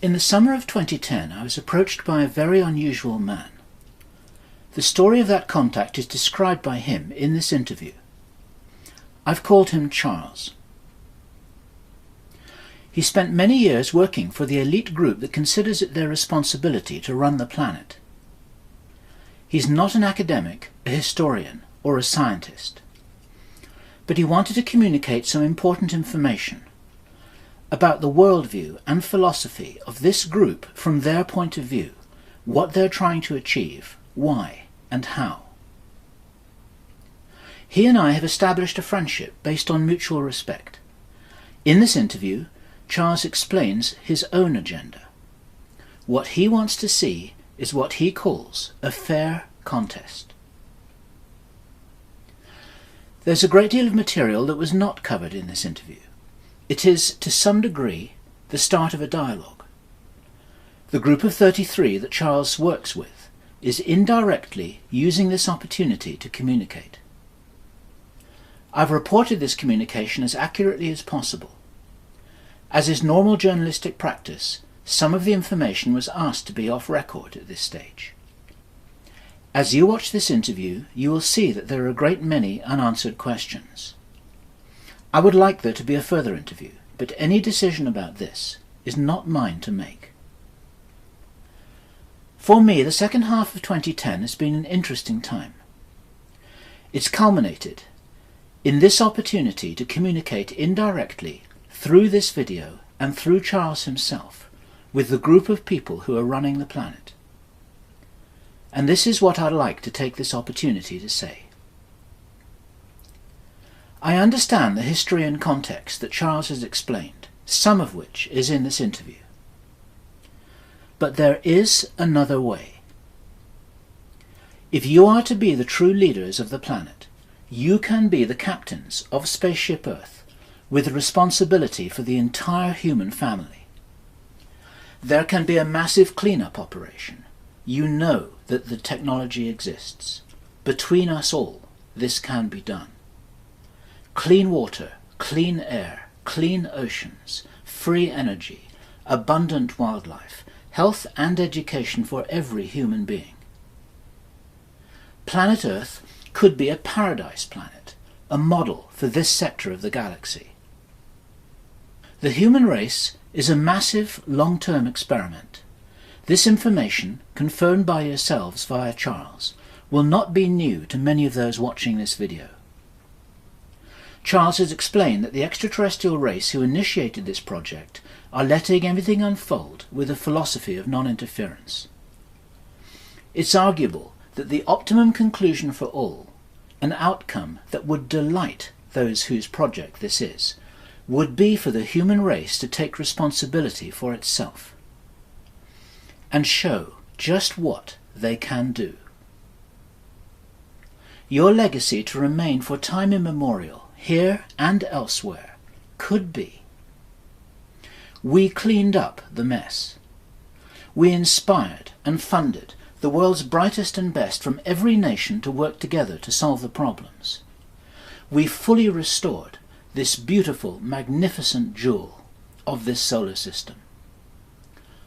In the summer of 2010, I was approached by a very unusual man. The story of that contact is described by him in this interview. I've called him Charles. He spent many years working for the elite group that considers it their responsibility to run the planet. He's not an academic, a historian, or a scientist. But he wanted to communicate some important information about the worldview and philosophy of this group from their point of view, what they're trying to achieve, why, and how. He and I have established a friendship based on mutual respect. In this interview, Charles explains his own agenda. What he wants to see is what he calls a fair contest. There's a great deal of material that was not covered in this interview. It is, to some degree, the start of a dialogue. The group of 33 that Charles works with is indirectly using this opportunity to communicate. I've reported this communication as accurately as possible. As is normal journalistic practice, some of the information was asked to be off record at this stage. As you watch this interview, you will see that there are a great many unanswered questions. I would like there to be a further interview, but any decision about this is not mine to make. For me, the second half of 2010 has been an interesting time. It's culminated in this opportunity to communicate indirectly through this video and through Charles himself with the group of people who are running the planet. And this is what I'd like to take this opportunity to say. I understand the history and context that Charles has explained, some of which is in this interview. But there is another way. If you are to be the true leaders of the planet, you can be the captains of Spaceship Earth with responsibility for the entire human family. There can be a massive cleanup operation. You know that the technology exists. Between us all, this can be done. Clean water, clean air, clean oceans, free energy, abundant wildlife, health and education for every human being. Planet Earth could be a paradise planet, a model for this sector of the galaxy. The human race is a massive long-term experiment. This information, confirmed by yourselves via Charles, will not be new to many of those watching this video. Charles has explained that the extraterrestrial race who initiated this project are letting everything unfold with a philosophy of non-interference. It's arguable that the optimum conclusion for all, an outcome that would delight those whose project this is, would be for the human race to take responsibility for itself and show just what they can do. Your legacy to remain for time immemorial, here and elsewhere, could be: we cleaned up the mess. We inspired and funded the world's brightest and best from every nation to work together to solve the problems. We fully restored this beautiful, magnificent jewel of this solar system.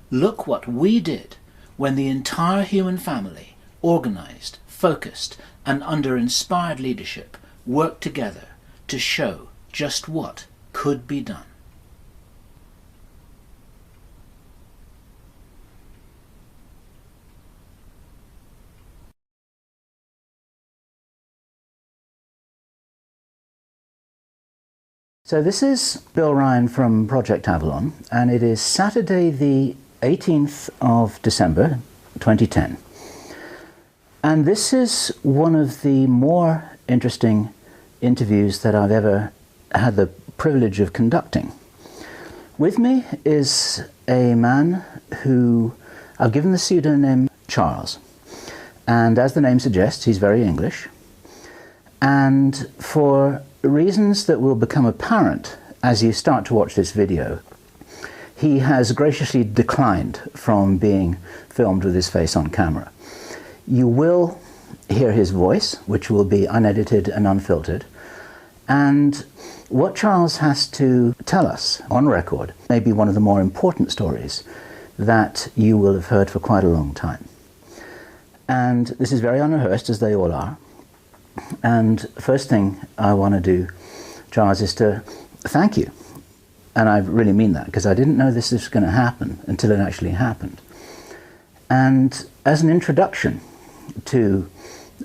Look what we did when the entire human family, organized, focused, and under inspired leadership, worked together to show just what could be done. So this is Bill Ryan from Project Avalon, and it is Saturday the 18th of December 2010. And this is one of the more interesting interviews that I've ever had the privilege of conducting. With me is a man who I've given the pseudonym Charles. And as the name suggests, he's very English. And for reasons that will become apparent as you start to watch this video, he has graciously declined from being filmed with his face on camera. You will hear his voice, which will be unedited and unfiltered, and what Charles has to tell us on record may be one of the more important stories that you will have heard for quite a long time. And this is very unrehearsed, as they all are. And first thing I want to do, Charles, is to thank you. And I really mean that, because I didn't know this was going to happen until it actually happened. And as an introduction to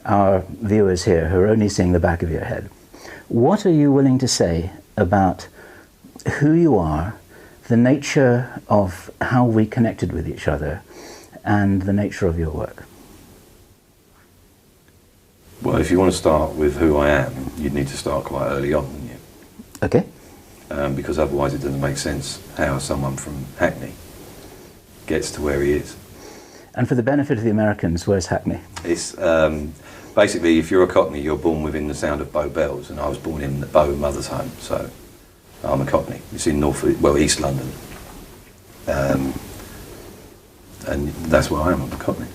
our viewers here who are only seeing the back of your head, what are you willing to say about who you are, the nature of how we connected with each other, and the nature of your work? Well, if you want to start with who I am, you'd need to start quite early on, wouldn't you? Okay. Because otherwise it doesn't make sense how someone from Hackney gets to where he is. And for the benefit of the Americans, where's Hackney? It's basically, if you're a Cockney, you're born within the sound of Bow Bells, and I was born in the Bow Mother's Home, so I'm a Cockney. It's in East London, and that's where I am. I'm a Cockney,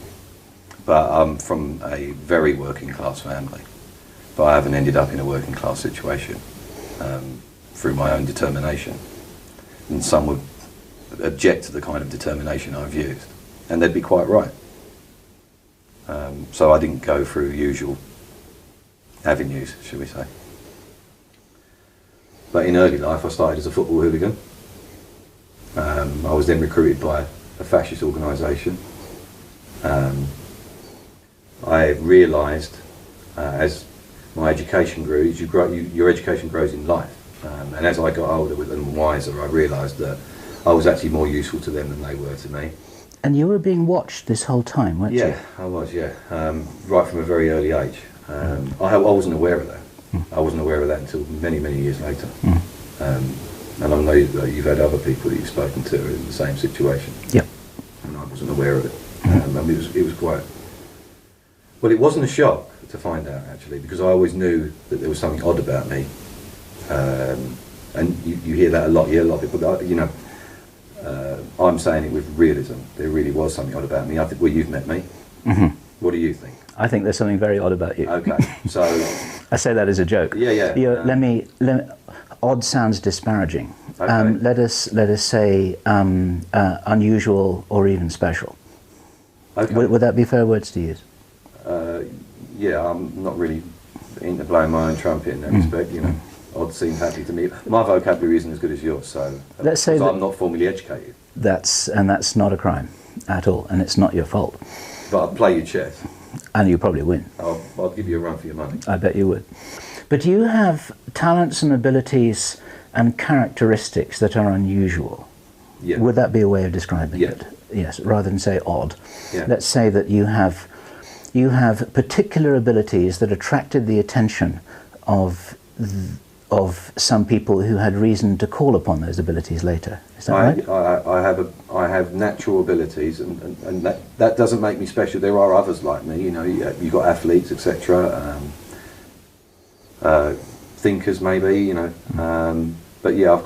but I'm from a very working class family. But I haven't ended up in a working class situation through my own determination, and some would object to the kind of determination I've used, and they'd be quite right. So I didn't go through usual avenues, shall we say. But in early life I started as a football hooligan. I was then recruited by a fascist organisation. I realised as my education grew, your education grows in life. And as I got older and wiser, I realised that I was actually more useful to them than they were to me. And you were being watched this whole time, weren't you? Yeah, I was, yeah. Right from a very early age. I wasn't aware of that. I wasn't aware of that until many, many years later. And I know that you've had other people that you've spoken to in the same situation. Yep. And I wasn't aware of it. I mean, it was quite... Well, it wasn't a shock to find out, actually, because I always knew that there was something odd about me. And you hear that a lot. You hear a lot of people, you know, I'm saying it with realism. There really was something odd about me. I think, well, you've met me. What do you think? I think there's something very odd about you. Okay, so... I say that as a joke. Yeah. Let me, odd sounds disparaging. Okay. Let us say unusual or even special. Okay. Would that be fair words to use? Yeah, I'm not really into blowing my own trumpet in that respect, you know. Odd seems happy to me. My vocabulary isn't as good as yours, so let's say I'm not formally educated. That's not a crime at all, and it's not your fault. But I'll play your chess. And you probably win. I'll give you a run for your money. I bet you would. But you have talents and abilities and characteristics that are unusual. Yeah. Would that be a way of describing Yeah. it? Yes, rather than say odd. Yeah. Let's say that you have particular abilities that attracted the attention of some people who had reason to call upon those abilities later. Is that right? I have natural abilities, and that doesn't make me special. There are others like me. You know, you've got athletes, etc. Thinkers, maybe. You know, but yeah,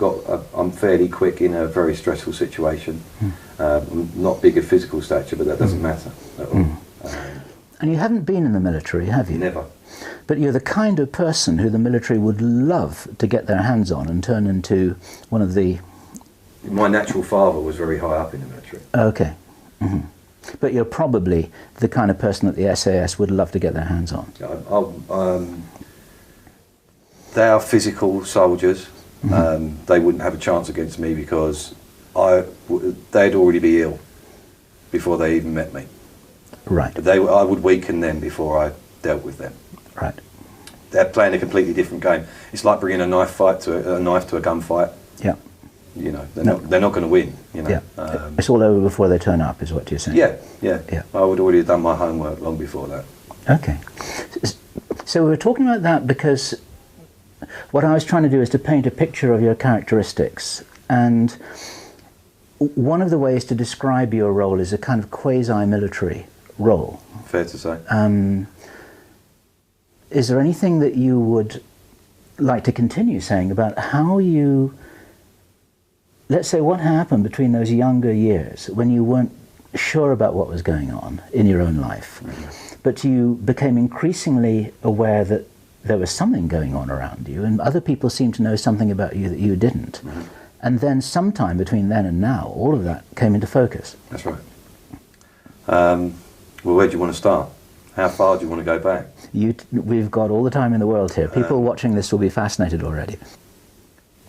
I'm fairly quick in a very stressful situation. I'm not big of physical stature, but that doesn't matter at all. And you haven't been in the military, have you? Never. But you're the kind of person who the military would love to get their hands on and turn into one of the... My natural father was very high up in the military. Okay. But you're probably the kind of person that the SAS would love to get their hands on. They are physical soldiers. They wouldn't have a chance against me because they'd already be ill before they even met me. Right. I would weaken them before I dealt with them. Right. They're playing a completely different game. It's like bringing a knife to a gunfight. Yeah. You know, they're not going to win. You know. Yeah. It's all over before they turn up, is what you're saying. Yeah. I would already have done my homework long before that. Okay. So we were talking about that because what I was trying to do is to paint a picture of your characteristics, and one of the ways to describe your role is a kind of quasi-military role. Fair to say. Is there anything that you would like to continue saying about how you, let's say, what happened between those younger years when you weren't sure about what was going on in your own life, but you became increasingly aware that there was something going on around you, and other people seemed to know something about you that you didn't. And then sometime between then and now, all of that came into focus. That's right. Well, where do you want to start? How far do you want to go back? We've got all the time in the world here. People watching this will be fascinated already.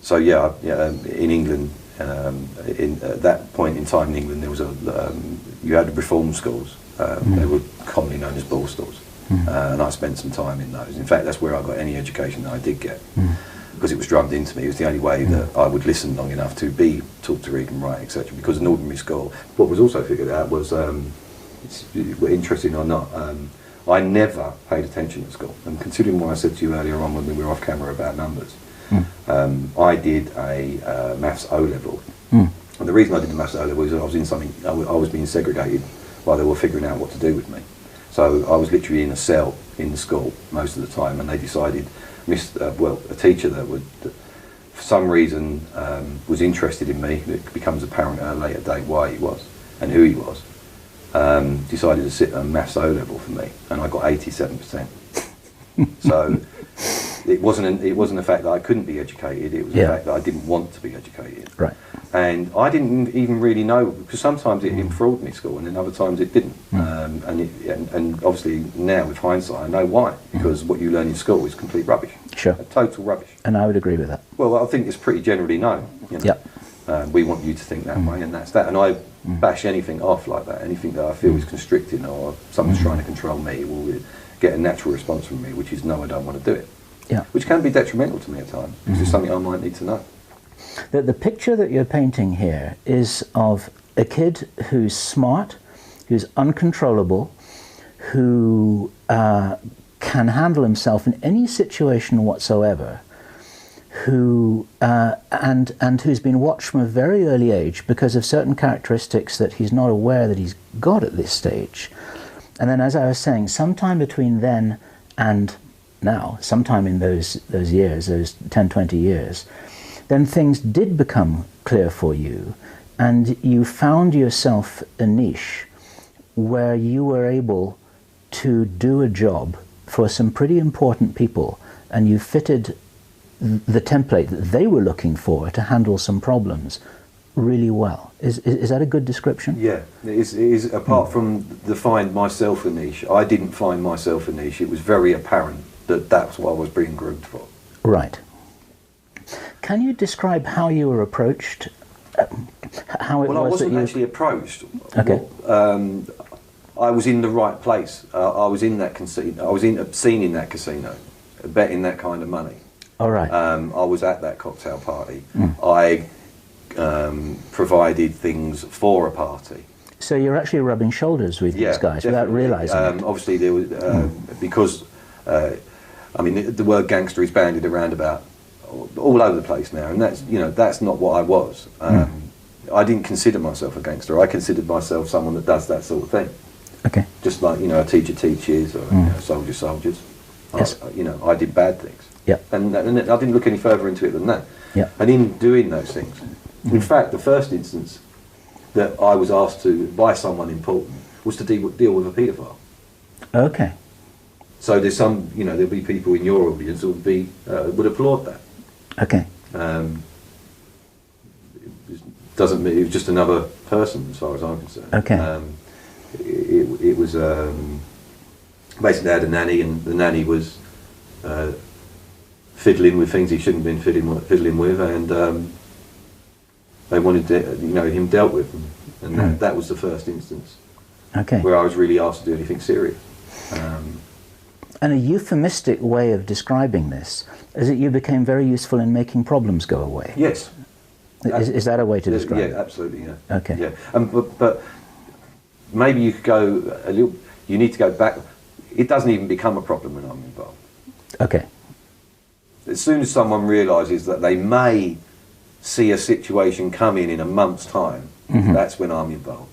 So in England, at that point in time in England, there was you had reform schools. They were commonly known as borstalls, and I spent some time in those. In fact, that's where I got any education that I did get, because it was drummed into me. It was the only way that I would listen long enough to be taught to read and write, etc. Because an ordinary school, what was also figured out was, interesting or not, I never paid attention at school. And considering what I said to you earlier on when we were off camera about numbers, I did a maths O-level. And the reason I did the maths O-level is I was being segregated while they were figuring out what to do with me. So I was literally in a cell in the school most of the time, and they decided, a teacher that would, for some reason, was interested in me. It becomes apparent at a later date why he was and who he was. Decided to sit a maths O-level for me, and I got 87%. So it wasn't the fact that I couldn't be educated, it was the fact that I didn't want to be educated. Right. And I didn't even really know, because sometimes it enthralled me, school, and then other times it didn't. And obviously now with hindsight I know why, because what you learn in school is complete rubbish. Sure. Total rubbish. And I would agree with that. Well, I think it's pretty generally known. You know? We want you to think that way, and that's that. And I bash anything off like that. Anything that I feel is constricting or someone's trying to control me will get a natural response from me, which is no, I don't want to do it. Yeah. Which can be detrimental to me at times, because it's something I might need to know. The picture that you're painting here is of a kid who's smart, who's uncontrollable, who can handle himself in any situation whatsoever, who and who's been watched from a very early age because of certain characteristics that he's not aware that he's got at this stage. And then, as I was saying, sometime between then and now, sometime in those years, those 10, 20 years, then things did become clear for you, and you found yourself a niche where you were able to do a job for some pretty important people, and you fitted the template that they were looking for to handle some problems really well. Is that a good description? Yeah, it is. Apart from find myself a niche, I didn't find myself a niche. It was very apparent that that's what I was being groomed for. Right. Can you describe how you were approached? How it was that you... Well, I wasn't actually approached. Okay. I was in the right place. I was in that casino. I was seen in that casino, betting that kind of money. All right. I was at that cocktail party. I provided things for a party. So you're actually rubbing shoulders with these guys without realising it. Obviously, there was because I mean the word gangster is bandied around about all over the place now, and that's not what I was. I didn't consider myself a gangster. I considered myself someone that does that sort of thing. Okay. Just like a teacher teaches, or soldiers. Yes. I did bad things. Yeah. And I didn't look any further into it than that. Yeah. And in doing those things, in fact, the first instance that I was asked to by someone important was to deal with a paedophile. Okay. So there's some, there'll be people in your audience who would applaud that. Okay. It was just another person as far as I'm concerned. Okay. It was basically I had a nanny, and the nanny was fiddling with things he shouldn't have been fiddling with, and they wanted him dealt with, and that was the first instance. Okay. Where I was really asked to do anything serious. And a euphemistic way of describing this is that you became very useful in making problems go away. Yes. Is that a way to describe it? Yeah, absolutely, yeah. Okay. Yeah. But maybe you could go a little, you need to go back. It doesn't even become a problem when I'm involved. Okay. As soon as someone realises that they may see a situation come in a month's time, that's when I'm involved.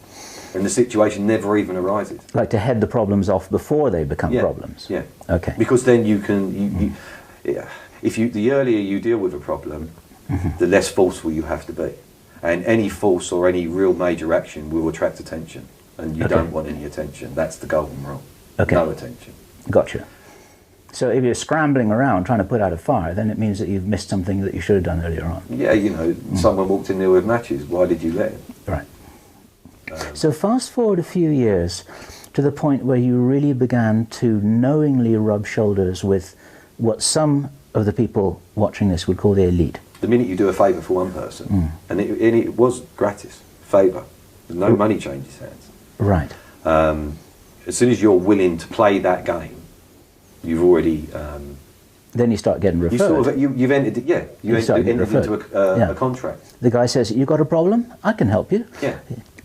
And the situation never even arises. Like to head the problems off before they become problems? Yeah. Okay. Because then you can, the earlier you deal with a problem, the less forceful you have to be. And any force or any real major action will attract attention. And you don't want any attention. That's the golden rule. Okay. No attention. Gotcha. So if you're scrambling around trying to put out a fire, then it means that you've missed something that you should have done earlier on. Yeah, you know, someone walked in there with matches. Why did you let him? Right. So fast forward a few years to the point where you really began to knowingly rub shoulders with what some of the people watching this would call the elite. The minute you do a favour for one person, and it was gratis, favour, no money changes hands. Right. As soon as you're willing to play that game, you've already... then you start getting referred. You've entered it, yeah. You entered into a contract. The guy says, "You got a problem? I can help you." Yeah.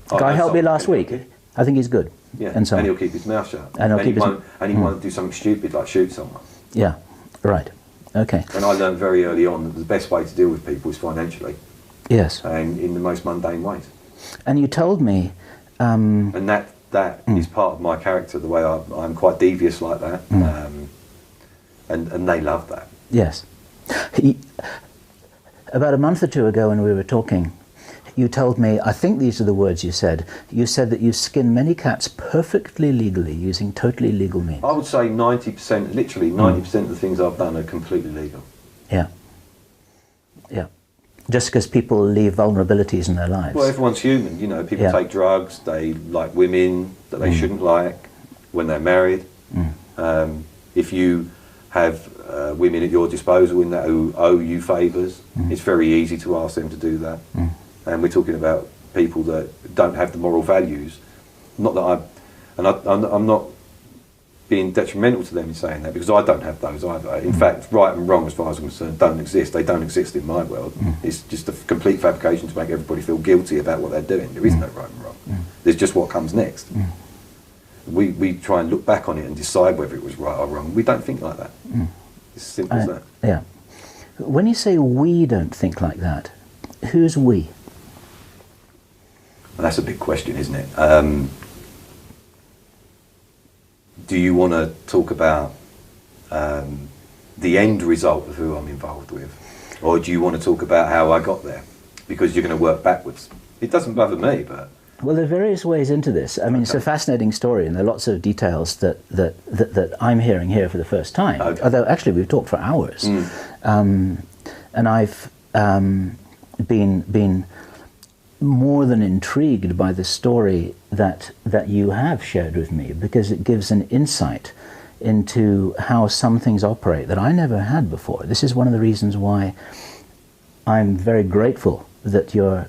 The guy helped me last week. I think he's good. Yeah. And so on. And he'll keep his mouth shut. And he won't do something stupid like shoot someone. Yeah. Right. Okay. And I learned very early on that the best way to deal with people is financially. Yes. And in the most mundane ways. And you told me... and that is part of my character, the way I'm quite devious like that. And they love that. Yes. About a month or two ago when we were talking, you told me, I think these are the words you said that you skin many cats perfectly legally using totally legal means. I would say 90%, literally 90% of the things I've done are completely legal. Yeah. Yeah. Just because people leave vulnerabilities in their lives. Well, everyone's human, you know. People take drugs, they like women that they shouldn't like when they're married. If you have women at your disposal in that who owe you favours, it's very easy to ask them to do that. And we're talking about people that don't have the moral values. Not that I'm not being detrimental to them in saying that, because I don't have those either. In fact, right and wrong, as far as I'm concerned, don't exist. They don't exist in my world. It's just a complete fabrication to make everybody feel guilty about what they're doing. There is no right and wrong. There's just what comes next. We try and look back on it and decide whether it was right or wrong. We don't think like that. It's as simple as that. Yeah. When you say we don't think like that, who's we? Well, that's a big question, isn't it? Do you want to talk about the end result of who I'm involved with? Or do you want to talk about how I got there? Because you're going to work backwards. It doesn't bother me, but... Well, there are various ways into this. I mean, it's a fascinating story, and there are lots of details that I'm hearing here for the first time. Okay. Although, actually, we've talked for hours. And I've been more than intrigued by the story that you have shared with me, because it gives an insight into how some things operate that I never had before. This is one of the reasons why I'm very grateful that you're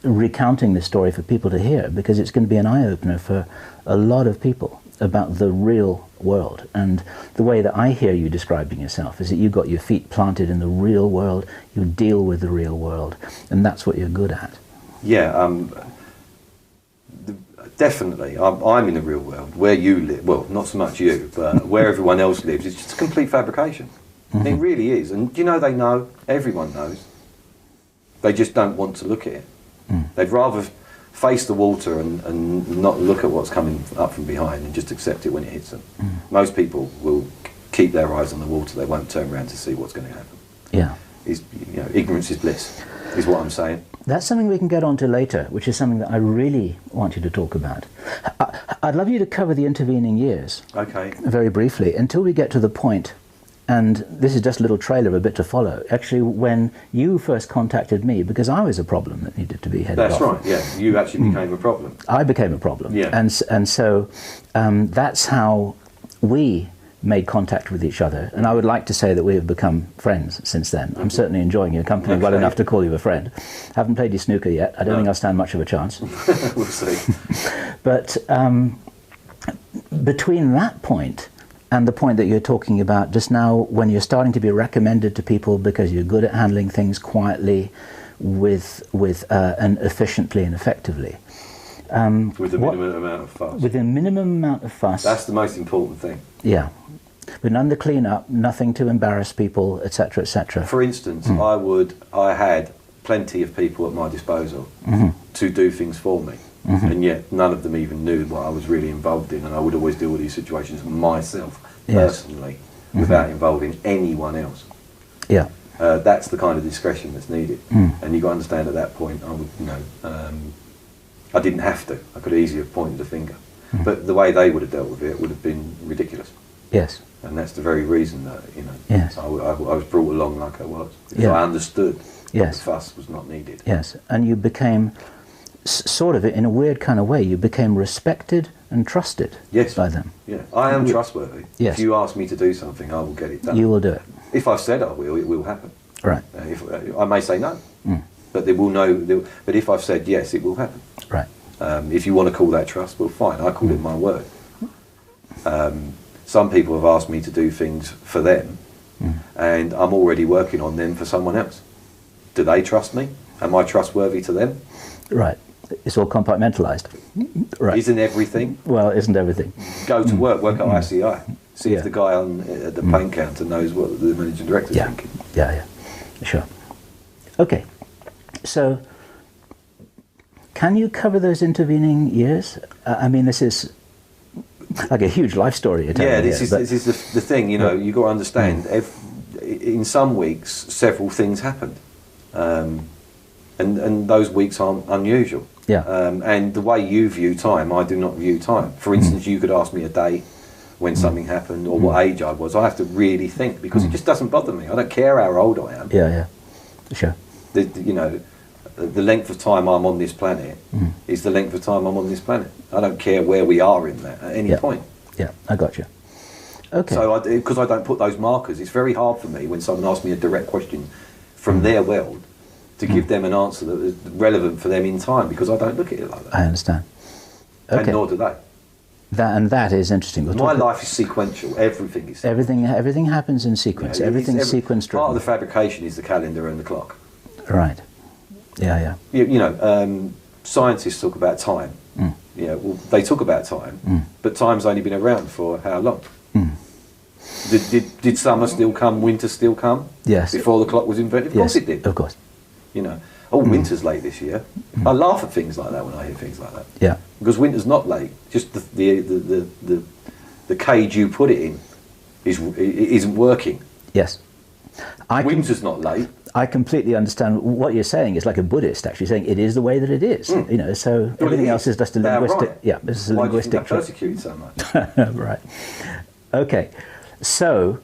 recounting this story for people to hear, because it's going to be an eye-opener for a lot of people about the real world. And the way that I hear you describing yourself is that you've got your feet planted in the real world, you deal with the real world, and that's what you're good at. Yeah, definitely. I'm in the real world. Where you live, well, not so much you, but where everyone else lives, it's just a complete fabrication. It really is. And you know, they know, everyone knows. They just don't want to look at it. They'd rather face the water and not look at what's coming up from behind and just accept it when it hits them. Most people will keep their eyes on the water. They won't turn around to see what's going to happen. Yeah. Ignorance is bliss, is what I'm saying. That's something we can get onto later, which is something that I really want you to talk about. I'd love you to cover the intervening years. Okay. Very briefly, until we get to the point, and this is just a little trailer of a bit to follow, actually when you first contacted me, because I was a problem that needed to be headed off. That's right, yeah. You actually became a problem. I became a problem. Yeah. And so that's how we made contact with each other, and I would like to say that we have become friends since then. I'm certainly enjoying your company well enough to call you a friend. Haven't played you snooker yet. I don't think I'll stand much of a chance. We'll see. But between that point and the point that you're talking about just now, when you're starting to be recommended to people because you're good at handling things quietly, and efficiently and effectively. With a minimum amount of fuss. With a minimum amount of fuss. That's the most important thing. Yeah. With none to clean up, nothing to embarrass people, etc., etc. For instance, I had plenty of people at my disposal to do things for me. And yet none of them even knew what I was really involved in, and I would always deal with these situations myself, personally, without involving anyone else. Yeah. That's the kind of discretion that's needed. And you've got to understand at that point, I would, I didn't have to. I could easily have pointed the finger. But the way they would have dealt with it would have been ridiculous. Yes. And that's the very reason that, you know, Yes. I was brought along like I was. Because Yeah. I understood Yes. the fuss was not needed. Yes. And you became, sort of, in a weird kind of way, you became respected and trusted Yes. by them. Yeah, I am trustworthy. Yes. If you ask me to do something, I will get it done. You will do it. If I've said I will, it will happen. Right. If I may say no, but they will know. But if I've said yes, it will happen. Right. If you want to call that trust, well, fine. I call it my word. Some people have asked me to do things for them, and I'm already working on them for someone else. Do they trust me? Am I trustworthy to them? Right. It's all compartmentalized. Right. Isn't everything? Well, isn't everything? Go to work at ICI. See Yeah. if the guy at the paint counter knows what the managing director's Yeah. thinking. Yeah. Sure. Okay. So, can you cover those intervening years? I mean, this is like a huge life story you're telling Yeah, me this here, is the thing. You know, you got to understand. In some weeks, several things happened, and those weeks aren't unusual. Yeah. And the way you view time, I do not view time. For instance, you could ask me a day when something happened or what age I was. I have to really think because it just doesn't bother me. I don't care how old I am. Yeah. Sure. You know, the length of time I'm on this planet is the length of time I'm on this planet. I don't care where we are in that at any Yeah. point. Yeah, I got you. Okay. So because I don't put those markers, it's very hard for me when someone asks me a direct question from their world to give them an answer that is relevant for them in time because I don't look at it like that. I understand. Okay. And nor do they. That is interesting. We'll My talk- life is sequential. Everything is. Everything happens in sequence. You know, Everything's every- sequence Part of driven. the fabrication is the calendar and the clock. Right. Yeah. You know, scientists talk about time. You know, well, they talk about time, but time's only been around for how long? Did summer still come, winter still come? Yes. Before the clock was invented? Of course it did. Of course. You know, winter's late this year. I laugh at things like that when I hear things like that. Yeah. Because winter's not late. Just the cage you put it in isn't working. Yes. Winter's not late. I completely understand what you're saying. It's like a Buddhist actually saying it is the way that it is. You know, so Well, everything it else is just a They're linguistic. right. Yeah, this is a Why do you linguistic think they're trick. persecuted so much? Right. Okay. So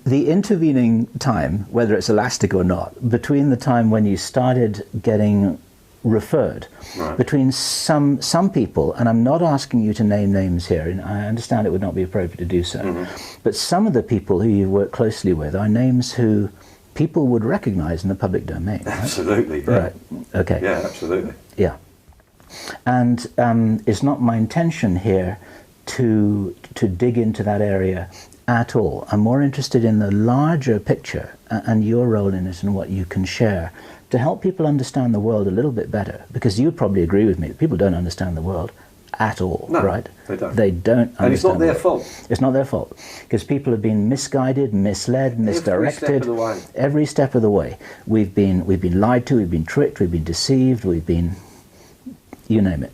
the intervening time, whether it's elastic or not, between the time when you started getting referred, Right. between some people, and I'm not asking you to name names here, and I understand it would not be appropriate to do so, but some of the people who you work closely with are names who people would recognize in the public domain. Right? Absolutely. Yeah. Right. Okay. Yeah, absolutely. Yeah. And it's not my intention here to dig into that area at all. I'm more interested in the larger picture and your role in it and what you can share to help people understand the world a little bit better. Because you probably agree with me that people don't understand the world at all, No, right? they don't. They don't understand. And it's not the their world. fault. It's not their fault. Because people have been misguided, misled, misdirected. Every step of the way. Every step of the way. We've been lied to, we've been tricked, we've been deceived, we've been, you name it.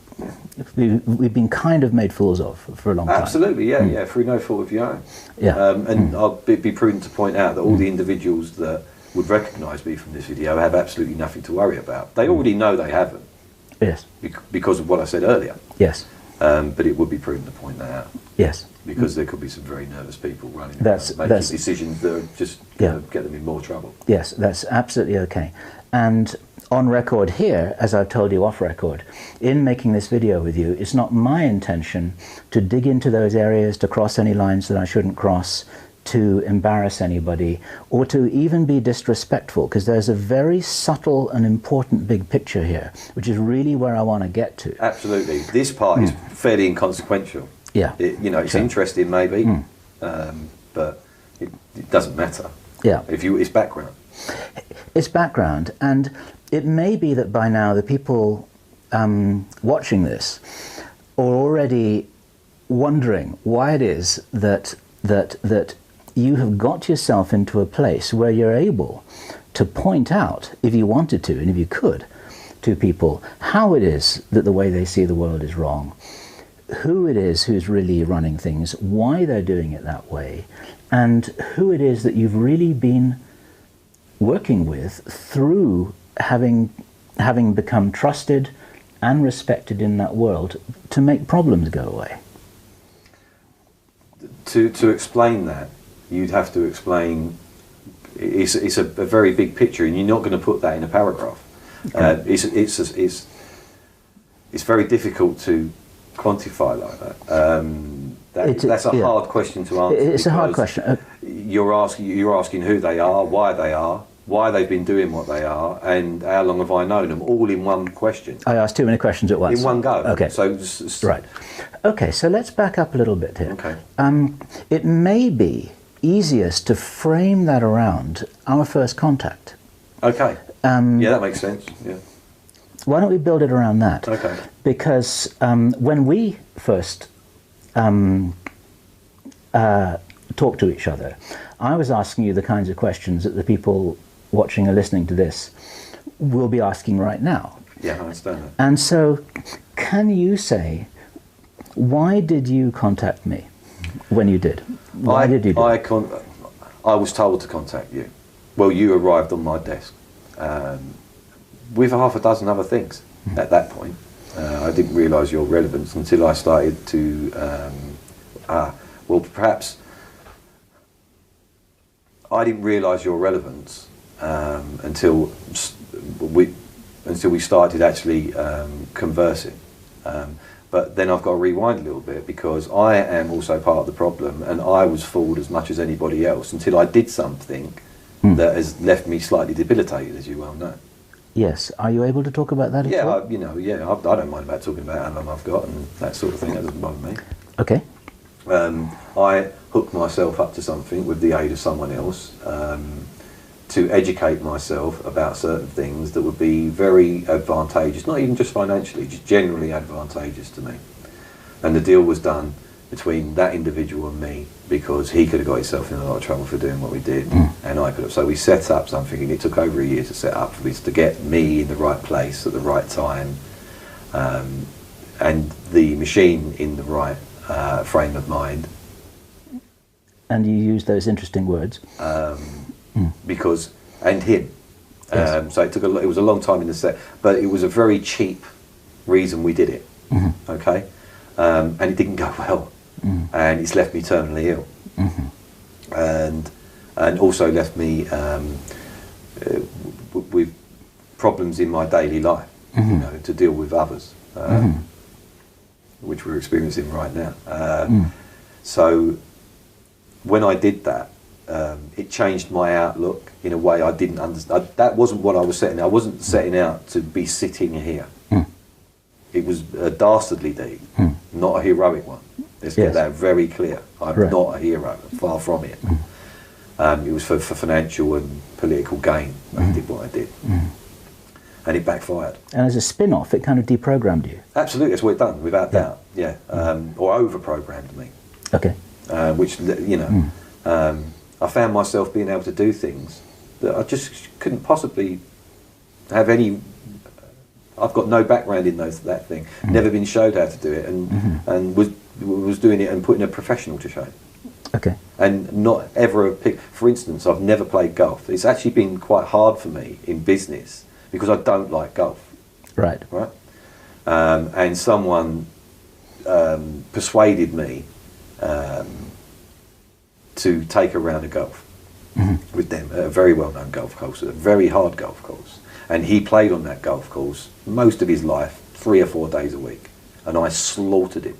We've been kind of made fools of for a long time. Absolutely, yeah, through no fault of your own. Yeah. And I'll be prudent to point out that all the individuals that would recognise me from this video have absolutely nothing to worry about. They already know they haven't Yes. because of what I said earlier. Yes. But it would be prudent to point that out Yes. because there could be some very nervous people running That's- around making that's- decisions that are just Yeah. going to get them in more trouble. Yes, that's absolutely okay. And on record here, as I've told you off record, in making this video with you, it's not my intention to dig into those areas, to cross any lines that I shouldn't cross, to embarrass anybody, or to even be disrespectful, because there's a very subtle and important big picture here, which is really where I want to get to. Absolutely. This part is fairly inconsequential. Yeah. It's Sure. interesting maybe, but it doesn't matter. Yeah. It's background. It's background, and it may be that by now the people watching this are already wondering why it is that you have got yourself into a place where you're able to point out, if you wanted to and if you could, to people how it is that the way they see the world is wrong, who it is who's really running things, why they're doing it that way, and who it is that you've really been working with through having become trusted and respected in that world to make problems go away. to explain that, you'd have to explain. It's a very big picture, and you're not going to put that in a paragraph. Okay. It's very difficult to quantify like that. That's a hard question to answer. It's a hard question. You're asking who they are, why they've been doing what they are, and how long have I known them, all in one question. I asked too many questions at once. In one go. Okay. So right. Okay, so let's back up a little bit here. Okay. It may be easiest to frame that around our first contact. Okay. Yeah, that makes sense. Yeah. Why don't we build it around that? Okay. Because when we first talked to each other, I was asking you the kinds of questions that the people watching or listening to this will be asking right now. Yeah, I understand that. And so, can you say, why did you contact me when you did? Why did you do it? I was told to contact you. Well, you arrived on my desk with half a dozen other things at that point. I didn't realise your relevance until I started to, well, perhaps I didn't realise your relevance until we started actually conversing. But then I've got to rewind a little bit, because I am also part of the problem, and I was fooled as much as anybody else until I did something that has left me slightly debilitated, as you well know. Yes. Are you able to talk about that at all? I don't mind about talking about how long I've got and that sort of thing. That doesn't bother me. Okay. I hooked myself up to something with the aid of someone else to educate myself about certain things that would be very advantageous, not even just financially, just generally advantageous to me. And the deal was done between that individual and me, because he could have got himself in a lot of trouble for doing what we did, and I could have. So we set up something, and it took over a year to set up, for this to get me in the right place at the right time, and the machine in the right frame of mind. And you use those interesting words. Because, and him. Yes. So it was a long time in the set, but it was a very cheap reason we did it. Okay, and it didn't go well, and it's left me terminally ill, and also left me with problems in my daily life, to deal with others, which we're experiencing right now. So when I did that, it changed my outlook in a way I didn't understand. That wasn't what I was setting. I wasn't setting out to be sitting here. It was a dastardly deed, not a heroic one. Let's get that very clear. I'm not a hero, far from it. It was for financial and political gain. I did what I did. And it backfired. And as a spin-off, it kind of deprogrammed you. Absolutely, that's what it done, without doubt. Yeah, or over-programmed me. Okay. Which, I found myself being able to do things that I just couldn't possibly have any. I've got no background in that thing. Never been showed how to do it, and was doing it and putting a professional to shame. Okay. And not ever for instance, I've never played golf. It's actually been quite hard for me in business because I don't like golf. Right. Right. And someone persuaded me to take a round of golf with them at a very well-known golf course, a very hard golf course. And he played on that golf course most of his life, 3 or 4 days a week. And I slaughtered him.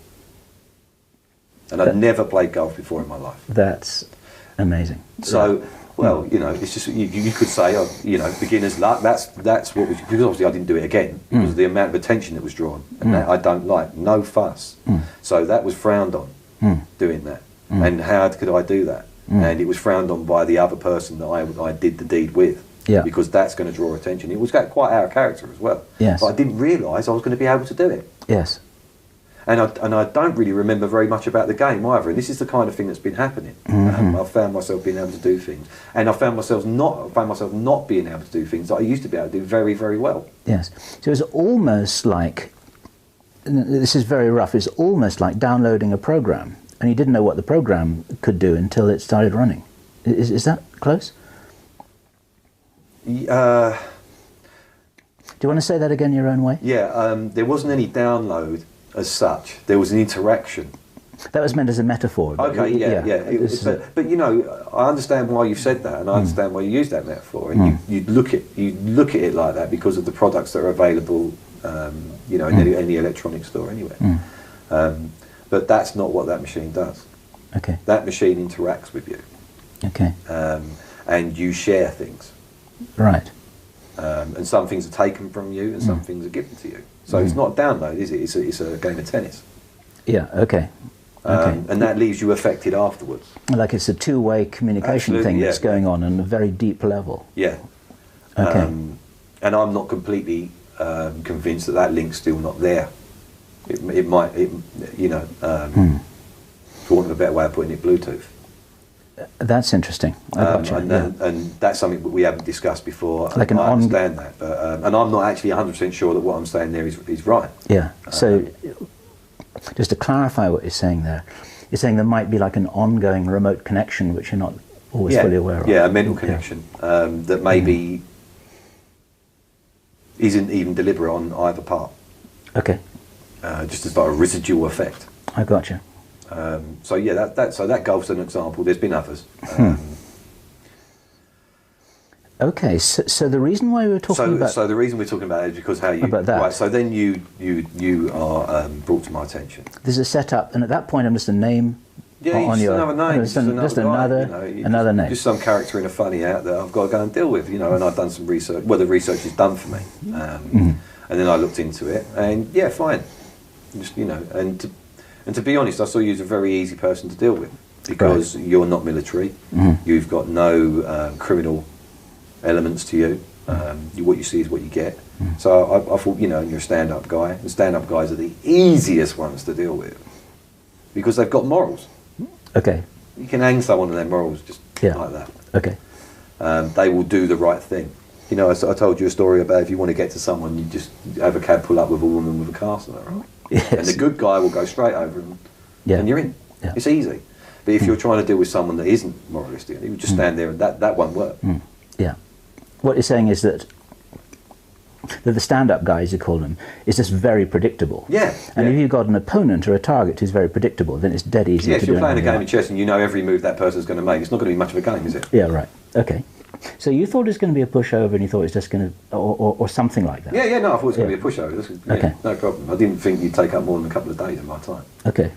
And I'd never played golf before in my life. That's amazing. So, well, it's just, you could say, beginner's luck. That's what was, because obviously I didn't do it again because of the amount of attention that was drawn. And that I don't like, no fuss. So that was frowned on, doing that. And how could I do that? And it was frowned on by the other person that I did the deed with. Yeah. Because that's going to draw attention. It was quite out of character as well. Yes. But I didn't realise I was going to be able to do it. Yes. And I don't really remember very much about the game either. And this is the kind of thing that's been happening. I've found myself being able to do things, and I found myself not being able to do things that I used to be able to do very, very well. Yes. So it's almost like, this is very rough. It's almost like downloading a program, and you didn't know what the program could do until it started running. Is that close? Do you want to say that again your own way? Yeah. There wasn't any download as such. There was an interaction That was meant as a metaphor. Okay, yeah. But you know, I understand why you've said that, and I understand why you use that metaphor, and you look at it like that because of the products that are available, you know, in any electronic store anywhere. But that's not what that machine does. Okay. That machine interacts with you. Okay. And you share things. Right. And some things are taken from you, and some things are given to you. So it's not a download, is it? It's a game of tennis. Yeah. Okay. Okay. And that leaves you affected afterwards. Like it's a two-way communication thing that's going on a very deep level. Yeah. Okay. And I'm not completely convinced that link's still not there. It might, you know, for want of a better way of putting it, Bluetooth. That's interesting. I gotcha. And that's something that we haven't discussed before. Like I understand that, but and I'm not actually 100% sure that what I'm saying there is right. Yeah. So, just to clarify what you're saying there, you're saying there might be like an ongoing remote connection which you're not always fully aware of. Yeah, a mental connection that maybe isn't even deliberate on either part. Okay. Just as like a residual effect. I gotcha. So yeah, that golf's an example. There's been others. Okay, so the reason why we were talking about... So the reason we're talking about it is because how you... About that. Right, so then you are brought to my attention. There's a setup, and at that point I'm just a name on just your... another name. Just another name. Just some character in a funny out that I've got to go and deal with, you know, and I've done some research. Well, the research is done for me. And then I looked into it, and yeah, fine. Just, you know, and to be honest, I saw you as a very easy person to deal with because you're not military. You've got no criminal elements to you. What you see is what you get. So I thought, you know, you're a stand-up guy. And stand-up guys are the easiest ones to deal with because they've got morals. Okay. You can hang someone on their morals just like that. Okay. They will do the right thing. You know, I told you a story about if you want to get to someone, you just have a cab pull up with a woman with a car, right? Yes. And the good guy will go straight over and you're in. Yeah. It's easy. But if you're trying to deal with someone that isn't moralistic, you would just stand there and that won't work. Yeah. What you're saying is that the stand-up guy, as you call them, is just very predictable. Yeah. And if you've got an opponent or a target who's very predictable, then it's dead easy to do. If you're playing a game of chess and you know every move that person's going to make, it's not going to be much of a game, is it? Yeah, right. Okay. So you thought it was going to be a pushover, and you thought it was just going to, or something like that. Yeah. No, I thought it was going to be a pushover. Okay. No problem. I didn't think you'd take up more than a couple of days of my time. Okay.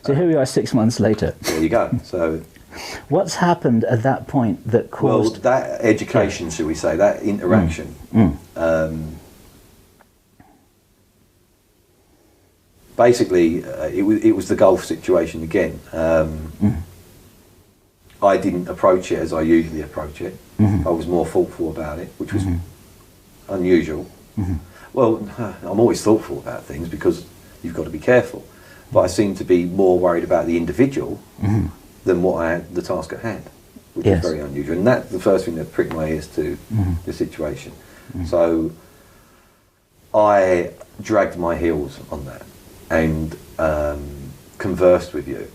So here we are 6 months later. There you go. So, what's happened at that point that caused... Well, that education, shall we say, that interaction, basically, it was the golf situation again. I didn't approach it as I usually approach it. I was more thoughtful about it, which was unusual. Well, I'm always thoughtful about things because you've got to be careful. But I seem to be more worried about the individual than what I had, the task at hand, which is very unusual. And that's the first thing that pricked my ears to the situation. So I dragged my heels on that and conversed with you.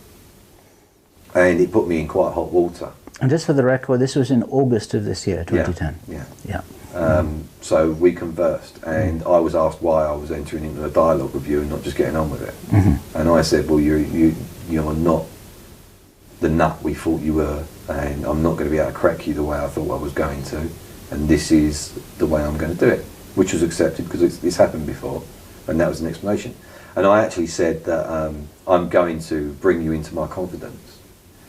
And it put me in quite hot water. And just for the record, this was in August of this year, 2010. Yeah. So we conversed, and I was asked why I was entering into a dialogue with you and not just getting on with it. And I said, well, you're not the nut we thought you were, and I'm not going to be able to crack you the way I thought I was going to, and this is the way I'm going to do it, which was accepted because it's happened before, and that was an explanation. And I actually said that I'm going to bring you into my confidence,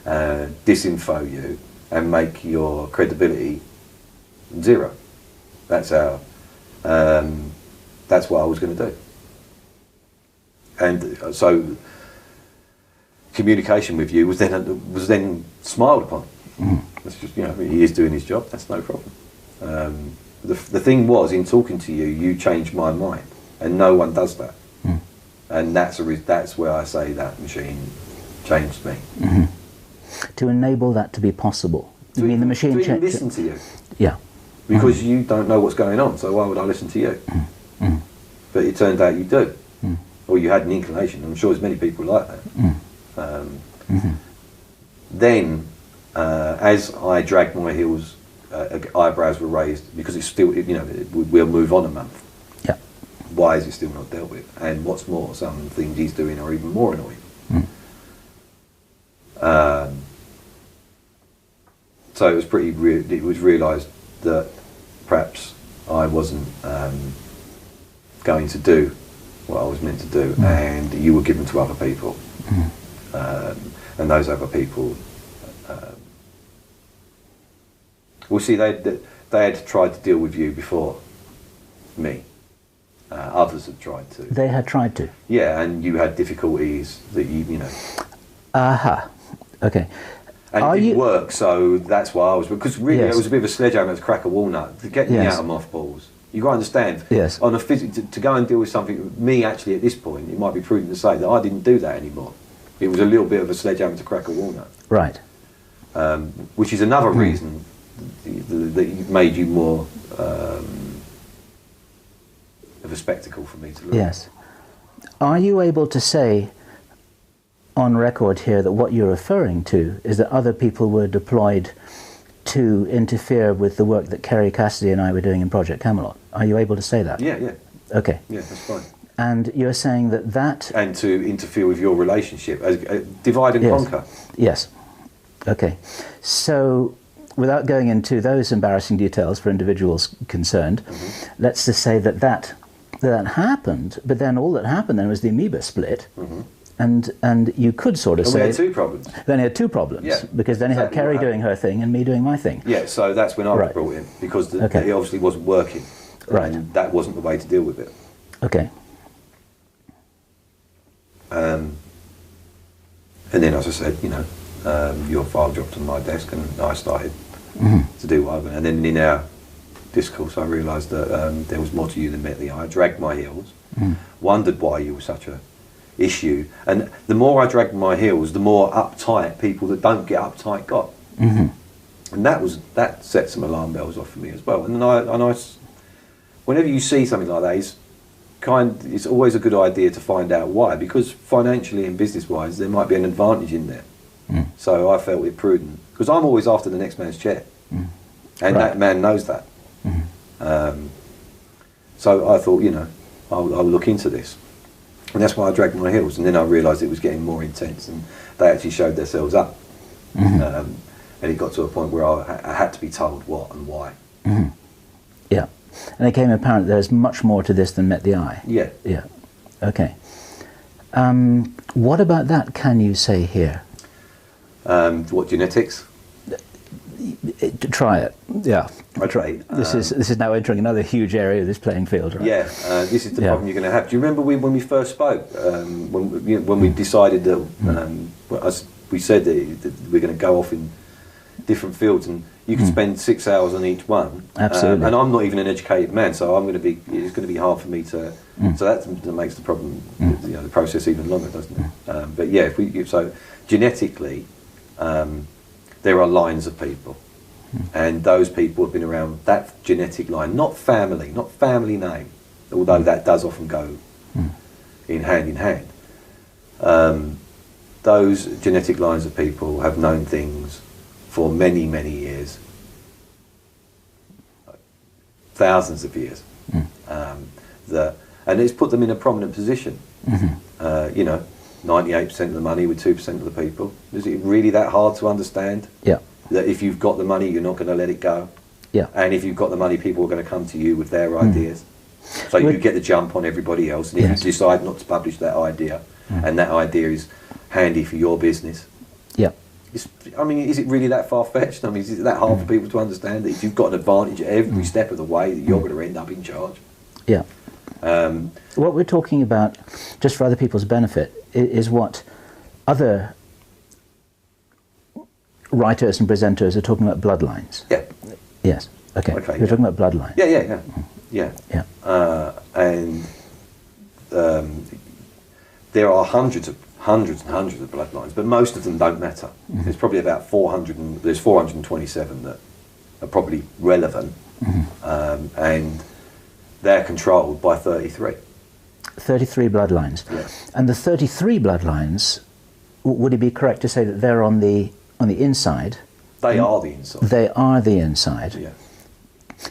disinfo you, and make your credibility zero. That's what I was going to do. And so communication with you was then smiled upon. That's just, you know, he is doing his job. That's no problem. The thing was, in talking to you, you changed my mind, and no one does that. And that's where I say that machine changed me. To enable that to be possible. You mean the machine to even listen to you? Yeah. Because you don't know what's going on, so why would I listen to you? But it turned out you do. Or you had an inclination. I'm sure there's many people like that. Then, as I dragged my heels, eyebrows were raised, because it's still, you know, we'll move on a month. Yeah. Why is it still not dealt with? And what's more, some things he's doing are even more annoying. So it was it was realised that perhaps I wasn't going to do what I was meant to do, and you were given to other people, and those other people. Well, see, they had tried to deal with you before me. Others had tried to. They had tried to. Yeah, and you had difficulties that you know. Aha. Okay. And it didn't work, so that's why I was, because really Yes. it was a bit of a sledgehammer to crack a walnut to get me Yes. out of mothballs. You got to understand. Yes. On a to go and deal with something, me actually at this point, it might be prudent to say that I didn't do that anymore. It was a little bit of a sledgehammer to crack a walnut. Right. Which is another reason that made you more of a spectacle for me to look at. Yes. Are you able to say on record here that what you're referring to is that other people were deployed to interfere with the work that Kerry Cassidy and I were doing in Project Camelot? Are you able to say that? Yeah, yeah. Okay. Yeah, that's fine. And you're saying that... And to interfere with your relationship, divide and conquer. Yes. Okay. So, without going into those embarrassing details for individuals concerned, let's just say that happened, but then all that happened then was the amoeba split, and you could sort of And say... we had two problems. Then you had two problems, Yeah, because then you had exactly Kerry what doing her thing and me doing my thing. Yeah, so that's when I was Right. brought in, because it Okay. obviously wasn't working. Right. And that wasn't the way to deal with it. Okay. And then, as I said, you know, your file dropped on my desk and I started to do what I wanted. And then in our discourse, I realised that there was more to you than met the eye. I dragged my heels, wondered why you were such a issue. And the more I dragged my heels, the more uptight people that don't get uptight got. And that set some alarm bells off for me as well. And I whenever you see something like that, it's always a good idea to find out why, because financially and business-wise, there might be an advantage in there. So I felt it prudent, because I'm always after the next man's chair, and that man knows that. So I thought, you know, I'll look into this, and that's why I dragged my heels. And then I realised it was getting more intense, and they actually showed themselves up, and it got to a point where I had to be told what and why. Yeah. And it became apparent there's much more to this than met the eye. Yeah. Yeah. Okay. What about that can you say here? What, genetics? Try it. Yeah. Okay. This is now entering another huge area of this playing field, right? Yeah, this is the problem you're going to have. Do you remember when we first spoke, when we decided that we said that we're going to go off in different fields, and you could spend 6 hours on each one. Absolutely. And I'm not even an educated man, so it's going to be hard for me to. So that makes the problem, the process even longer, doesn't it? But yeah, so genetically, there are lines of people, and those people have been around that genetic line, not family name, although that does often go in hand. Those genetic lines of people have known things for many, many years, thousands of years, and it's put them in a prominent position. 98% of the money with 2% of the people. Is it really that hard to understand? Yeah. That if you've got the money, you're not going to let it go. Yeah. And if you've got the money, people are going to come to you with their ideas. So you get the jump on everybody else. And if you decide not to publish that idea, and that idea is handy for your business, is it really that far-fetched? I mean, is it that hard for people to understand that if you've got an advantage at every step of the way, that you're going to end up in charge? Yeah. What we're talking about, just for other people's benefit, is what other writers and presenters are talking about bloodlines. Yeah. Yes. Okay. We're talking about bloodlines. Yeah. And there are hundreds and hundreds of bloodlines, but most of them don't matter. There's probably about 427 that are probably relevant, and they're controlled by 33. 33 bloodlines. Yes. And the 33 bloodlines, would it be correct to say that they're on the inside? They are the inside. They are the inside. Yeah.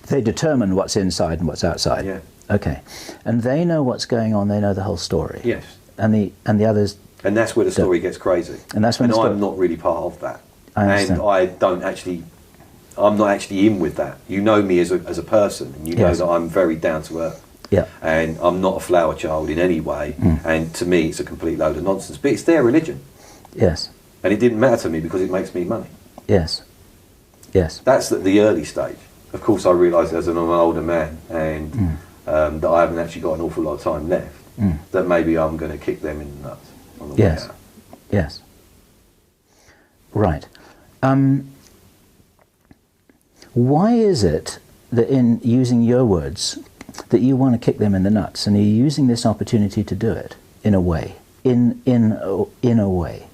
They determine what's inside and what's outside. Yeah. Okay. And they know what's going on, they know the whole story. Yes. And the others And that's where the story gets crazy. And that's when and the I'm not really part of that. I understand. And I'm not actually in with that. You know me as a person, and you know Yes. that I'm very down to earth. Yeah. And I'm not a flower child in any way. And to me, it's a complete load of nonsense. But it's their religion. Yes. And it didn't matter to me because it makes me money. Yes. Yes. That's at the early stage. Of course, I realised as an older man and that I haven't actually got an awful lot of time left, that maybe I'm going to kick them in the nuts on the way Yes. out. Yes. Right. Why is it that, in using your words, that you want to kick them in the nuts, and you're using this opportunity to do it in a way, in a way?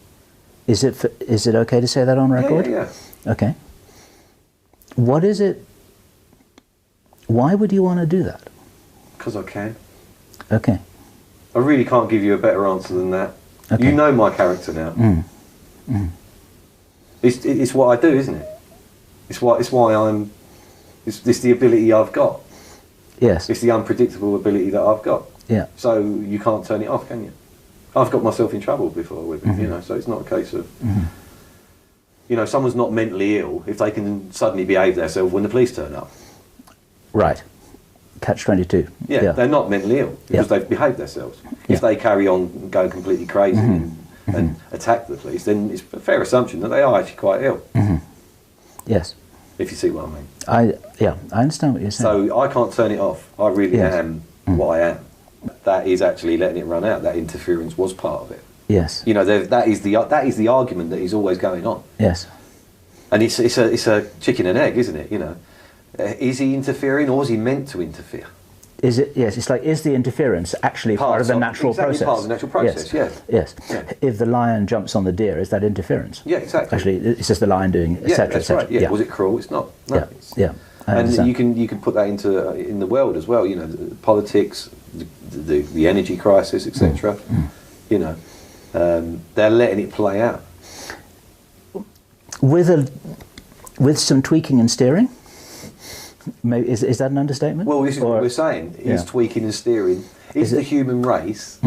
Is it okay to say that on record? Yeah. Okay. What is it? Why would you want to do that? Because I can. Okay. I really can't give you a better answer than that. Okay. You know my character now. It's what I do, isn't it? It's why I'm. It's the ability I've got. Yes. It's the unpredictable ability that I've got. Yeah. So you can't turn it off, can you? I've got myself in trouble before with it, you know. So it's not a case of. You know, someone's not mentally ill if they can suddenly behave themselves when the police turn up. Right. Catch-22. Yeah, they're not mentally ill because Yeah. they've behaved themselves. Yeah. If they carry on going completely crazy and attack the police, then it's a fair assumption that they are actually quite ill. Yes. If you see what I mean. I understand what you're saying. So I can't turn it off. I really Yes. am what I am. That is actually letting it run out. That interference was part of it. Yes. You know, that is the argument that is always going on. Yes. And it's a chicken and egg, isn't it? You know, is he interfering or is he meant to interfere? Is it? Yes. It's like, is the interference actually part of the natural process? Part of the natural process. Yes. Yes. Yes. If the lion jumps on the deer, is that interference? Yeah, exactly. Actually, it's just the lion doing etc. Yeah, that's etc. right. Yeah. Was it cruel? It's not. No, Yeah. it's- Yeah. I And understand. you can put that into in the world as well. You know, the politics, the energy crisis, etc. You know, they're letting it play out. With some tweaking and steering. Maybe, is that an understatement? Well, this is Or- what we're saying. Is Yeah. tweaking and steering. Is the human race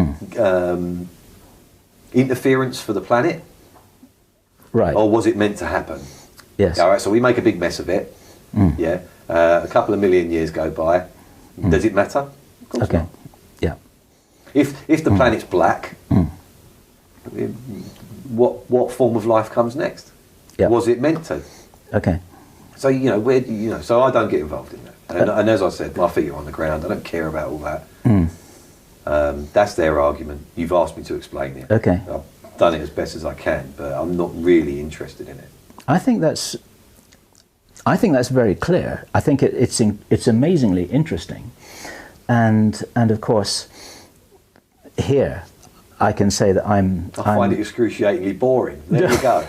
interference for the planet, Right. or was it meant to happen? Yes. All right. So we make a big mess of it. Yeah. A couple of million years go by. Does it matter? Of course Okay. not. Yeah. If the planet's black, what form of life comes next? Yeah. Was it meant to? Okay. So so I don't get involved in that. And as I said, my feet are on the ground. I don't care about all that. That's their argument. You've asked me to explain it. Okay. I've done it as best as I can, but I'm not really interested in it. I think that's very clear. I think it's amazingly interesting, and of course, here I can say that I find it excruciatingly boring. There you go.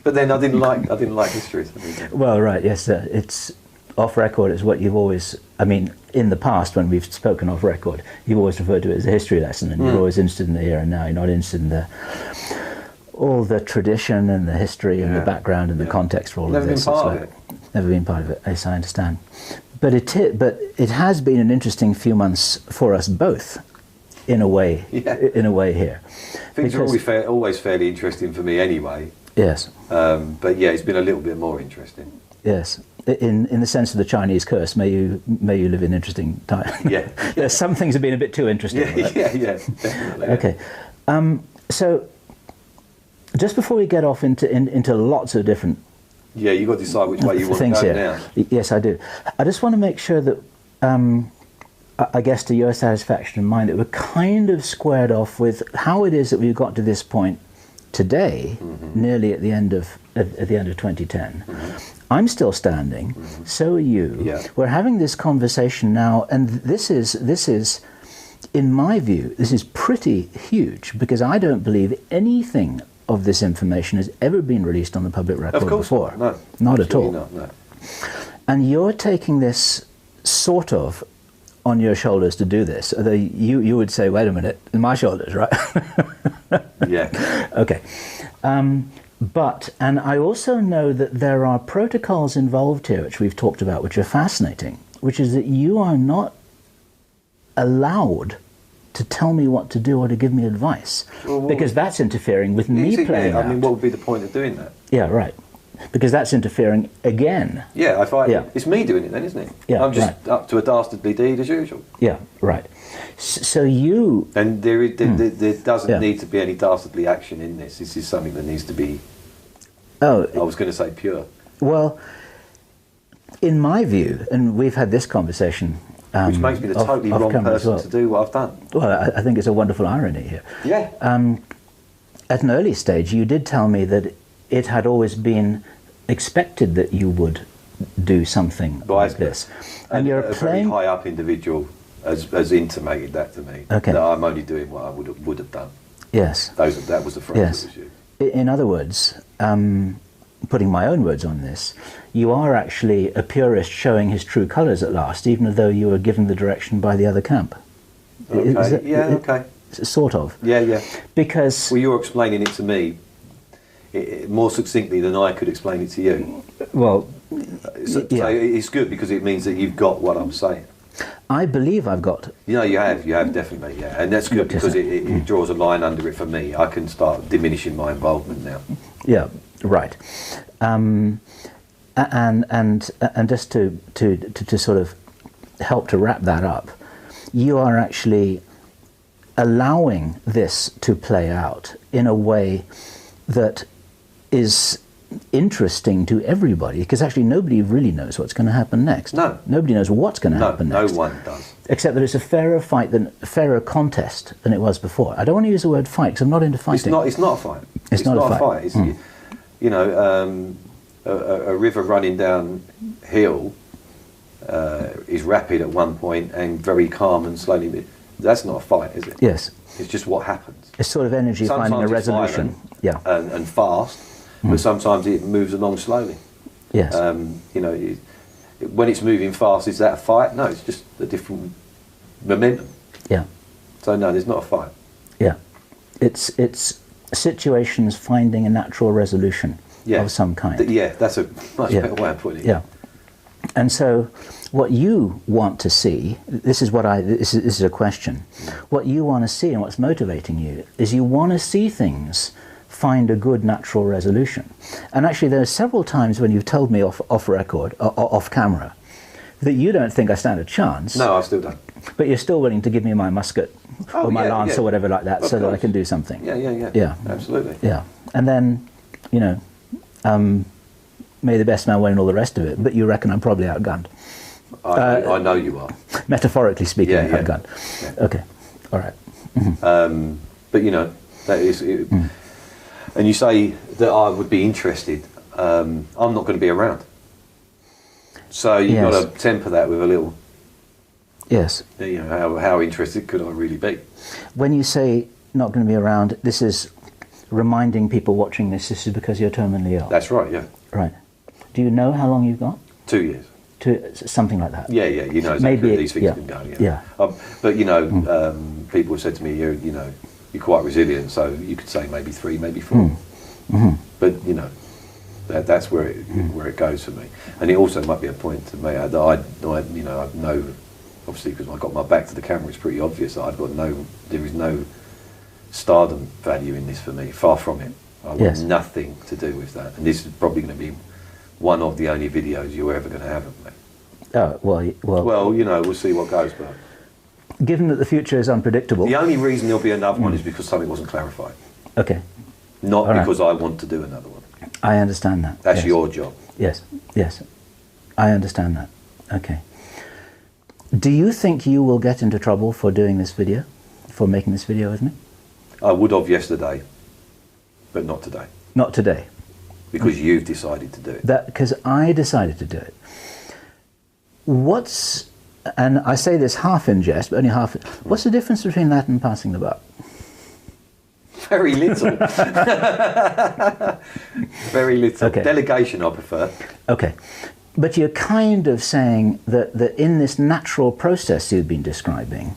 But then I didn't like history. Well, right, yes, it's off record. Is what you've always. I mean, in the past when we've spoken off record, you've always referred to it as a history lesson, and you're always interested in the here and now. You're not interested in all the tradition and the history and the background and the context for all Never of this. been part It's of it. Never been part of it. Yes, I understand. But it has been an interesting few months for us both, in a way. Yeah. In a way here. Things are Because- always fairly interesting for me anyway. Yes. But yeah, it's been a little bit more interesting. Yes. In the sense of the Chinese curse, may you live in interesting times. Yeah. There's some things have been a bit too interesting. Yeah, right? yeah, definitely. Okay. So just before we get off into lots of different Yeah, you've got to decide which way you want to things go here. now. Yes, I do. I just want to make sure that, I guess to your satisfaction and mine, that we're kind of squared off with how it is that we've got to this point today, nearly at the end of 2010. I'm still standing. So are you. Yeah. We're having this conversation now, and this is, in my view, this is pretty huge, because I don't believe anything of this information has ever been released on the public record Of course before. not. No, Not at all. absolutely not, no. And you're taking this sort of on your shoulders to do this. Although you would say, wait a minute, my shoulders, right? Yeah. Okay. And I also know that there are protocols involved here, which we've talked about, which are fascinating, which is that you are not allowed to tell me what to do or to give me advice, because that's interfering with me playing out. I mean, what would be the point of doing that? Yeah, right. Because that's interfering again. Yeah, it's me doing it then, isn't it? Yeah, I'm just up to a dastardly deed as usual. Yeah, right. So you... And there doesn't need to be any dastardly action in this. This is something that needs to be, I was going to say pure. Well, in my view, and we've had this conversation... which makes me the totally wrong person to do what I've done. Well, I think it's a wonderful irony here. Yeah. At an early stage, you did tell me that it had always been expected that you would do something like this. And you're playing... very high up individual has intimated that to me, that I'm only doing what I would have done. Yes. That was the phrase that was used. In other words, putting my own words on this, you are actually a purist showing his true colours at last, even though you were given the direction by the other camp. Okay. Sort of. Yeah. Because... Well, you're explaining it to me more succinctly than I could explain it to you. Well, so it's good because it means that you've got what I'm saying. I believe I've got... You have definitely, yeah. And that's good because it draws a line under it for me. I can start diminishing my involvement now. Yeah, right. And just to sort of help to wrap that up, you are actually allowing this to play out in a way that is interesting to everybody, because actually nobody really knows what's going to happen next. No. Nobody knows what's going to happen next. No one does. Except that it's a fairer fight a fairer contest than it was before. I don't want to use the word fight because I'm not into fighting. It's not a fight. It's not a fight. It's, you know, a river running downhill is rapid at one point and very calm and slowly. That's not a fight, is it? Yes. It's just what happens. It's sort of energy finding a resolution. Yeah. And fast, but sometimes it moves along slowly. Yes. You know, when it's moving fast, is that a fight? No, it's just a different momentum. Yeah. So no, there's not a fight. Yeah. It's situations finding a natural resolution of some kind. That's a much better way of putting it. Yeah. And so what you want to see, this is a question, what you want to see and what's motivating you is you want to see things find a good natural resolution. And actually there are several times when you've told me off record, off camera, that you don't think I stand a chance. No, I still don't. But you're still willing to give me my musket or my lance or whatever like that so that I can do something. Yeah. Absolutely. Yeah. And then, you know, may the best man win and all the rest of it, but you reckon I'm probably outgunned. I know you are. Metaphorically speaking, outgunned. Yeah. Okay, all right. Mm-hmm. But you know, that is, and you say that I would be interested. I'm not going to be around, so you've got to temper that with a little. Yes. You know, how interested could I really be? When you say not going to be around, this is reminding people watching this is because you're terminally ill. That's right. Yeah. Right. Do you know how long you've got? 2 years. Something like that. Yeah. You know exactly how these things can go. Yeah. But you know, people have said to me, you know, you're quite resilient, so you could say maybe 3, maybe 4. Mm-hmm. But you know, that's where it goes for me. And it also might be a point to me that I know, obviously because I got my back to the camera, it's pretty obvious that there is no stardom value in this for me. Far from it. I want nothing to do with that. And this is probably going to be one of the only videos you're ever going to have of me. Oh, well, you know, we'll see what goes, but given that the future is unpredictable... The only reason there'll be another one is because something wasn't clarified. Okay. Not because I want to do another one. I understand that. That's your job. Yes. I understand that. Okay. Do you think you will get into trouble for doing this video? For making this video with me? I would have yesterday, but not today. Not today? Because you've decided to do it. Because I decided to do it. And I say this half in jest, but only half... What's the difference between that and passing the buck? Very little. Very little. Okay. Delegation, I prefer. Okay. But you're kind of saying that in this natural process you've been describing,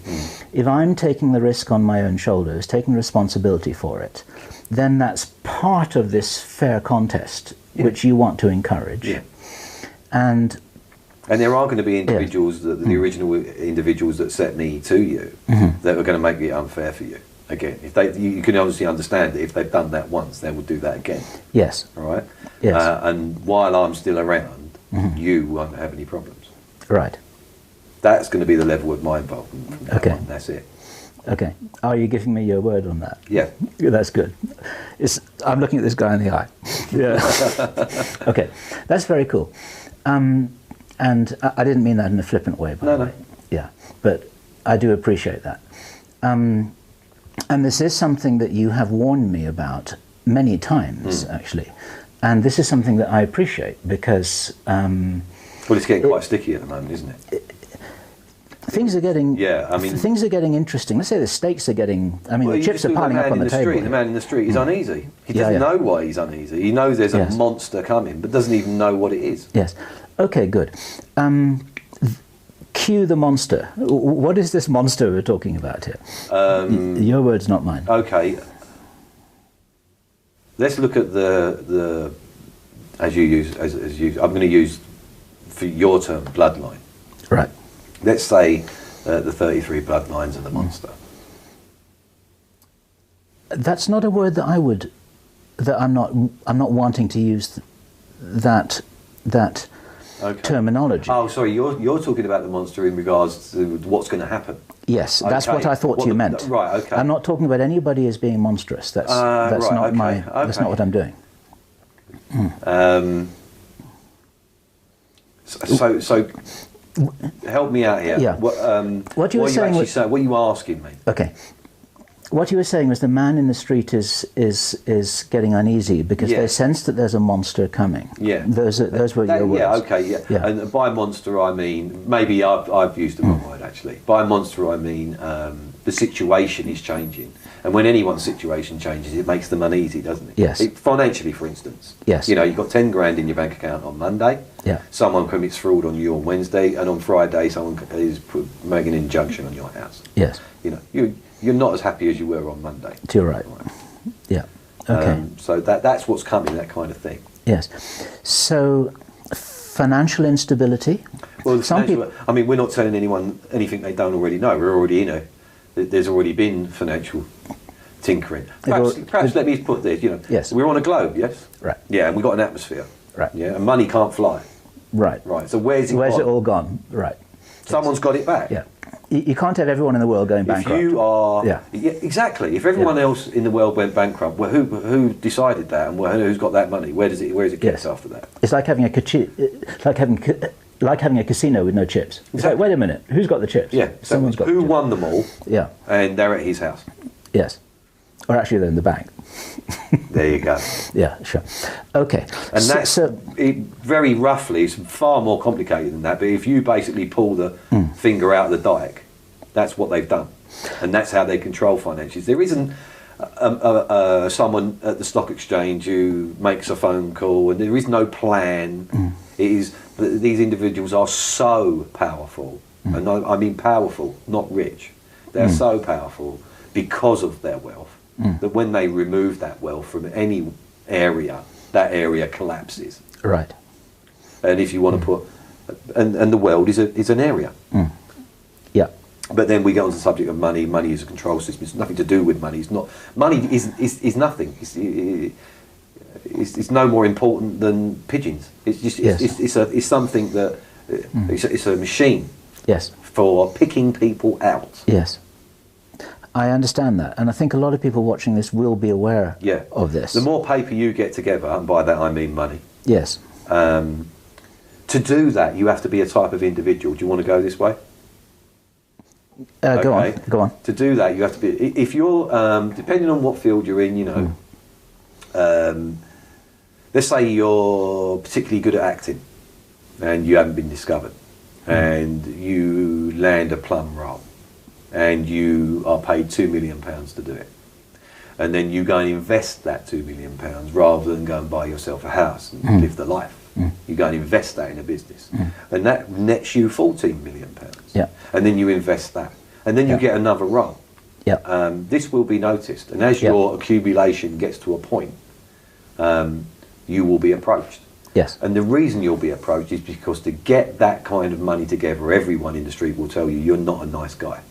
if I'm taking the risk on my own shoulders, taking responsibility for it, then that's part of this fair contest which you want to encourage. Yeah. And And there are going to be individuals, the original individuals that set me to you, that are going to make it unfair for you. Again, if you can obviously understand that if they've done that once, they will do that again. Yes. All right. Yes. And while I'm still around, you won't have any problems. Right. That's going to be the level of my involvement from now on. That's it. Okay. Are you giving me your word on that? Yeah. That's good. I'm looking at this guy in the eye. Yeah. Okay. That's very cool. And I didn't mean that in a flippant way, by the way. Yeah. But I do appreciate that. And this is something that you have warned me about many times, actually. And this is something that I appreciate because... well, it's getting quite sticky at the moment, isn't it? Things are getting things are getting interesting. Let's say the stakes are getting. I mean, the chips are piling up on the table. The man in the street is uneasy. He doesn't know why he's uneasy. He knows there's a monster coming, but doesn't even know what it is. Yes. Okay. Good. Cue the monster. What is this monster we're talking about here? Your words, not mine. Okay. Let's look at the as you use I'm going to use for your term bloodline. Right. Let's say the 33 bloodlines of the monster. That's not a word that I'm not wanting to use that terminology. Oh, sorry, you're talking about the monster in regards to what's going to happen. Yes, that's what I thought you meant. Right, okay. I'm not talking about anybody as being monstrous. That's not that's not what I'm doing. So help me out here. Yeah. What you were saying what are you asking me? Okay. What you were saying was the man in the street is getting uneasy because they sense that there's a monster coming. Yeah. Those were your words. Yeah. Okay. Yeah. And by monster I mean maybe I've used the wrong word actually. By monster I mean the situation is changing, and when anyone's situation changes, it makes them uneasy, doesn't it? Yes. Financially, for instance. Yes. You know, you've got 10 grand in your bank account on Monday. Yeah. Someone commits fraud on you on Wednesday, and on Friday someone is making an injunction on your house. Yes. You know, you're not as happy as you were on Monday. You're right. Yeah. Okay. So that's what's coming, that kind of thing. Yes. So financial instability. Well, I mean, we're not telling anyone anything they don't already know. We're already in there's already been financial tinkering. Perhaps let me put this. You know, yes. We're on a globe. Yes. Right. Yeah, and we've got an atmosphere. Right. Yeah, and money can't fly. Right. Right. So where's it all gone? Right. Someone's got it back. Yeah. You can't have everyone in the world going bankrupt. If you are, yeah, exactly. If everyone else in the world went bankrupt, well, who decided that, and who's got that money? Where is it kept after that? It's like having a casino with no chips. It's like, wait a minute, who's got the chips? Yeah, someone's got. Who won them all? Yeah, and they're at his house. Yes, or actually they're in the bank. There you go. Yeah, sure. Okay, and that's very roughly. It's far more complicated than that. But if you basically pull the finger out of the dike, that's what they've done, and that's how they control finances. There isn't someone at the stock exchange who makes a phone call, and there is no plan. It is these individuals are so powerful, and I mean powerful, not rich. They're so powerful because of their wealth that when they remove that wealth from any area, that area collapses. Right. And if you want to put, and the world is an area. Yeah. But then we get on to the subject of money. Money is a control system. It's nothing to do with money. It's not. Money is nothing. It's no more important than pigeons. It's just it's something that it's a machine. Yes. For picking people out. Yes. I understand that, and I think a lot of people watching this will be aware of this. The more paper you get together, and by that I mean money. Yes. To do that, you have to be a type of individual. Do you want to go this way? Go on. To do that, you have to be. If you're, depending on what field you're in, you know, let's say you're particularly good at acting, and you haven't been discovered, and you land a plum role, and you are paid £2 million to do it, and then you go and invest that £2 million rather than go and buy yourself a house and live the life. You go and invest that in a business, and that nets you £14 million. Yeah. And then you invest that, and then you get another role. Yeah. This will be noticed, and as your accumulation gets to a point, you will be approached. Yes. And the reason you'll be approached is because to get that kind of money together, everyone in the street will tell you you're not a nice guy.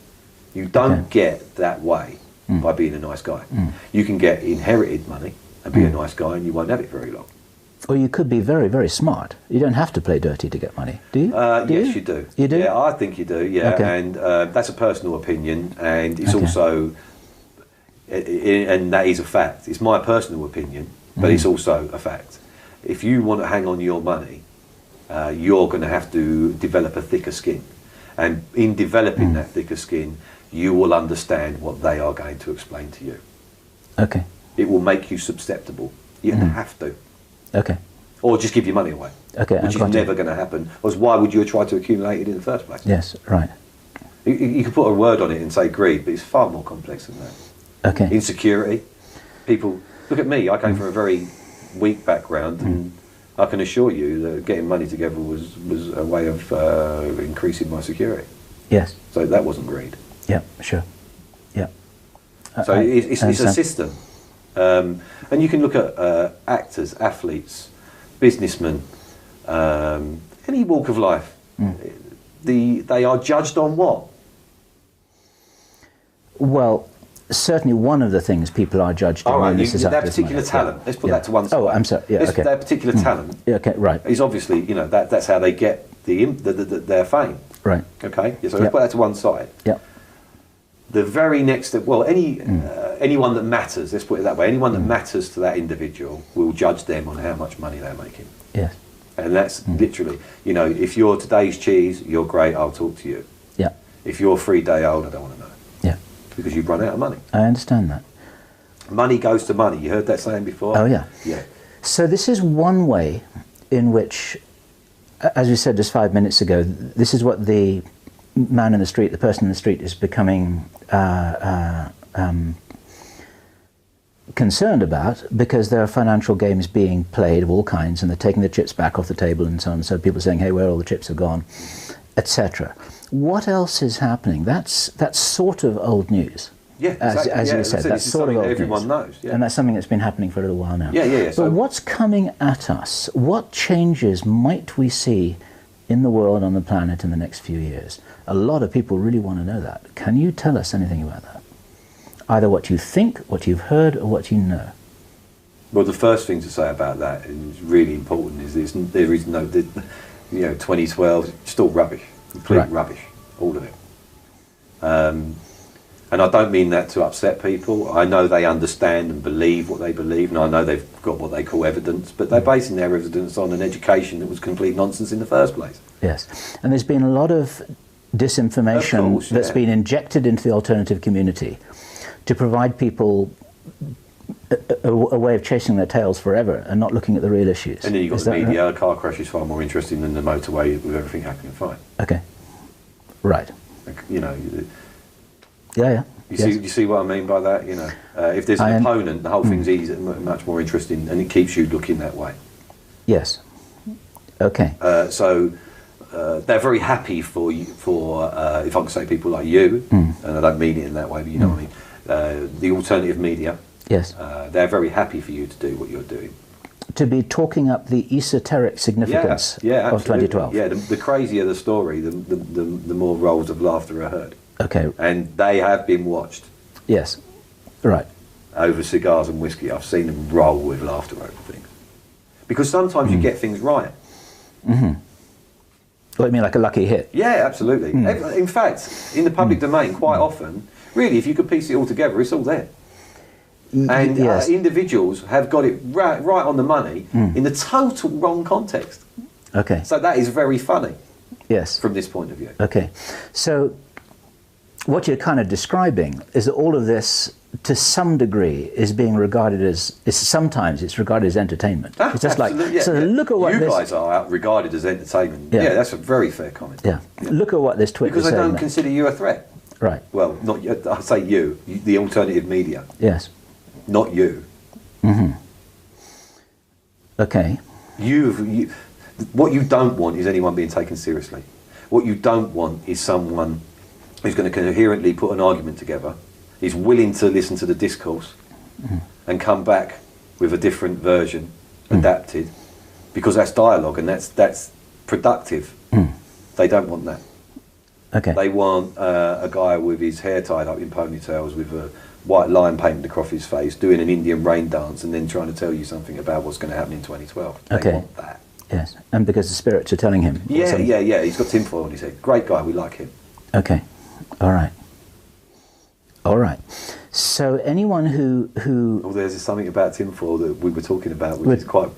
You don't get that way by being a nice guy. You can get inherited money and be a nice guy, and you won't have it very long. Or you could be very, very smart. You don't have to play dirty to get money, do you? Yes, you do. You do? Yeah, I think you do, yeah. Okay. And that's a personal opinion, and it's also, and that is a fact. It's my personal opinion, but it's also a fact. If you want to hang on to your money, you're going to have to develop a thicker skin. And in developing that thicker skin, you will understand what they are going to explain to you. Okay. It will make you susceptible. You have to. Okay. Or just give your money away. Okay. Which is never going to happen. Because why would you try to accumulate it in the first place? Yes, right. You could put a word on it and say greed, but it's far more complex than that. Okay. Insecurity. People, look at me, I came from a very weak background, and I can assure you that getting money together was a way of increasing my security. Yes. So that wasn't greed. Yeah, sure. Yeah. So it's a system. And you can look at actors, athletes, businessmen, any walk of life. They are judged on what? Well, certainly one of the things people are judged on. All right, this is their particular talent. Let's put that to one side. Oh, I'm sorry. Yeah, okay. Their particular talent. Yeah, okay, right. Is obviously, that's how they get their fame. Right. Okay, so let's put that to one side. Yeah. The very next, anyone that matters, let's put it that way, anyone that matters to that individual will judge them on how much money they're making. Yes. And that's literally, if you're today's cheese, you're great, I'll talk to you. Yeah. If you're 3 day old, I don't want to know. Yeah. Because you've run out of money. I understand that. Money goes to money. You heard that saying before? Oh, yeah. Yeah. So this is one way in which, as we said just 5 minutes ago, this is what the man in the street, the person in the street is becoming concerned about, because there are financial games being played of all kinds, and they're taking the chips back off the table and so on. So people are saying, hey, where all the chips have gone, etc. What else is happening? That's sort of old news. Yeah, exactly. As you said, that's sort of old everyone news. knows. Yeah. And that's something that's been happening for a little while now. Yeah. But what's coming at us? What changes might we see in the world, on the planet, in the next few years? A lot of people really want to know that. Can you tell us anything about that? Either what you think, what you've heard, or what you know. Well, the first thing to say about that is really important is there is no, 2012, still rubbish, complete rubbish, all of it. And I don't mean that to upset people. I know they understand and believe what they believe, and I know they've got what they call evidence, but they're basing their evidence on an education that was complete nonsense in the first place. Yes, and there's been a lot of disinformation that's been injected into the alternative community to provide people a way of chasing their tails forever and not looking at the real issues. And then you've got the media, right? A car crash is far more interesting than the motorway with everything happening fine. Okay. Right. Yeah. You see what I mean by that? If there's an opponent, the whole thing's easy, much more interesting, and it keeps you looking that way. Yes. Okay. So they're very happy for if I can say people like you, and I don't mean it in that way, but you know what I mean. The alternative media. Yes. They're very happy for you to do what you're doing. To be talking up the esoteric significance of 2012. Yeah, the crazier the story, the more rolls of laughter are heard. Okay. And they have been watched. Yes. Right. Over cigars and whiskey. I've seen them roll with laughter over things. Because sometimes you get things right. Mm-hmm. What, you mean like a lucky hit? Yeah, absolutely. In fact, in the public domain, quite often, really, if you could piece it all together, it's all there. And individuals have got it right on the money in the total wrong context. Okay. So that is very funny. Yes. From this point of view. Okay. So what you're kind of describing is that all of this, to some degree, is being regarded as, sometimes it's regarded as entertainment. It's just like, look at what you guys are regarded as entertainment. Yeah, that's a very fair comment. Yeah. Look at what this Twitter is saying. Because I don't consider you a threat. Right. Well, not you, I say you, the alternative media. Yes. Not you. Mm-hmm. Okay. What you don't want is anyone being taken seriously. What you don't want is someone who's going to coherently put an argument together, is willing to listen to the discourse and come back with a different version, adapted, because that's dialogue and that's productive. They don't want that. Okay. They want a guy with his hair tied up in ponytails with a white line painted across his face, doing an Indian rain dance, and then trying to tell you something about what's going to happen in 2012. They want that. Yes, and because the spirits are telling him. Yeah. He's got tinfoil on his head. Great guy, we like him. Okay, all right. So anyone who Oh, there's something about tinfoil that we were talking about, which is quite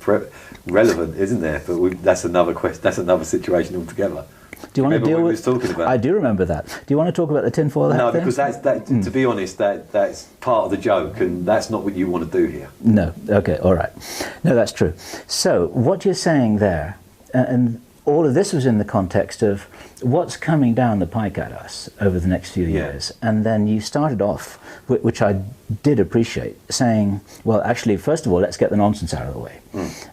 relevant, isn't there? But that's another question. That's another situation altogether. Do you want to deal what with? We was talking about? I do remember that. Do you want to talk about the tinfoil hat No, thing? because that. To be honest, that's part of the joke, and that's not what you want to do here. No. Okay. All right. No, that's true. So what you're saying there, and all of this was in the context of what's coming down the pike at us over the next few years, and then you started off, which I did appreciate, saying, well, actually, first of all, let's get the nonsense out of the way.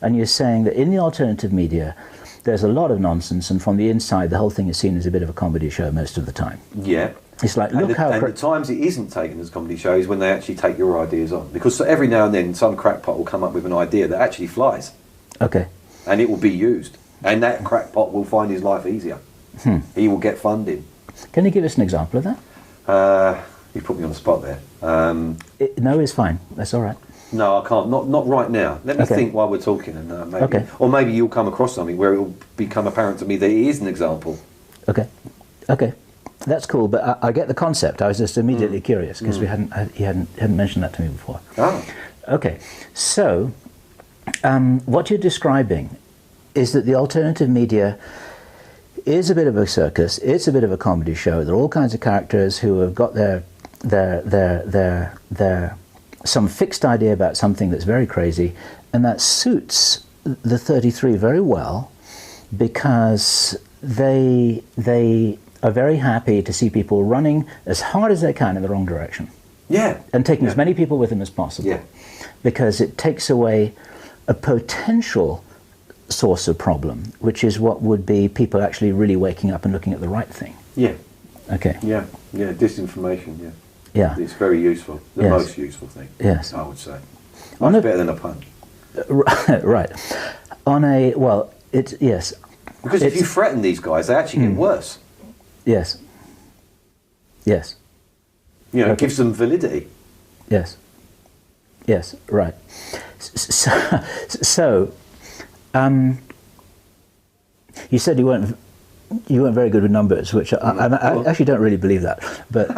And you're saying that in the alternative media, there's a lot of nonsense, and from the inside, the whole thing is seen as a bit of a comedy show most of the time. Yeah. It's like, look how... And the times it isn't taken as a comedy show is when they actually take your ideas on. Because every now and then, some crackpot will come up with an idea that actually flies. Okay. And it will be used. And that crackpot will find his life easier. He will get funding. Can you give us an example of that? You put me on the spot there. No, it's fine. That's all right. No, I can't. Not right now. Let me think while we're talking, and maybe, or maybe you'll come across something where it will become apparent to me that it is an example. Okay, that's cool. But I get the concept. I was just immediately curious because he hadn't mentioned that to me before. Oh. Okay, so what you're describing is that the alternative media is a bit of a circus. It's a bit of a comedy show. There are all kinds of characters who have got their some fixed idea about something that's very crazy, and that suits the 33 very well because they are very happy to see people running as hard as they can in the wrong direction. Yeah. And taking as many people with them as possible. Yeah. Because it takes away a potential source of problem, which is what would be people actually really waking up and looking at the right thing. Yeah. Okay. Yeah. Disinformation. Yeah. Yeah. It's very useful. The most useful thing. Yes. I would say. Much better than a pun. Right. Yes. Because if you threaten these guys, they actually get worse. Yes. Yes. You know, it gives them validity. Yes. Yes. Right. So you said you weren't very good with numbers, which I actually don't really believe that. But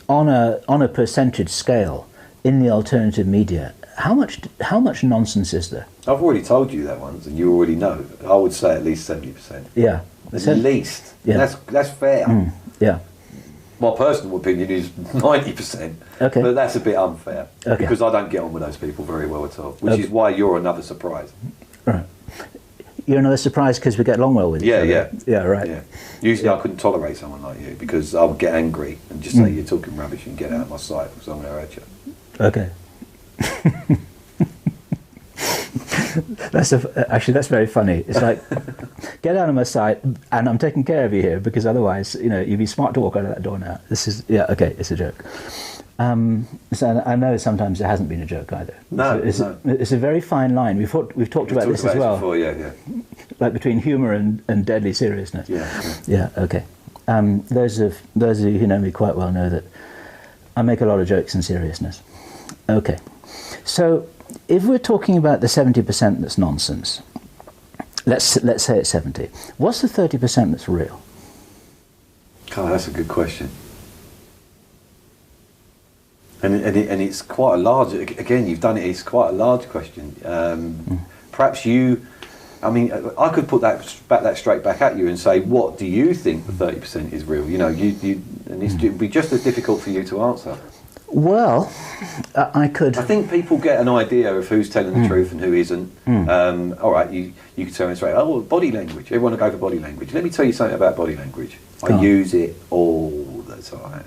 on a percentage scale in the alternative media, how much nonsense is there? I've already told you that once, and you already know. I would say at least 70%. Yeah, at least. Yeah, that's fair. Yeah. My personal opinion is 90%. Okay. But that's a bit unfair. Okay. Because I don't get on with those people very well at all. Which is why you're another surprise. Right. You're another surprise because we get along well with each other. Yeah. Yeah, right. Yeah. Usually I couldn't tolerate someone like you because I would get angry and just say you're talking rubbish and get out of my sight because I'm going to hurt you. Okay. That's very funny. It's like, get out of my sight, and I'm taking care of you here because otherwise, you'd be smart to walk out of that door now. This is it's a joke. So I know sometimes it hasn't been a joke either. No, it's a very fine line. We've talked about this as well. Before, yeah. Like between humour and deadly seriousness. Yeah. Okay. Those of you who know me quite well know that I make a lot of jokes and seriousness. Okay. So if we're talking about the 70% that's nonsense, let's say it's 70. What's the 30% that's real? Oh, that's a good question. And it's quite a large. Again, you've done it. It's quite a large question. Perhaps I could put that straight back at you and say, what do you think the 30% is real? And it'd be just as difficult for you to answer. Well, I think people get an idea of who's telling the truth and who isn't. All right, you could tell me straight. Oh, well, body language. Everyone will go for body language. Let me tell you something about body language. I use it all the time.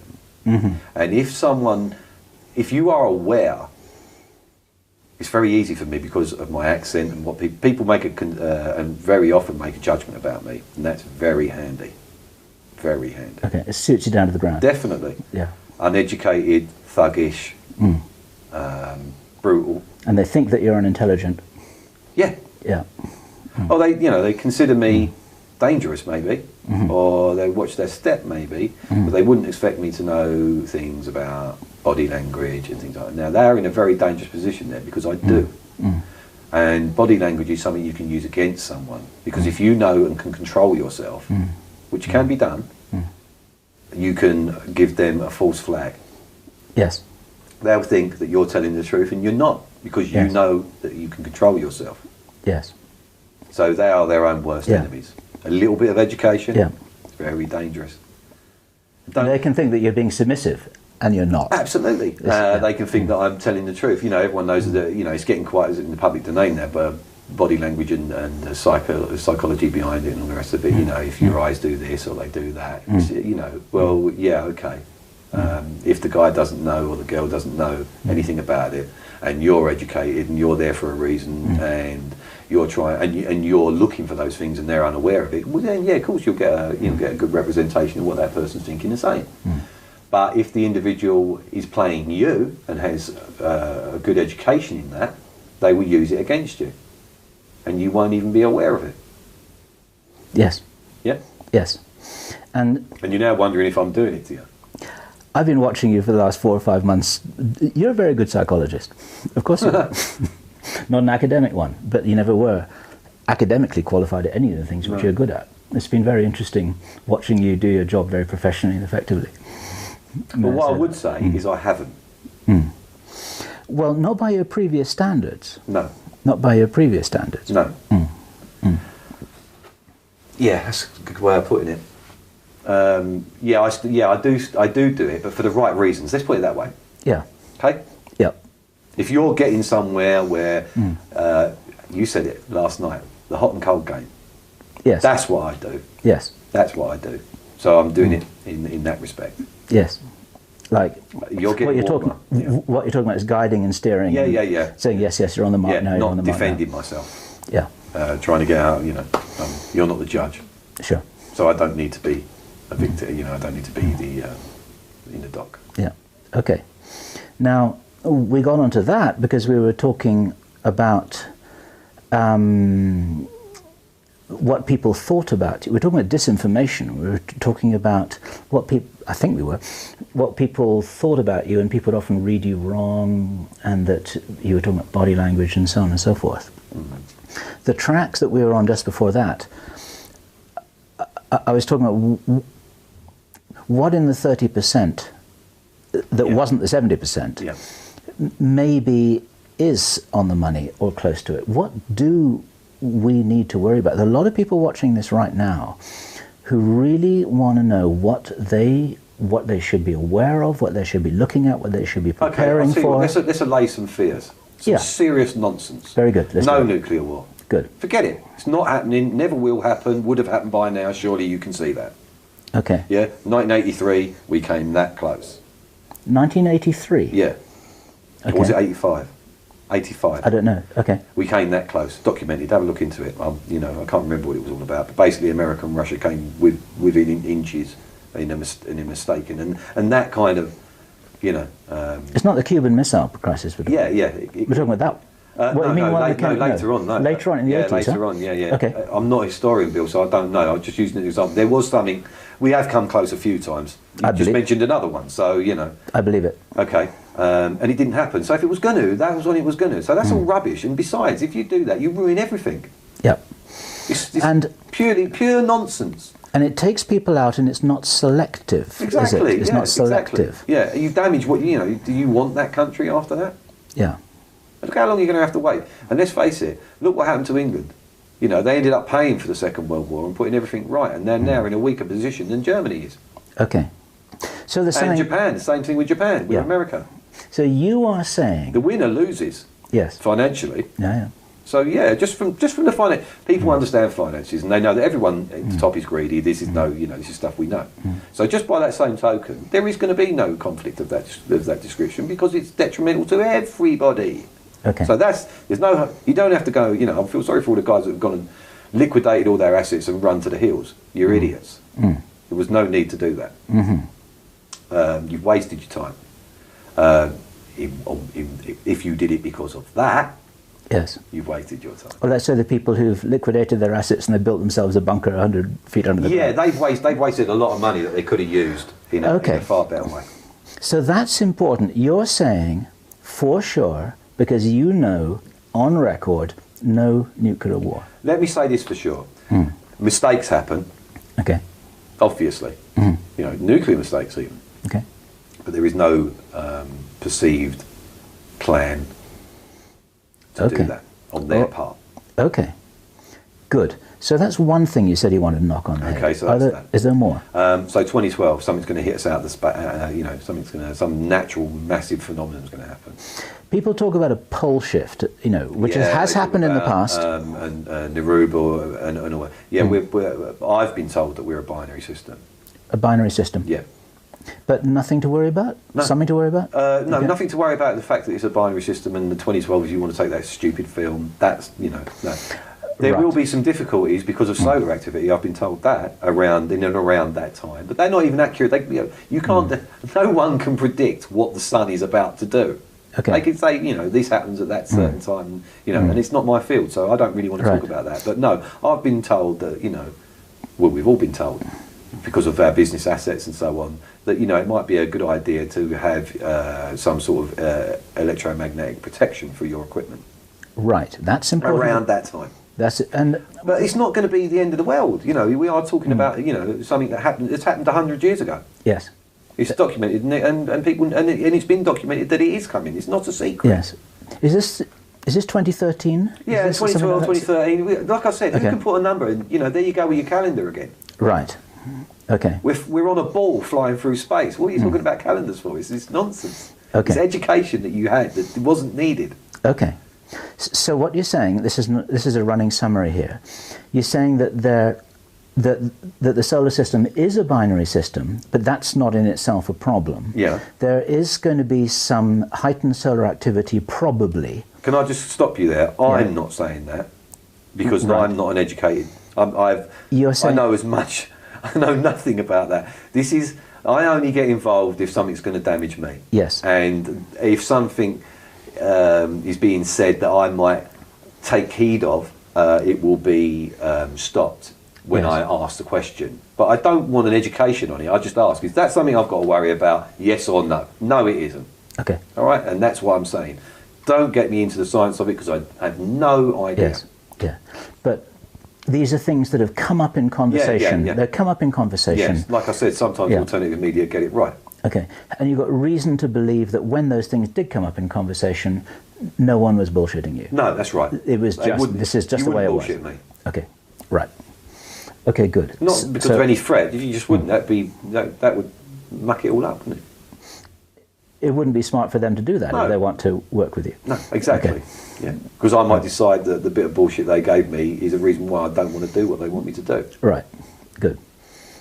Mm-hmm. And if you are aware, it's very easy for me because of my accent and what people make and very often make a judgment about me, and that's very handy. Very handy. Okay, it suits you down to the ground. Definitely. Yeah. Uneducated, thuggish, brutal. And they think that you're unintelligent. Yeah. Yeah. Or they consider me dangerous, maybe, or they watch their step, maybe, but they wouldn't expect me to know things about body language and things like that. Now, they're in a very dangerous position there because I do. And body language is something you can use against someone, because if you know and can control yourself, which can be done, you can give them a false flag. Yes. They'll think that you're telling the truth and you're not, because you know that you can control yourself. Yes. So they are their own worst enemies. A little bit of education, it's very dangerous. They can think that you're being submissive, and you're not. Absolutely. They can think that I'm telling the truth. Everyone knows that, it's getting quite in the public domain now, but body language and the psychology behind it and all the rest of it. If your eyes do this or they do that, okay. If the guy doesn't know or the girl doesn't know anything about it, and you're educated and you're there for a reason, and you're trying and you're looking for those things and they're unaware of it, well then of course you'll get a good representation of what that person's thinking and saying. But if the individual is playing you and has a good education in that, they will use it against you, and you won't even be aware of it. Yes. Yeah. Yes. And you're now wondering if I'm doing it to you. I've been watching you for the last 4 or 5 months. You're a very good psychologist. Of course you are. Not an academic one, but you never were academically qualified at any of the things which you're good at. It's been very interesting watching you do your job very professionally and effectively. But what I would say is I haven't. Well, not by your previous standards. No. Not by your previous standards. No. Yeah, that's a good way of putting it. I do it, but for the right reasons. Let's put it that way. Yeah. Okay? Yeah. If you're getting somewhere where, you said it last night, the hot and cold game. Yes. That's what I do. Yes. That's what I do. So I'm doing it in that respect. Yes. Like you're getting what you're talking about is guiding and steering. Yeah. Saying yes, you're on the mark. No, you're on the mark. Not defending myself. Yeah. Trying to get out. You're not the judge. Sure. So I don't need to be a victim. I don't need to be in the dock. Yeah. Okay. Now we got onto that because we were talking about what people thought about you. We were talking about disinformation. We were talking about what people thought about you, and people would often read you wrong, and that you were talking about body language and so on and so forth. The tracks that we were on just before that, I was talking about what in the 30% that wasn't the 70% maybe is on the money or close to it. What do we need to worry about? There are a lot of people watching this right now who really want to know what they should be aware of, what they should be looking at, what they should be preparing for. Let's allay some fears. Some serious nonsense. Very good. No nuclear war. Good. Forget it. It's not happening. Never will happen. Would have happened by now. Surely you can see that. Okay. Yeah. 1983, we came that close. 1983. Yeah. Okay. Or was it 85? 85. I don't know. Okay. We came that close. Documented. Have a look into it. I can't remember what it was all about. But basically, America and Russia came within inches in a mistaken, and that kind of, it's not the Cuban Missile Crisis. We're talking about that. Later on. Later on in the 80s. Later on. Yeah. Okay. I'm not a historian, Bill, so I don't know. I'm just using an example. There was something. We have come close a few times. You just mentioned another one, so I believe it. Okay. And it didn't happen. So if it was going to, that was when it was going to. So that's all rubbish. And besides, if you do that, you ruin everything. Yeah. It's pure nonsense. And it takes people out, and it's not selective. Exactly. Is it? It's not selective. Exactly. Yeah. You damage what Do you want that country after that? Yeah. Look how long you're going to have to wait. And let's face it. Look what happened to England. They ended up paying for the Second World War and putting everything right, and they're now in a weaker position than Germany is. Okay. So and Japan, same thing with Japan, with America. So you are saying the winner loses. Yes. Financially. Yeah. So just from the finance, people understand finances, and they know that everyone at the top is greedy. This is this is stuff we know. So just by that same token, there is going to be no conflict of that description, because it's detrimental to everybody. Okay. So you don't have to go. I feel sorry for all the guys that have gone and liquidated all their assets and run to the hills. You're idiots. There was no need to do that. You've wasted your time. if you did it because of that, Yes. you've wasted your time. Well, let's say the people who've liquidated their assets and they built themselves a bunker 100 feet under the ground. Yeah, they've wasted a lot of money that they could have used in a far better way. So that's important. You're saying, for sure, because you know, on record, no nuclear war. Let me say this for sure. Mistakes happen, Okay. obviously. You know, nuclear mistakes even. Okay. But there is no perceived plan to do that on their part. Okay. Good. So that's one thing you said you wanted to knock on the head. Okay, so that's that. Is there more? So 2012, something's going to hit us out of the some natural massive phenomenon is going to happen. People talk about a pole shift, which has happened in the past. And Neruba and all that. Yeah, I've been told that we're a binary system. A binary system. Yeah. But nothing to worry about? No. Something to worry about? No, nothing to worry about. The fact that it's a binary system, and the 2012, if you want to take that stupid film, that's no. There will be some difficulties because of solar activity. I've been told that in and around that time, but they're not even accurate. You can't. No one can predict what the sun is about to do. Okay. They can say, this happens at that certain time, and it's not my field, so I don't really want to talk about that. But no, I've been told that, we've all been told, because of our business assets and so on, that it might be a good idea to have some sort of electromagnetic protection for your equipment. Right, that's important. Around that time. That's it. But it's not going to be the end of the world. We are talking about something that happened. It's happened 100 years ago. Yes. It's documented, and people and it's been documented that it is coming. It's not a secret. Yes. Is this 2013? Yeah, 2012, 2013. Like I said, who can put a number in? There you go with your calendar again. Right. Okay. We're on a ball flying through space. What are you talking about calendars for? It's nonsense. Okay. It's education that you had that wasn't needed. Okay. So what you're saying, this is a running summary here. You're saying that that the solar system is a binary system, but that's not in itself a problem. Yeah. There is going to be some heightened solar activity, probably. Can I just stop you there? I'm not saying that because I'm not an educated. You're saying, I know as much. I know nothing about that. I only get involved if something's going to damage me. Yes. And if something is being said that I might take heed of, it will be stopped when I ask the question. But I don't want an education on it. I just ask, is that something I've got to worry about? Yes or no? No, it isn't. Okay. All right? And that's what I'm saying. Don't get me into the science of it because I have no idea. Yes. Yeah. But these are things that have come up in conversation. Yeah. They've come up in conversation. Yes. Like I said, sometimes alternative media get it right. Okay. And you've got reason to believe that when those things did come up in conversation, no one was bullshitting you. No, that's right. It was just, this is just the way it was. You wouldn't bullshit me. Okay. Right. Okay, good. Not because of any threat. If you just wouldn't, that would muck it all up, wouldn't it? It wouldn't be smart for them to do that if they want to work with you. No, exactly. Okay. Yeah, because I might decide that the bit of bullshit they gave me is a reason why I don't want to do what they want me to do. Right. Good.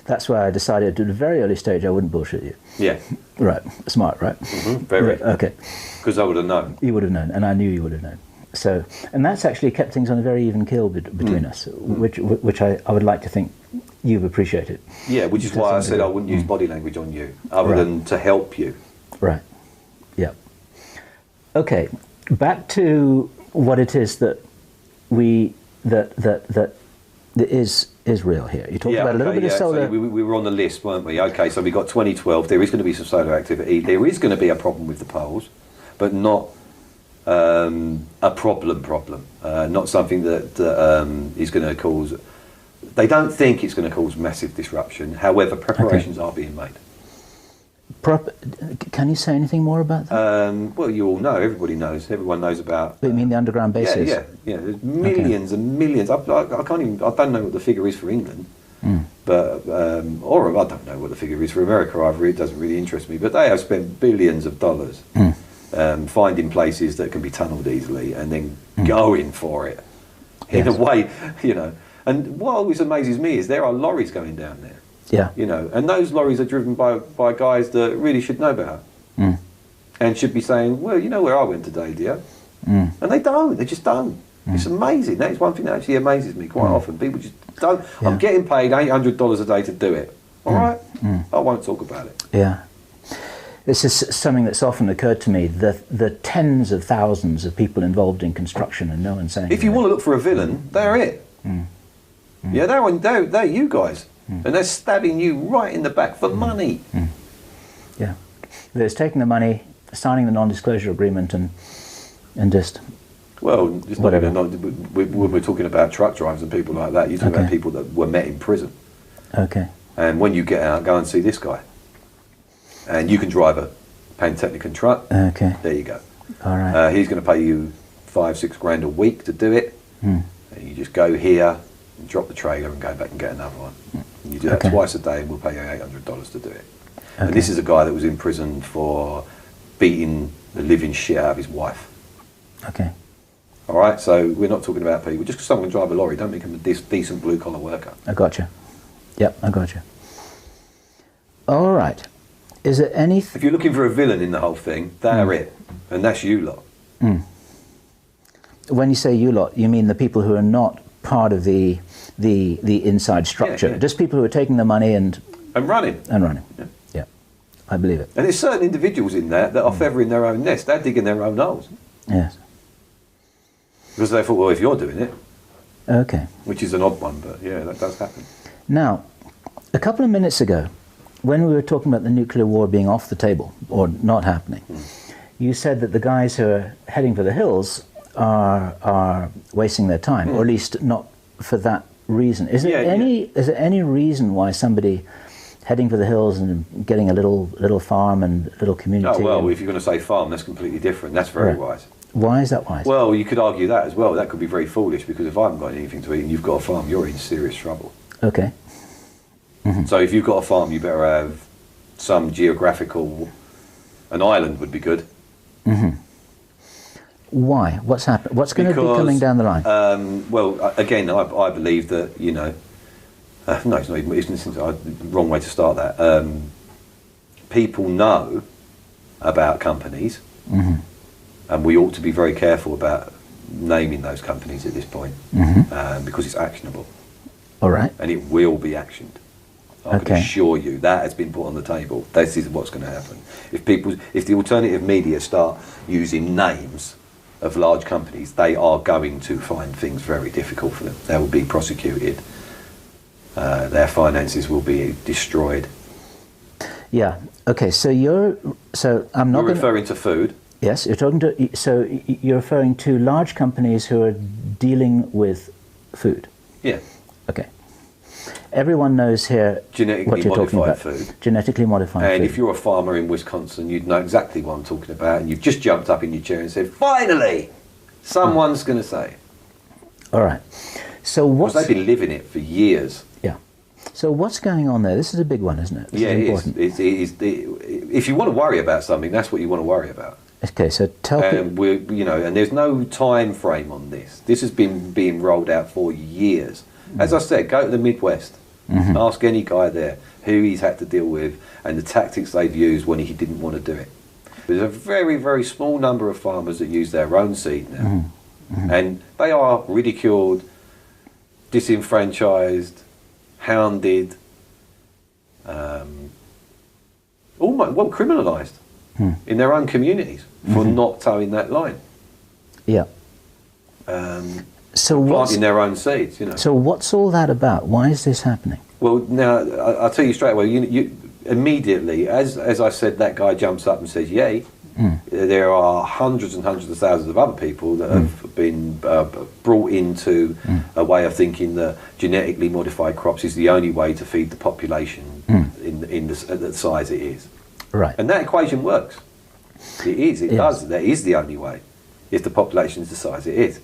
That's why I decided at a very early stage I wouldn't bullshit you. Yeah. Right. Smart, right? Mm-hmm. Very. Okay. Because I would have known. You would have known, and I knew you would have known. So, and that's actually kept things on a very even keel between us, which I would like to think you've appreciated. Yeah, which is why I said I wouldn't use body language on you, other than to help you. Right. Yeah. Okay. Back to what it is that is real here. You talked about a little bit of solar. So we were on the list, weren't we? Okay, so we got 2012. There is going to be some solar activity. There is going to be a problem with the poles, but not a problem. Not something that is going to cause. They don't think it's going to cause massive disruption. However, preparations are being made. Can you say anything more about that? Well, you all know. Everybody knows. Everyone knows about. But you mean the underground bases? Yeah. There's millions and millions. I can't even. I don't know what the figure is for England, but or I don't know what the figure is for America either. It doesn't really interest me. But they have spent billions of dollars finding places that can be tunnelled easily and then going for it in a way, And what always amazes me is there are lorries going down there. Yeah. And those lorries are driven by guys that really should know better. And should be saying, well, you know where I went today, dear? And they don't. They just don't. It's amazing. That is one thing that actually amazes me quite often. People just don't. Yeah. I'm getting paid $800 a day to do it. All right? I won't talk about it. Yeah. This is something that's often occurred to me, the tens of thousands of people involved in construction and no one saying If you want to look for a villain, they're it. Yeah, they're you guys. And they're stabbing you right in the back for money. Yeah. There's taking the money, signing the non-disclosure agreement and just... Well, it's not whatever. when we're talking about truck drivers and people like that, you're talking about people that were met in prison. Okay. And when you get out, go and see this guy. And you can drive a Pantechnicon truck. Okay. There you go. All right. He's going to pay you $5-6 grand a week to do it. And you just go here, and drop the trailer, and go back and get another one. And you do that twice a day, and we'll pay you $800 to do it. And this is a guy that was in prison for beating the living shit out of his wife. Okay. All right. So we're not talking about people. Just because someone can drive a lorry, don't make him a decent blue collar worker. I got you. Yep, I got you. All right. Is there any... If you're looking for a villain in the whole thing, they're it. And that's you lot. When you say you lot, you mean the people who are not part of the inside structure, yeah. just people who are taking the money and running. Yeah, I believe it. And there's certain individuals in there that are feathering their own nest. They're digging their own holes. Yes. Because they thought, well, if you're doing it, Okay. which is an odd one, but yeah, that does happen. Now, a couple of minutes ago, when we were talking about the nuclear war being off the table or not happening, you said that the guys who are heading for the hills are wasting their time, or at least not for that reason. Is there any reason why somebody heading for the hills and getting a little farm and little community? Oh, well, if you're going to say farm, that's completely different. That's very wise. Why is that wise? Well, you could argue that as well. That could be very foolish, because if I haven't got anything to eat and you've got a farm, you're in serious trouble. Okay. So if you've got a farm, you better have some geographical... An island would be good. Why? What's happened? What's going to be coming down the line? Well, again, I believe that, you know... no, it's not even... It's the wrong way to start that. People know about companies, and we ought to be very careful about naming those companies at this point, because it's actionable. All right. And it will be actioned. I can assure you that has been put on the table. This is what's going to happen. If the alternative media start using names of large companies, they are going to find things very difficult for them. They will be prosecuted. Their finances will be destroyed. Yeah. Okay. So I'm not. You're referring to food. Yes, you're talking to. So you're referring to large companies who are dealing with food. Yeah. Okay. Everyone knows here what you're talking about. Food. Genetically modified food. And if you're a farmer in Wisconsin, you'd know exactly what I'm talking about, and you've just jumped up in your chair and said, "Finally, someone's going to say." All right. So what's... Because they've been living it for years. Yeah. So what's going on there? This is a big one, isn't it? This is important. It is. If you want to worry about something, that's what you want to worry about. Okay, so tell people... And there's no time frame on this. This has been being rolled out for years. As I said, go to the Midwest. Ask any guy there who he's had to deal with and the tactics they've used when he didn't want to do it. There's a very, very small number of farmers that use their own seed now. And they are ridiculed, disenfranchised, hounded, criminalised in their own communities for not towing that line. Yeah. So planting their own seeds, you know. So what's all that about? Why is this happening? Well, now I'll tell you straight away. You immediately, as I said, that guy jumps up and says, "Yay!" There are hundreds and hundreds of thousands of other people that have been brought into a way of thinking that genetically modified crops is the only way to feed the population in the size it is. Right. And that equation works. It is. It does. That is the only way if the population is the size it is.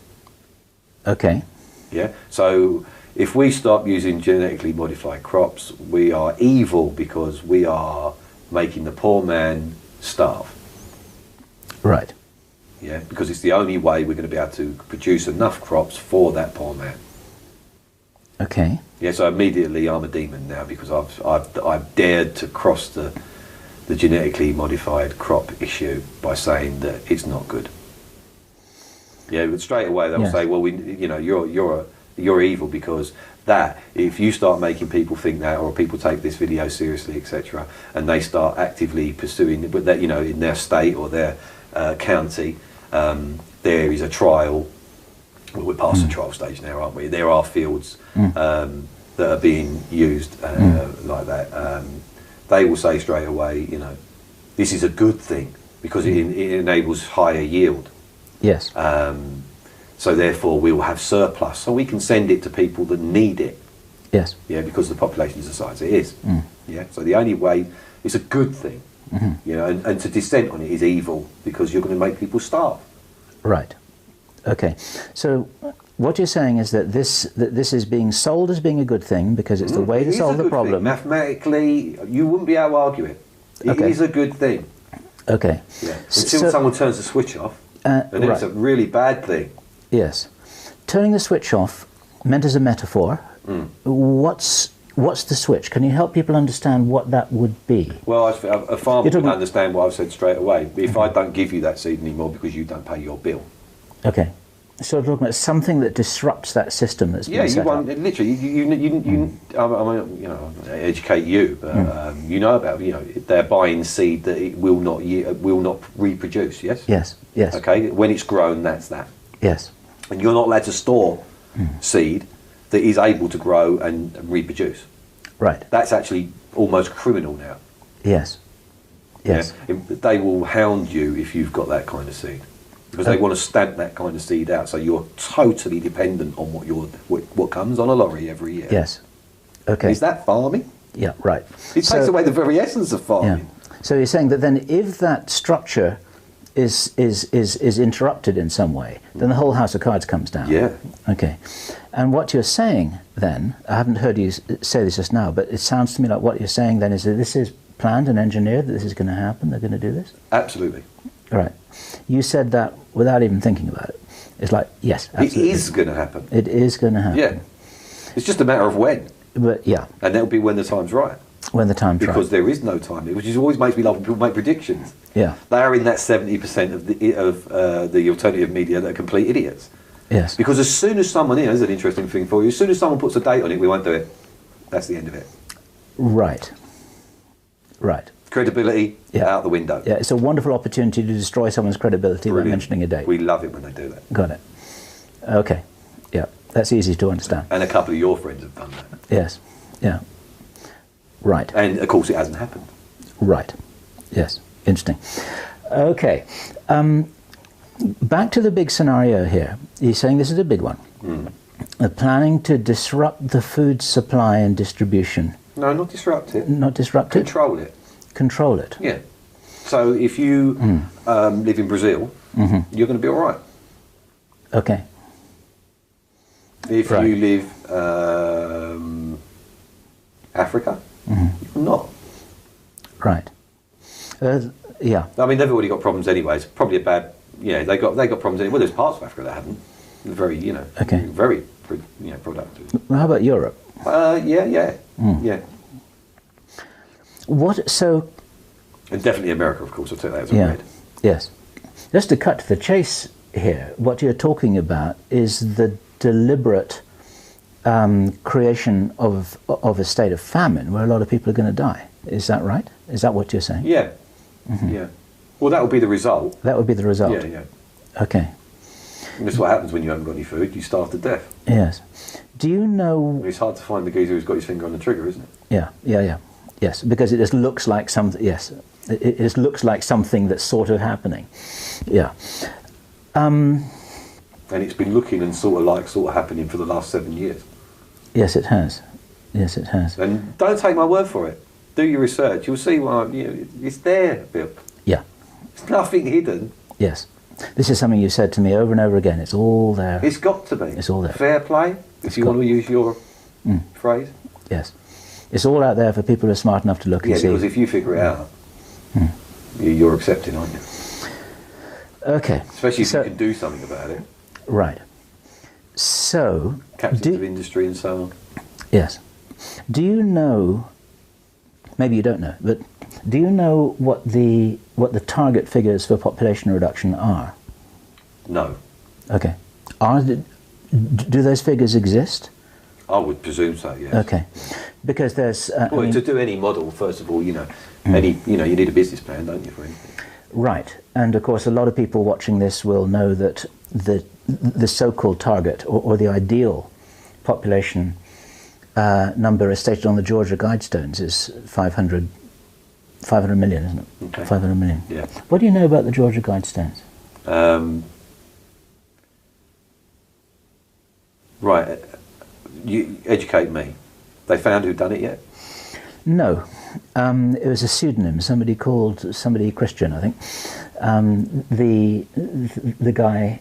Okay. Yeah. So if we stop using genetically modified crops, we are evil because we are making the poor man starve. Right. Yeah. Because it's the only way we're going to be able to produce enough crops for that poor man. Okay. Yeah. So immediately I'm a demon now because I've dared to cross the genetically modified crop issue by saying that it's not good. Yeah, but straight away they'll say, well, you're You're evil because that, if you start making people think that, or people take this video seriously, etc., and they start actively pursuing, but that, you know, in their state or their county, there is a trial. Well, we're past the trial stage now, aren't we? There are fields that are being used like that. They will say straight away, you know, this is a good thing because it enables higher yield. Yes. So therefore we will have surplus, so we can send it to people that need it. Yes. Yeah, because the population is the size it is. Yeah. So the only way, it's a good thing. You know, and to dissent on it is evil because you're going to make people starve. Right. Okay. So what you're saying is that this is being sold as being a good thing because it's the way to solve the problem. Mathematically, you wouldn't be able to argue it. It is a good thing. Okay. Yeah. Until someone turns the switch off, and it's a really bad thing. Yes. Turning the switch off, meant as a metaphor, what's the switch? Can you help people understand what that would be? Well, a farmer would understand what I've said straight away. If I don't give you that seed anymore because you don't pay your bill. Okay. So we're talking about something that disrupts that system that's been set up. Literally, I educate you, but you know about, you know, they're buying seed that it will not reproduce. Yes. Yes. Yes. Okay. When it's grown, that's that. Yes. And you're not allowed to store seed that is able to grow and reproduce. Right. That's actually almost criminal now. Yes. Yes. Yeah? They will hound you if you've got that kind of seed. Because they want to stamp that kind of seed out, so you're totally dependent on what comes on a lorry every year. Yes. Okay. Is that farming? Yeah. Right. It takes away the very essence of farming. Yeah. So you're saying that then, if that structure is interrupted in some way, then the whole house of cards comes down. Yeah. Okay. And what you're saying then, I haven't heard you say this just now, but it sounds to me like what you're saying then is that this is planned and engineered, that this is going to happen, they're going to do this? Absolutely. Right. You said that without even thinking about it. It's like, yes, absolutely. It is going to happen. It is going to happen. Yeah. It's just a matter of when. But yeah. And that'll be when the time's right. When the time's right. Because there is no time, which always makes me laugh when people make predictions. Yeah. They are in that 70% of the alternative media that are complete idiots. Yes. Because as soon as someone, here's an interesting thing for you, as soon as someone puts a date on it, we won't do it. That's the end of it. Right. Right. Credibility out the window. Yeah, it's a wonderful opportunity to destroy someone's credibility by mentioning a date. We love it when they do that. Got it. Okay. Yeah, that's easy to understand. And a couple of your friends have done that. Yes. Yeah. Right. And of course it hasn't happened. Right. Yes. Interesting. Okay. Back to the big scenario here. You're saying this is a big one. Planning to disrupt the food supply and distribution. No, not disrupt it. Not disrupt it? Control it. Control it. Yeah. So if you live in Brazil, you're going to be all right. Okay. If you live Africa, you're not. Right. Yeah. I mean, they've already got problems anyway. It's probably a bad. Yeah, they got problems anyway. Well, there's parts of Africa that haven't. They're very, very, productive. Well, how about Europe? Yeah. What? So. And definitely America, of course. I'll take that as a red. Yes. Just to cut to the chase here, what you're talking about is the deliberate creation of a state of famine where a lot of people are going to die. Is that right? Is that what you're saying? Yeah. Yeah. Well, that would be the result. That would be the result. Yeah. Okay. And this is what happens when you haven't got any food. You starve to death. Yes. Do you know? It's hard to find the geezer who's got his finger on the trigger, isn't it? Yeah. Yes, because it just looks like something. Yes, it just looks like something that's sort of happening. Yeah. And it's been looking and sort of happening for the last 7 years. Yes, it has. Yes, it has. And don't take my word for it. Do your research. You'll see why. It's there, Bill. Yeah. There's nothing hidden. Yes. This is something you said to me over and over again. It's all there. It's got to be. It's all there. Fair play, if you want to use your phrase. Yes. It's all out there for people who are smart enough to look and see. Yeah, because if you figure it out, you're accepting, aren't you? Okay. Especially if you can do something about it. Right. So... Captains of industry and so on. Yes. Do you know... Maybe you don't know, but do you know what the target figures for population reduction are? No. Okay. Do those figures exist? I would presume so, yes. Okay, because there's... well, to do any model, first of all, you need a business plan, don't you, for anything? Right, and of course a lot of people watching this will know that the so-called target or the ideal population number as stated on the Georgia Guidestones is 500 million, isn't it? Okay. 500 million. Yeah. What do you know about the Georgia Guidestones? Right, you educate me. They found who'd done it yet? No. It was a pseudonym, somebody Christian, I think. The guy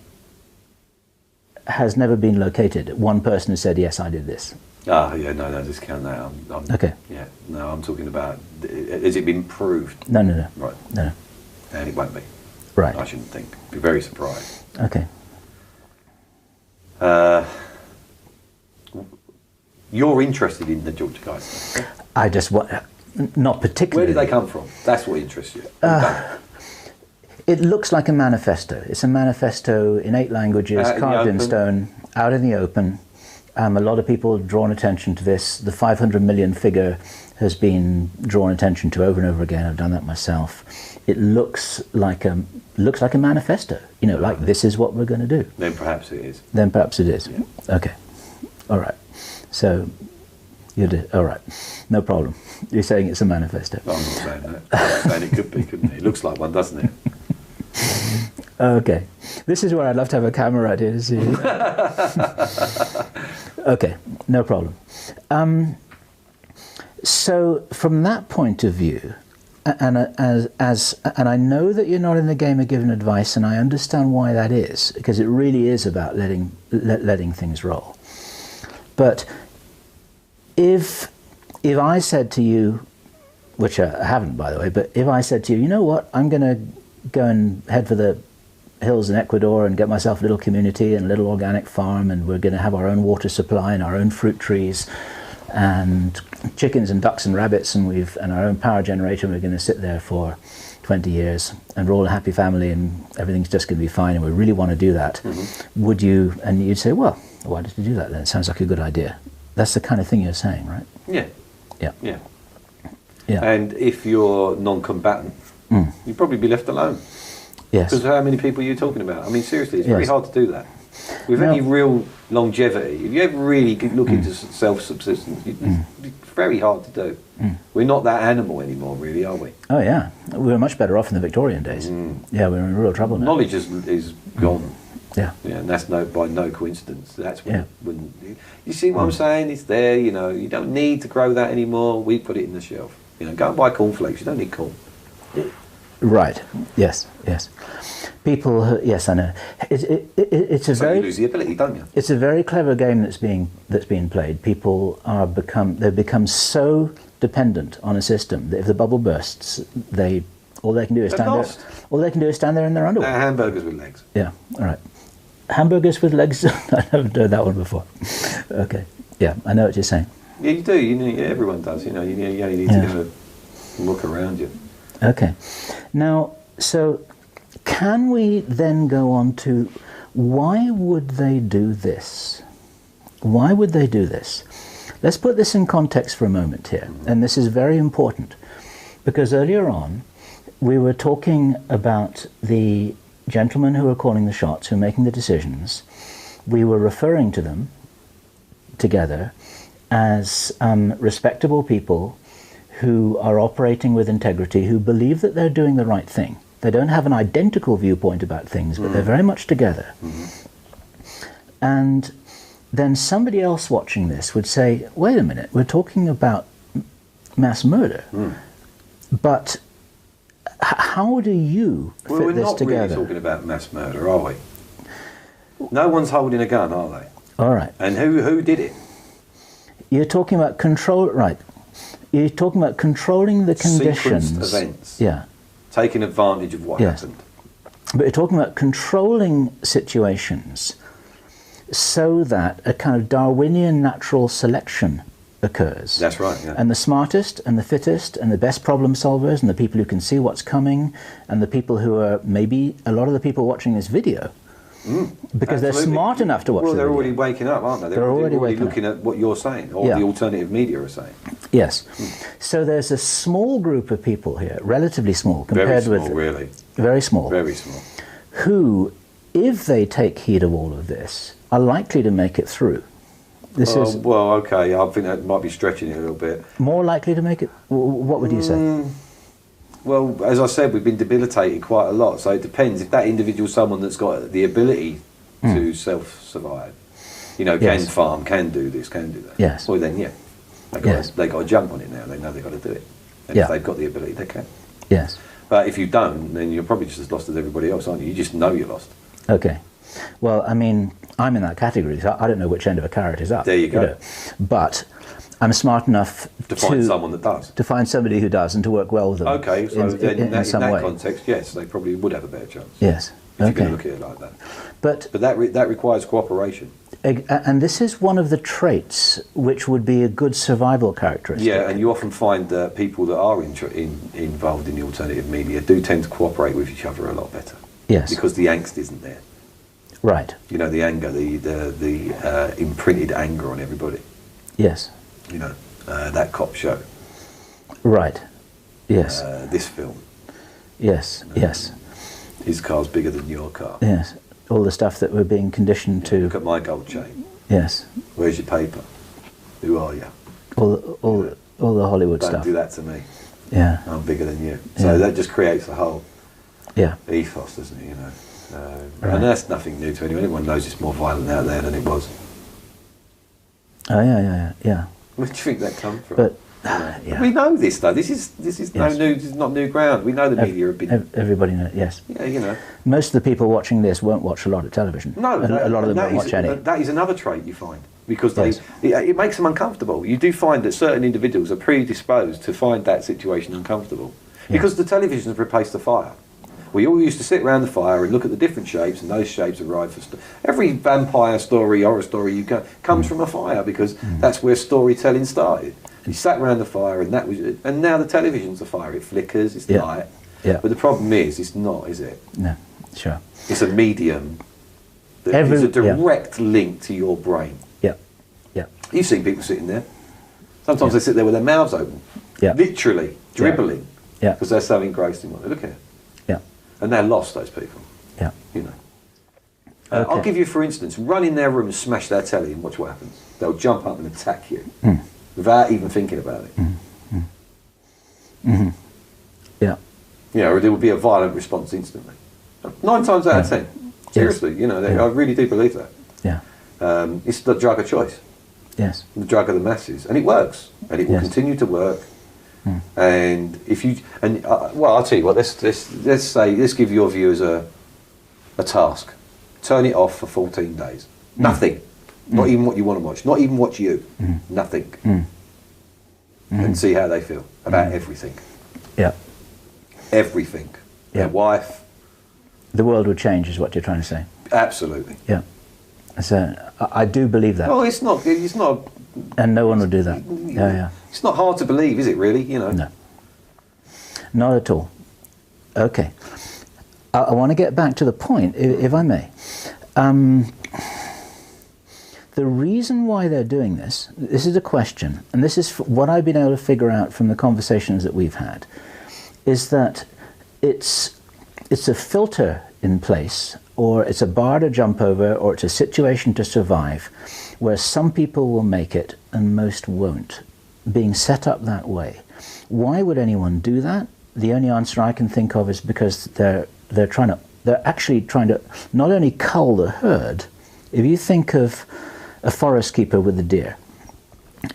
has never been located. One person has said, yes, I did this. Ah, yeah, no, discount that. Okay. Yeah, no, I'm talking about, has it been proved? No. Right. No. And it won't be. Right. I shouldn't think. Be very surprised. Okay. You're interested in the Georgia Guidestones? I just want, not particularly. Where did they come from? That's what interests you. It looks like a manifesto. It's a manifesto in 8 languages, carved in stone, out in the open. A lot of people have drawn attention to this. The 500 million figure has been drawn attention to over and over again. I've done that myself. It looks like a manifesto. Like this is what we're going to do. Then perhaps it is. Then perhaps it is. Yeah. Okay. All right. So, all right. No problem. You're saying it's a manifesto. I'm not saying that. I'm saying it could be, couldn't it? It looks like one, doesn't it? Okay. This is where I'd love to have a camera right here to see you. Okay, no problem. So from that point of view, and I know that you're not in the game of giving advice, and I understand why that is, because it really is about letting things roll. But if I said to you, which I haven't, by the way, but if I said to you, you know what, I'm going to go and head for the hills in Ecuador and get myself a little community and a little organic farm, and we're going to have our own water supply and our own fruit trees and chickens and ducks and rabbits, and our own power generator, and we're going to sit there for 20 years and we're all a happy family and everything's just going to be fine and we really want to do that. Would you, and you'd say, well, why did you do that then? It sounds like a good idea. That's the kind of thing you're saying, right? Yeah. And if you're non-combatant, you'd probably be left alone. Yes. Because how many people are you talking about? I mean, seriously, it's very hard to do that. With any real longevity, if you ever really look into self-subsistence, it's very hard to do. We're not that animal anymore, really, are we? Oh, yeah. We were much better off in the Victorian days. Yeah, we're in real trouble now. Knowledge is gone. Yeah. And that's by no coincidence. That's when you see what I'm saying? It's there, you don't need to grow that anymore. We put it in the shelf. Go and buy cornflakes. You don't need corn. Right. Yes. People. Yes, I know. It's a very. You lose the ability, don't you? It's a very clever game that's being played. People they've become so dependent on a system that if the bubble bursts, all they can do is stand there in their underwear. Hamburgers with legs. Yeah. All right. Hamburgers with legs. I haven't heard that one before. Okay. Yeah, I know what you're saying. Yeah, you do. Everyone does. You only need to go and look around you. Okay. Now, so can we then go on to why would they do this? Why would they do this? Let's put this in context for a moment here, and this is very important, because earlier on we were talking about the gentlemen who are calling the shots, who are making the decisions. We were referring to them together as respectable people who are operating with integrity, who believe that they're doing the right thing. They don't have an identical viewpoint about things, but they're very much together. And then somebody else watching this would say, wait a minute, we're talking about mass murder. But how do you fit this together? We're not really talking about mass murder, are we? No one's holding a gun, are they? All right. And who did it? You're talking about control, right. You're talking about controlling the conditions. Sequenced events. Yeah. Taking advantage of what happened. But you're talking about controlling situations so that a kind of Darwinian natural selection occurs. That's right, yeah. And the smartest and the fittest and the best problem solvers and the people who can see what's coming and the people who are, maybe a lot of the people watching this video Because they're Absolutely. smart enough to watch Well, the they're video. already waking up, aren't they? They're already waking looking at what you're saying, or Yeah. the alternative media are saying. Yes. So there's a small group of people here, relatively small compared Very small, with... really. Very small. Very small. Who, if they take heed of all of this, are likely to make it through. This is Well, okay, I think that might be stretching it a little bit. more likely to make it... What would you say? Well, as I said, we've been debilitated quite a lot, so it depends. If that individual's someone that's got the ability to self-survive, you know, can Yes. farm, can do this, can do that. Yes. Well, then, yeah. Yes. They got to jump on it now. They know they've got to do it. And Yeah. if they've got the ability, they can. Yes. But if you don't, then you're probably just as lost as everybody else, aren't you? You just know you're lost. Okay. Well, I mean, I'm in that category, so I don't know which end of a carrot is up. There you go. know. But I'm smart enough To find someone that does. to find somebody who does and to work well with them. Okay, so then in in some that way. context, yes, they probably would have a better chance. Yes. If you're Okay. going to look at it like that. But But that requires cooperation. and this is one of the traits which would be a good survival characteristic. Yeah, and you often find that people that are involved in the alternative media do tend to cooperate with each other a lot better. Yes. Because the angst isn't there. Right. You know, the anger, the imprinted anger on everybody. Yes. You know, that cop show, Right. Yes. this film, Yes. Yes. his car's bigger than your car. Yes. All the stuff that we're being conditioned to. Look at my gold chain. Yes. Where's your paper? Who are you? All the Hollywood Don't stuff. do that to me. Yeah. I'm bigger than you. So Yeah. that just creates a whole Yeah. ethos, doesn't it? You know, Right. and that's nothing new to anyone. Everyone knows it's more violent out there than it was. Oh yeah. Where do you think that come from? But You know? yeah. We know this though. This is no Yes. new. This is not new ground. We know the media have been. Everybody knows. Yes. Yeah, you know. Most of the people watching this won't watch a lot of television. No, And a lot of them that won't watch any. That is another trait you find because Yes. it makes them uncomfortable. You do find that certain individuals are predisposed to find that situation uncomfortable because the television has replaced the fire. We all used to sit around the fire and look at the different shapes, and those shapes arrive for every vampire story, horror story you go comes from a fire because that's where storytelling started. You sat around the fire, and that was, and now the television's a fire. It flickers, it's Yeah. light. Yeah. But the problem is, it's not, is it? No. Sure. It's a medium that is a direct link to your brain. Yeah. Yeah. You've seen people sitting there. Sometimes they sit there with their mouths open, Yeah. literally dribbling, Yeah. because they're so engrossed in what they look at. Yeah. And they're lost, those people. Yeah. You know. Okay. I'll give you, for instance, run in their room and smash their telly and watch what happens. They'll jump up and attack you without even thinking about it. Yeah. You know, there will be a violent response instantly. 9 times out of 10. Seriously, you know, I really do believe that. Yeah. It's the drug of choice, Yes. the drug of the masses, and it works, and it will Yes. continue to work. And if you well, I'll tell you what. Let's give your viewers a task. Turn it off for 14 days. Nothing. Not even what you want to watch. Not even watch you. Nothing. And see how they feel about everything. Yeah. Everything. Yeah. Their wife. The world would change, is what you're trying to say. Absolutely. Yeah. So I do believe that, Well, it's not. It's not. and no one would do that. Yeah. Yeah. It's not hard to believe, is it? Really? You know. No. Not at all. Okay. I want to get back to the point, if I may. The reason why they're doing this is a question, and this is what I've been able to figure out from the conversations that we've had, is that it's a filter in place, or it's a bar to jump over, or it's a situation to survive, where some people will make it and most won't, being set up that way. Why would anyone do that? The only answer I can think of is because they're actually trying to not only cull the herd. If you think of a forest keeper with the deer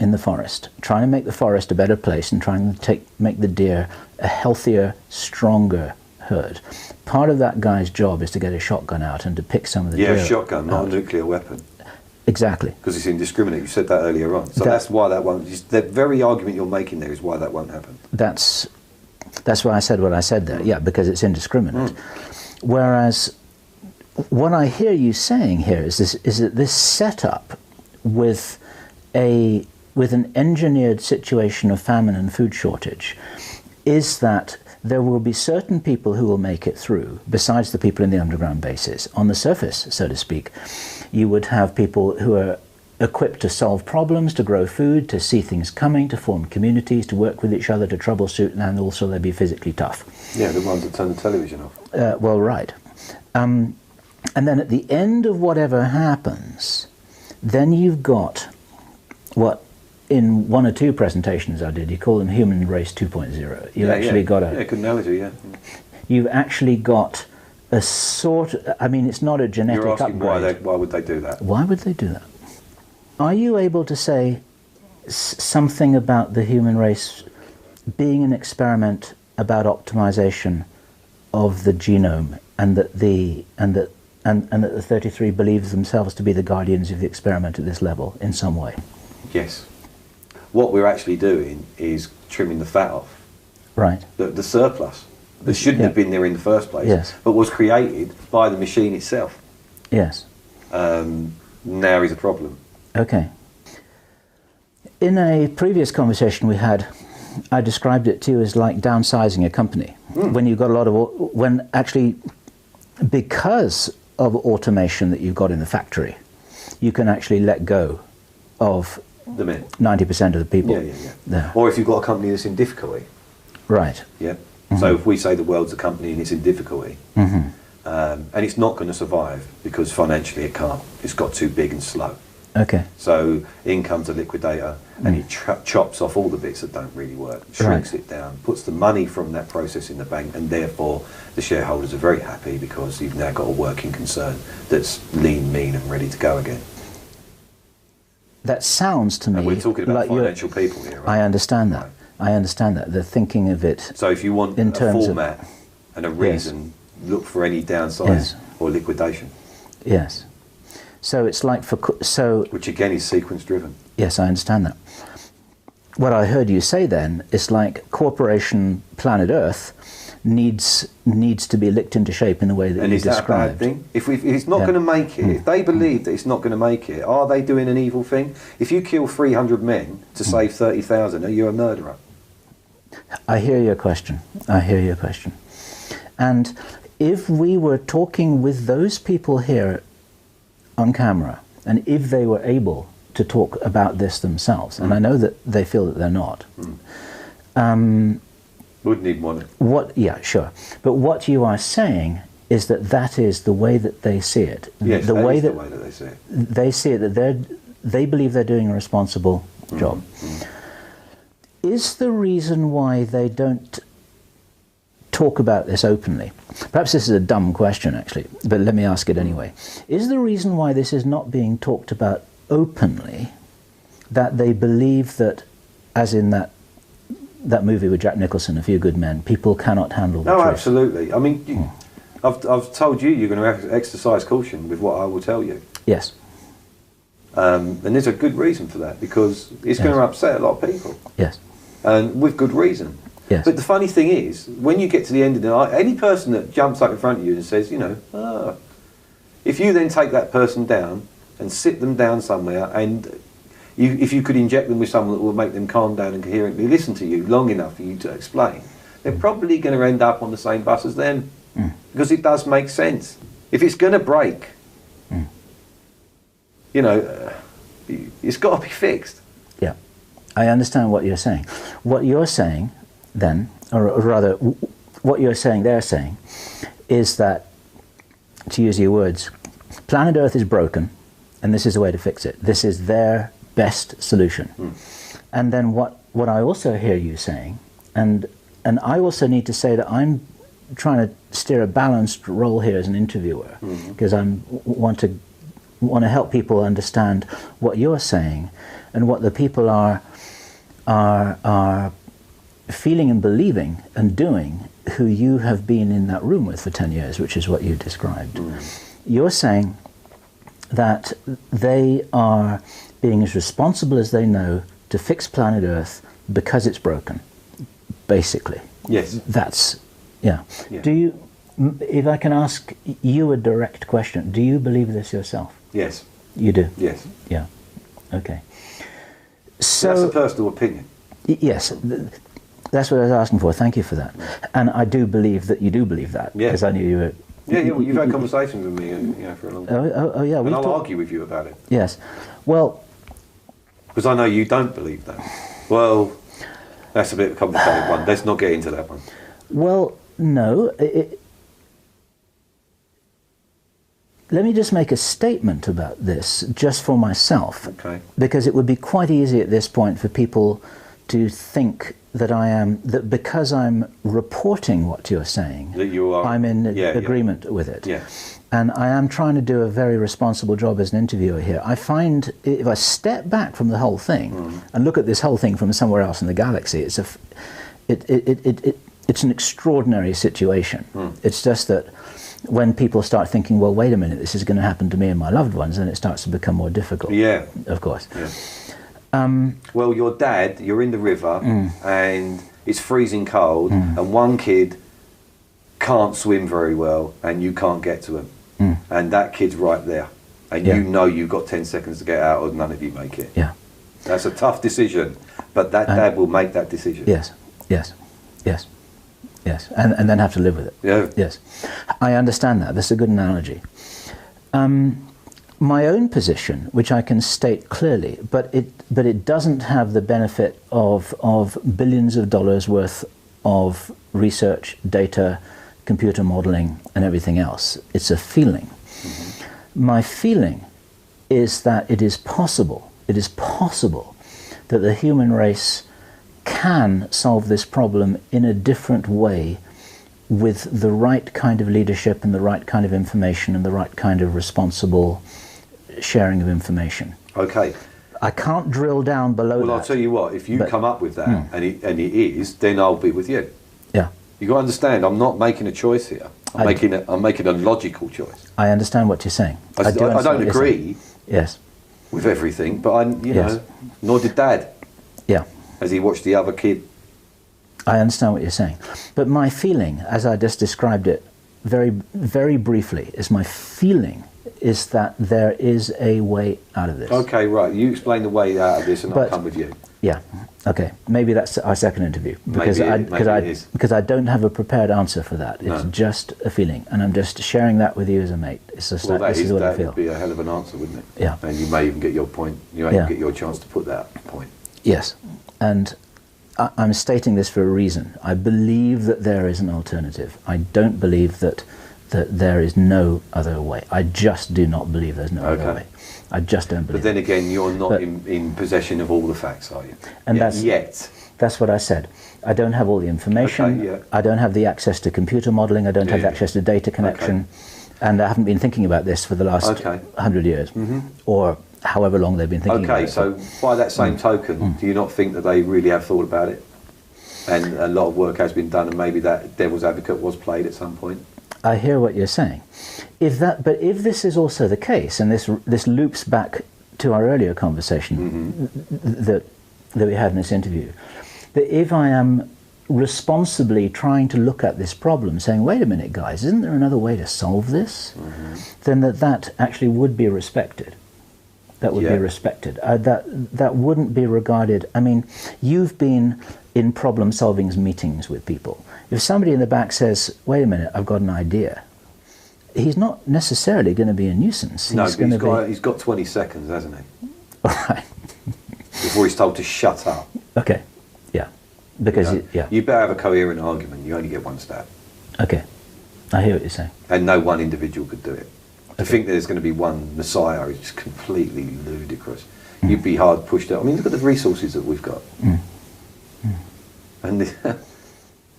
in the forest, trying to make the forest a better place and trying to make the deer a healthier, stronger herd. Part of that guy's job is to get a shotgun out and to pick some of the deer. Yeah, shotgun, not a out. nuclear weapon. Exactly. Because it's indiscriminate. You said that earlier on. So that's why that won't. The very argument you're making there is why that won't happen. That's why I said what I said there. Yeah, because it's indiscriminate. Whereas what I hear you saying here is that this setup with an engineered situation of famine and food shortage is that there will be certain people who will make it through, besides the people in the underground bases. On the surface, so to speak, you would have people who are equipped to solve problems, to grow food, to see things coming, to form communities, to work with each other, to troubleshoot, and also they'll be physically tough. Yeah, the ones that turn the television off. Well, right. And then at the end of whatever happens, then you've got what, in one or two presentations I did, you call them human race 2.0. You've actually got a... Yeah, good analogy, yeah. You've actually got a sort of... I mean, it's not a genetic You're asking upgrade. why would they do that? Why would they do that? Are you able to say something about the human race being an experiment about optimization of the genome, and that the 33 believes themselves to be the guardians of the experiment at this level in some way? Yes. What we're actually doing is trimming the fat off. Right. The surplus that shouldn't have been there in the first place, yes, but was created by the machine itself. Yes. Now is a problem. Okay. In a previous conversation we had, I described it to you as like downsizing a company. When you've got a lot of, when actually, because of automation that you've got in the factory, you can actually let go of the men. 90% of the people. Yeah. Or if you've got a company that's in difficulty. Right. Yeah. So if we say the world's a company and it's in difficulty, and it's not going to survive because financially it can't, it's got too big and slow. Okay. So in comes a liquidator and it chops off all the bits that don't really work, shrinks it down, puts the money from that process in the bank, and therefore the shareholders are very happy because you've now got a working concern that's lean, mean and ready to go again. That sounds to me and we're talking about like financial people here, right? I understand that. Right. I understand that. They're thinking of it. So if you want in a terms format of, and a reason, look for any downsize or liquidation. Yes. So it's like which again is sequence driven. Yes, I understand that. What I heard you say then is like corporation planet Earth needs to be licked into shape in the way that you described. And is that a bad thing? If it's not going to make it, if they believe that it's not going to make it, are they doing an evil thing? If you kill 300 men to save 30,000, are you a murderer? I hear your question. I hear your question. And if we were talking with those people here on camera, and if they were able to talk about this themselves, and I know that they feel that they're not, would need money. Yeah, sure. But what you are saying is that that is the way that they see it. Yes, the way that they see it. They see it that they believe they're doing a responsible job. Is the reason why they don't talk about this openly? Perhaps this is a dumb question, actually, but let me ask it anyway. Is the reason why this is not being talked about openly that they believe that, as in that movie with Jack Nicholson, A Few Good Men, people cannot handle the truth? Absolutely. I mean, I've told you you're going to exercise caution with what I will tell you. Yes. And there's a good reason for that, because it's going to upset a lot of people. Yes. And with good reason. Yes. But the funny thing is, when you get to the end of the night, any person that jumps up in front of you and says, if you then take that person down and sit them down somewhere, and if you could inject them with someone that will make them calm down and coherently listen to you long enough for you to explain, they're probably going to end up on the same bus as them. Because it does make sense. If it's going to break, it's got to be fixed. Yeah, I understand what you're saying. What you're saying then, or rather, what you're saying they're saying, is that, to use your words, planet Earth is broken, and this is the way to fix it. This is their best solution. And then what I also hear you saying, and I also need to say that I'm trying to steer a balanced role here as an interviewer, because I want to help people understand what you're saying and what the people are feeling and believing and doing who you have been in that room with for 10 years, which is what you described. You're saying that they are being as responsible as they know to fix planet Earth because it's broken, basically. Yes. That's, yeah. Do you, if I can ask you a direct question, do you believe this yourself? Yes. You do? Yes. Yeah. Okay. So that's a personal opinion. Yes. That's what I was asking for. Thank you for that. And I do believe that you do believe that. Yeah. Because I knew you were... Yeah, well, you've had conversations with me, for a long time. Oh, yeah. And I'll argue with you about it. Yes. Well... Because I know you don't believe that. Well, that's a bit of a complicated one. Let's not get into that one. Well, no. Let me just make a statement about this, just for myself. Okay. Because it would be quite easy at this point for people to think that that because I'm reporting what you're saying, that you are, I'm in agreement with it. Yeah. And I am trying to do a very responsible job as an interviewer here. I find if I step back from the whole thing and look at this whole thing from somewhere else in the galaxy, it's an extraordinary situation. It's just that when people start thinking, well, wait a minute, this is going to happen to me and my loved ones, then it starts to become more difficult. Yeah. Of course. Yeah. Well, your dad, you're in the river and it's freezing cold and one kid can't swim very well and you can't get to him. And that kid's right there. And you know you've got 10 seconds to get out or none of you make it. Yeah. That's a tough decision, but that dad will make that decision. Yes, yes, yes, yes. And then have to live with it. Yeah. Yes. I understand that. That's a good analogy. My own position, which I can state clearly, but it doesn't have the benefit of billions of dollars worth of research, data, computer modeling, and everything else. It's a feeling. My feeling is that it is possible that the human race can solve this problem in a different way with the right kind of leadership and the right kind of information and the right kind of responsible sharing of information. Okay. I can't drill down below that. Well, I'll tell you what, if you come up with that and it is, then I'll be with you. Yeah. You got to understand, I'm not making a choice here. I'm making a logical choice. I understand what you're saying. I don't agree yes. with everything, but you know, nor did Dad. Yeah. As he watched the other kid. I understand what you're saying. But my feeling, as I just described it very, very briefly, is my feeling is that there is a way out of this. Okay, right. You explain the way out of this and I'll come with you. Yeah. Okay. Maybe that's our second interview because maybe because I don't have a prepared answer for that. It's just a feeling, and I'm just sharing that with you as a mate. It's just this is what I feel. That would be a hell of an answer, wouldn't it? Yeah. And you may even get your point. You may even get your chance to put that point. Yes. And I'm stating this for a reason. I believe that there is an alternative. I don't believe that there is no other way. I just do not believe there's no other way. I just don't believe. But then again, you're not in possession of all the facts, are you? And that's what I said. I don't have all the information. Okay, yeah. I don't have the access to computer modeling. I don't have access to data connection. And I haven't been thinking about this for the last 100 years, or however long they've been thinking about it. Okay, so by that same token, do you not think that they really have thought about it? And a lot of work has been done, and maybe that devil's advocate was played at some point? I hear what you're saying. But if this is also the case, and this loops back to our earlier conversation that we had in this interview, that if I am responsibly trying to look at this problem, saying, wait a minute, guys, isn't there another way to solve this? Then that actually would be respected. That would be respected. That wouldn't be regarded. I mean, you've been in problem-solving meetings with people. If somebody in the back says, wait a minute, I've got an idea, he's not necessarily going to be a nuisance. He's got 20 seconds, hasn't he? All right. Before he's told to shut up. Okay, yeah. Because, you better have a coherent argument. You only get one stab. Okay, I hear what you're saying. And no one individual could do it. To think there's going to be one messiah is just completely ludicrous. You'd be hard pushed out. I mean, look at the resources that we've got. And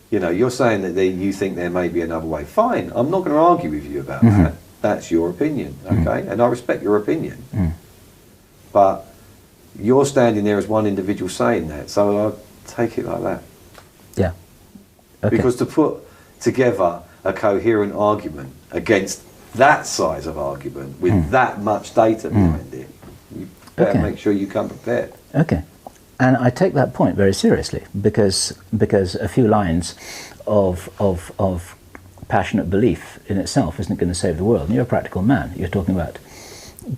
you know, you're saying that you think there may be another way. Fine, I'm not going to argue with you about that. That's your opinion, okay? And I respect your opinion. But you're standing there as one individual saying that, so I'll take it like that. Yeah. Okay. Because to put together a coherent argument against that size of argument with that much data behind it, you better make sure you come prepared. Okay. And I take that point very seriously because a few lines of passionate belief in itself isn't going to save the world. And you're a practical man. You're talking about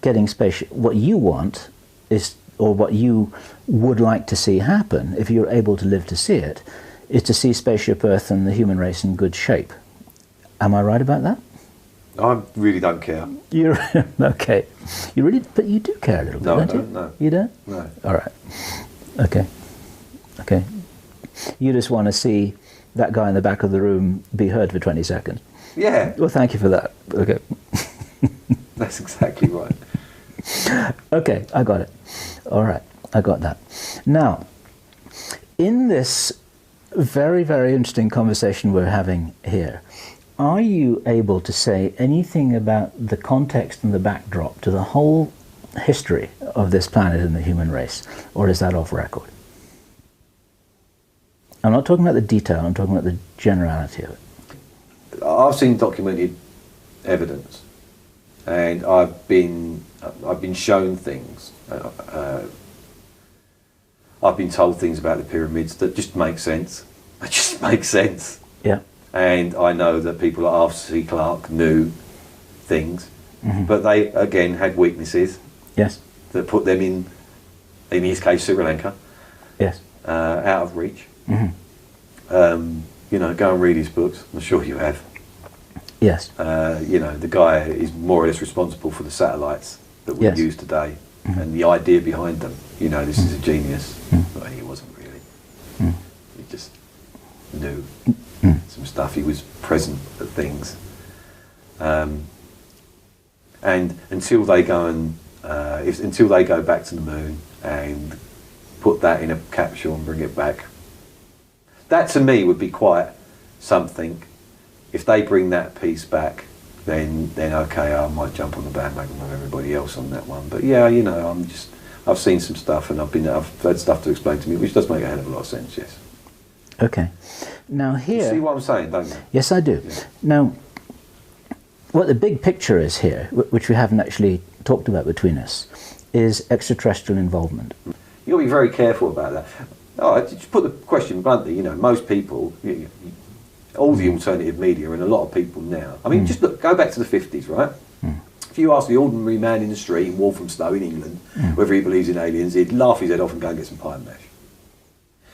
getting spatial. What you want is, or what you would like to see happen, if you're able to live to see it, is to see spaceship Earth and the human race in good shape. Am I right about that? I really don't care. You're okay. You really, but you do care a little bit, No, I don't you? don't, no. You don't? No. All right. Okay. Okay. You just want to see that guy in the back of the room be heard for 20 seconds. Yeah, Well, thank you for that. Okay. that's exactly right. Okay, I got it. All right, I got that. Now, in this very, very interesting conversation we're having here, are you able to say anything about the context and the backdrop to the whole history of this planet and the human race, or is that off record? I'm not talking about the detail, I'm talking about the generality of it. I've seen documented evidence, and I've been shown things. I've been told things about the pyramids that just make sense. It just makes sense. Yeah. And I know that people like Arthur C. Clarke knew things, but they again had weaknesses Yes. that put them in his case, Sri Lanka, Yes. out of reach. Mm-hmm. Go and read his books. I'm sure you have. Yes. The guy is more or less responsible for the satellites that we Yes. use today, and the idea behind them. This is a genius. Well, he wasn't really. He just knew some stuff. He was present at things, and until they go until they go back to the moon and put that in a capsule and bring it back, that to me would be quite something. If they bring that piece back, then okay, I might jump on the bandwagon with everybody else on that one. But yeah, I've seen some stuff, and I've had stuff to explain to me, which does make a hell of a lot of sense. Yes. Okay. Now You here. see what I'm saying, don't you? Yes, I do. Yeah. Now, what the big picture is here, which we haven't actually talked about between us, is extraterrestrial involvement. You've got to be very careful about that. Just put the question bluntly, most people, all the alternative media and a lot of people now, I mean, just look, go back to the 50s, right? If you ask the ordinary man in the street in Walthamstow in England whether he believes in aliens, he'd laugh his head off and go and get some pie and mash.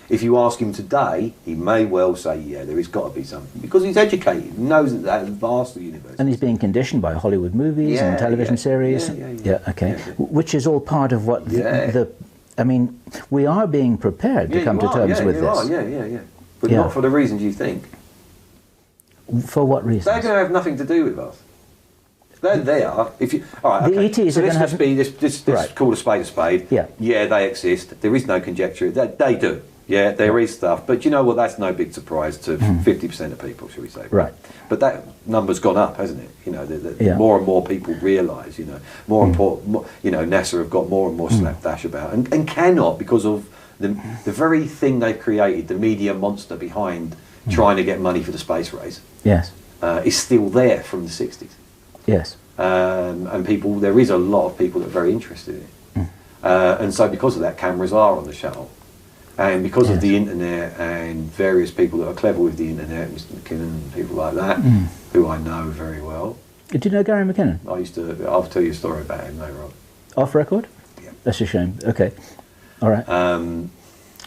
If you ask him today, he may well say, yeah, there has got to be something, because he's educated, knows that that's vast the universe. And he's being conditioned by Hollywood movies and television series. Yeah, okay. Yeah. Which is all part of what I mean, we are being prepared to come to terms with this. Yeah. But not for the reasons you think. For what reasons? They're going to have nothing to do with us. They're there. If you, all right, The okay. ETs are going to have... Let's call a spade a spade. Yeah. They exist. There is no conjecture. They do. Yeah, there is stuff. But you know what? That's no big surprise to 50% of people, shall we say. Right. But that number's gone up, hasn't it? More and more people realise, more important, NASA have got more and more slapdash about, and cannot, because of the very thing they've created, the media monster behind trying to get money for the space race. Yes. Is still there from the 60s. Yes. And there is a lot of people that are very interested in it. And so because of that, cameras are on the shuttle. And because of the internet and various people that are clever with the internet, Mr. McKinnon and people like that, who I know very well. Did you know Gary McKinnon? I'll tell you a story about him later on. Off record? Yeah. That's a shame. Okay. All right.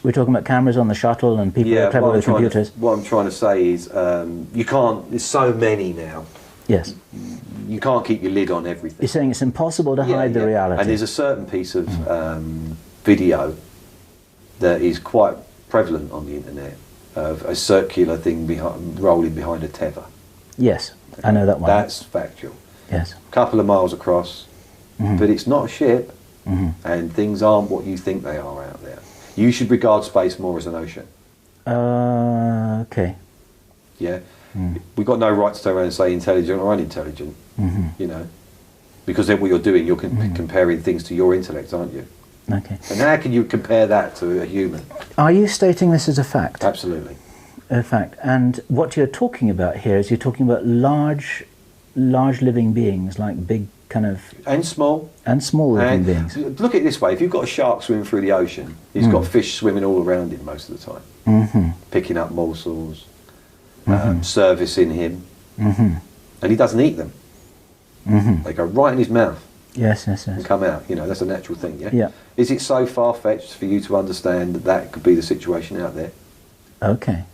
We're talking about cameras on the shuttle and people who are clever with computers. What I'm trying to say is, you can't, there's so many now. Yes. You can't keep your lid on everything. You're saying it's impossible to hide the reality. And there's a certain piece of video that is quite prevalent on the internet, of a circular thing rolling behind a tether. Yes, I know that one. That's factual. Yes. A couple of miles across, but it's not a ship, and things aren't what you think they are out there. You should regard space more as an ocean. Okay. Yeah? We've got no right to turn around and say intelligent or unintelligent, because then what you're doing, you're comparing things to your intellect, aren't you? Okay. And how can you compare that to a human? Are you stating this as a fact? Absolutely. A fact. And what you're talking about here is you're talking about large living beings, like big kind of... And small. And small living beings. Look at it this way, if you've got a shark swimming through the ocean, he's got fish swimming all around him most of the time, picking up morsels, servicing him, and he doesn't eat them. They go right in his mouth. Yes. And come out. That's a natural thing, yeah? Yeah. Is it so far-fetched for you to understand that could be the situation out there? Okay.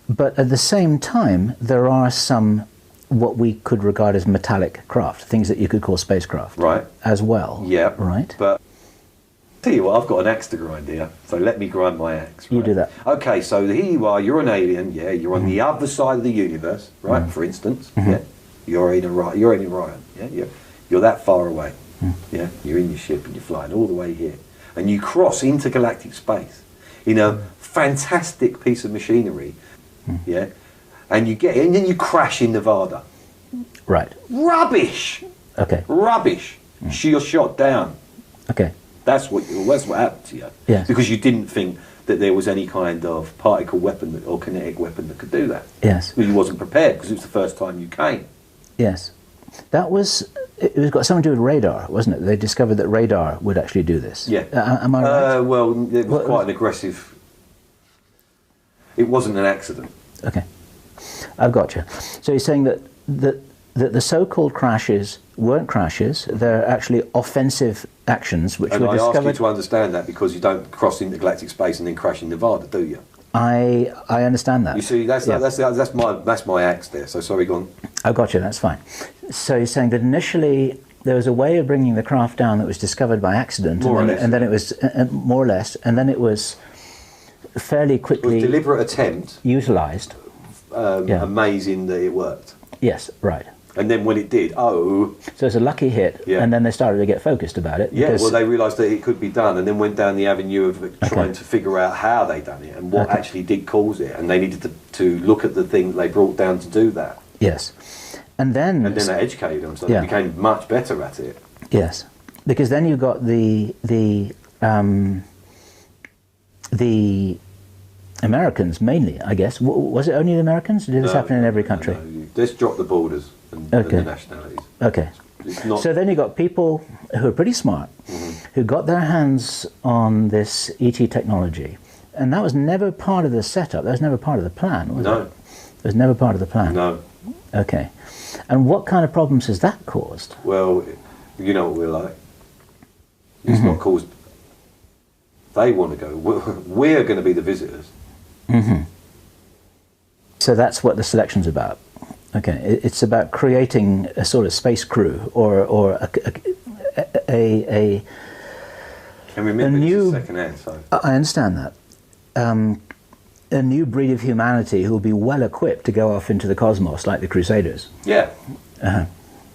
But at the same time, there are some what we could regard as metallic craft, things that you could call spacecraft, Right. as well. Yeah. Right. But tell you what, I've got an axe to grind here, so let me grind my axe. Right? You do that. Okay, so here you are. You're an alien. Yeah, you're on the other side of the universe, right? For instance, yeah, you're in Orion. Yeah, you're that far away. Yeah, you're in your ship and you're flying all the way here, and you cross intergalactic space in a fantastic piece of machinery. Yeah, and you get and then you crash in Nevada. Right. Rubbish. Okay. Rubbish. You're shot down. Okay. That's what happened to you. Yes. Because you didn't think that there was any kind of particle weapon or kinetic weapon that could do that. Yes. Well, you wasn't prepared because it was the first time you came. Yes. That was. It was got something to do with radar, wasn't it? They discovered that radar would actually do this. Yeah. Am I right? Well, it was quite an aggressive. It wasn't an accident. Okay. I've got you. So you're saying that the so-called crashes weren't crashes; they're actually offensive actions which And were I discovered. ask you to understand that because you don't cross intergalactic space and then crash in Nevada, do you? I understand that. You see, that's my axe there. So sorry, go on. I've got you. That's fine. So you're saying that initially there was a way of bringing the craft down that was discovered by accident, More or less. and then it was more or less, and then it was fairly It was quickly a deliberate attempt. utilized. Yeah. Amazing that it worked. Yes, right. And then when it did, So it's a lucky hit, Yeah. and then they started to get focused about it. yeah, because- well, they realised that it could be done, and then went down the avenue of trying to figure out how they done it and what actually did cause it, and they needed to look at the thing that they brought down to do that, Yes, and then they educated them, so Yeah. they became much better at it. yes, because then you got the Americans mainly, I guess. Was it only the Americans? Did this happen in every country? No. Let's drop the borders and the nationalities. Okay. It's not. So then you got people who are pretty smart, who got their hands on this ET technology, and that was never part of the setup. That was never part of the plan, was No. it? It was never part of the plan. No. Okay. And what kind of problems has that caused? Well, you know what we're like. It's not caused. They want to go. We're going to be the visitors. So that's what the selection's about. Okay, it's about creating a sort of space crew or a And remember, A new- this is second hand, so. I understand that. A new breed of humanity who will be well equipped to go off into the cosmos like the Crusaders. Yeah.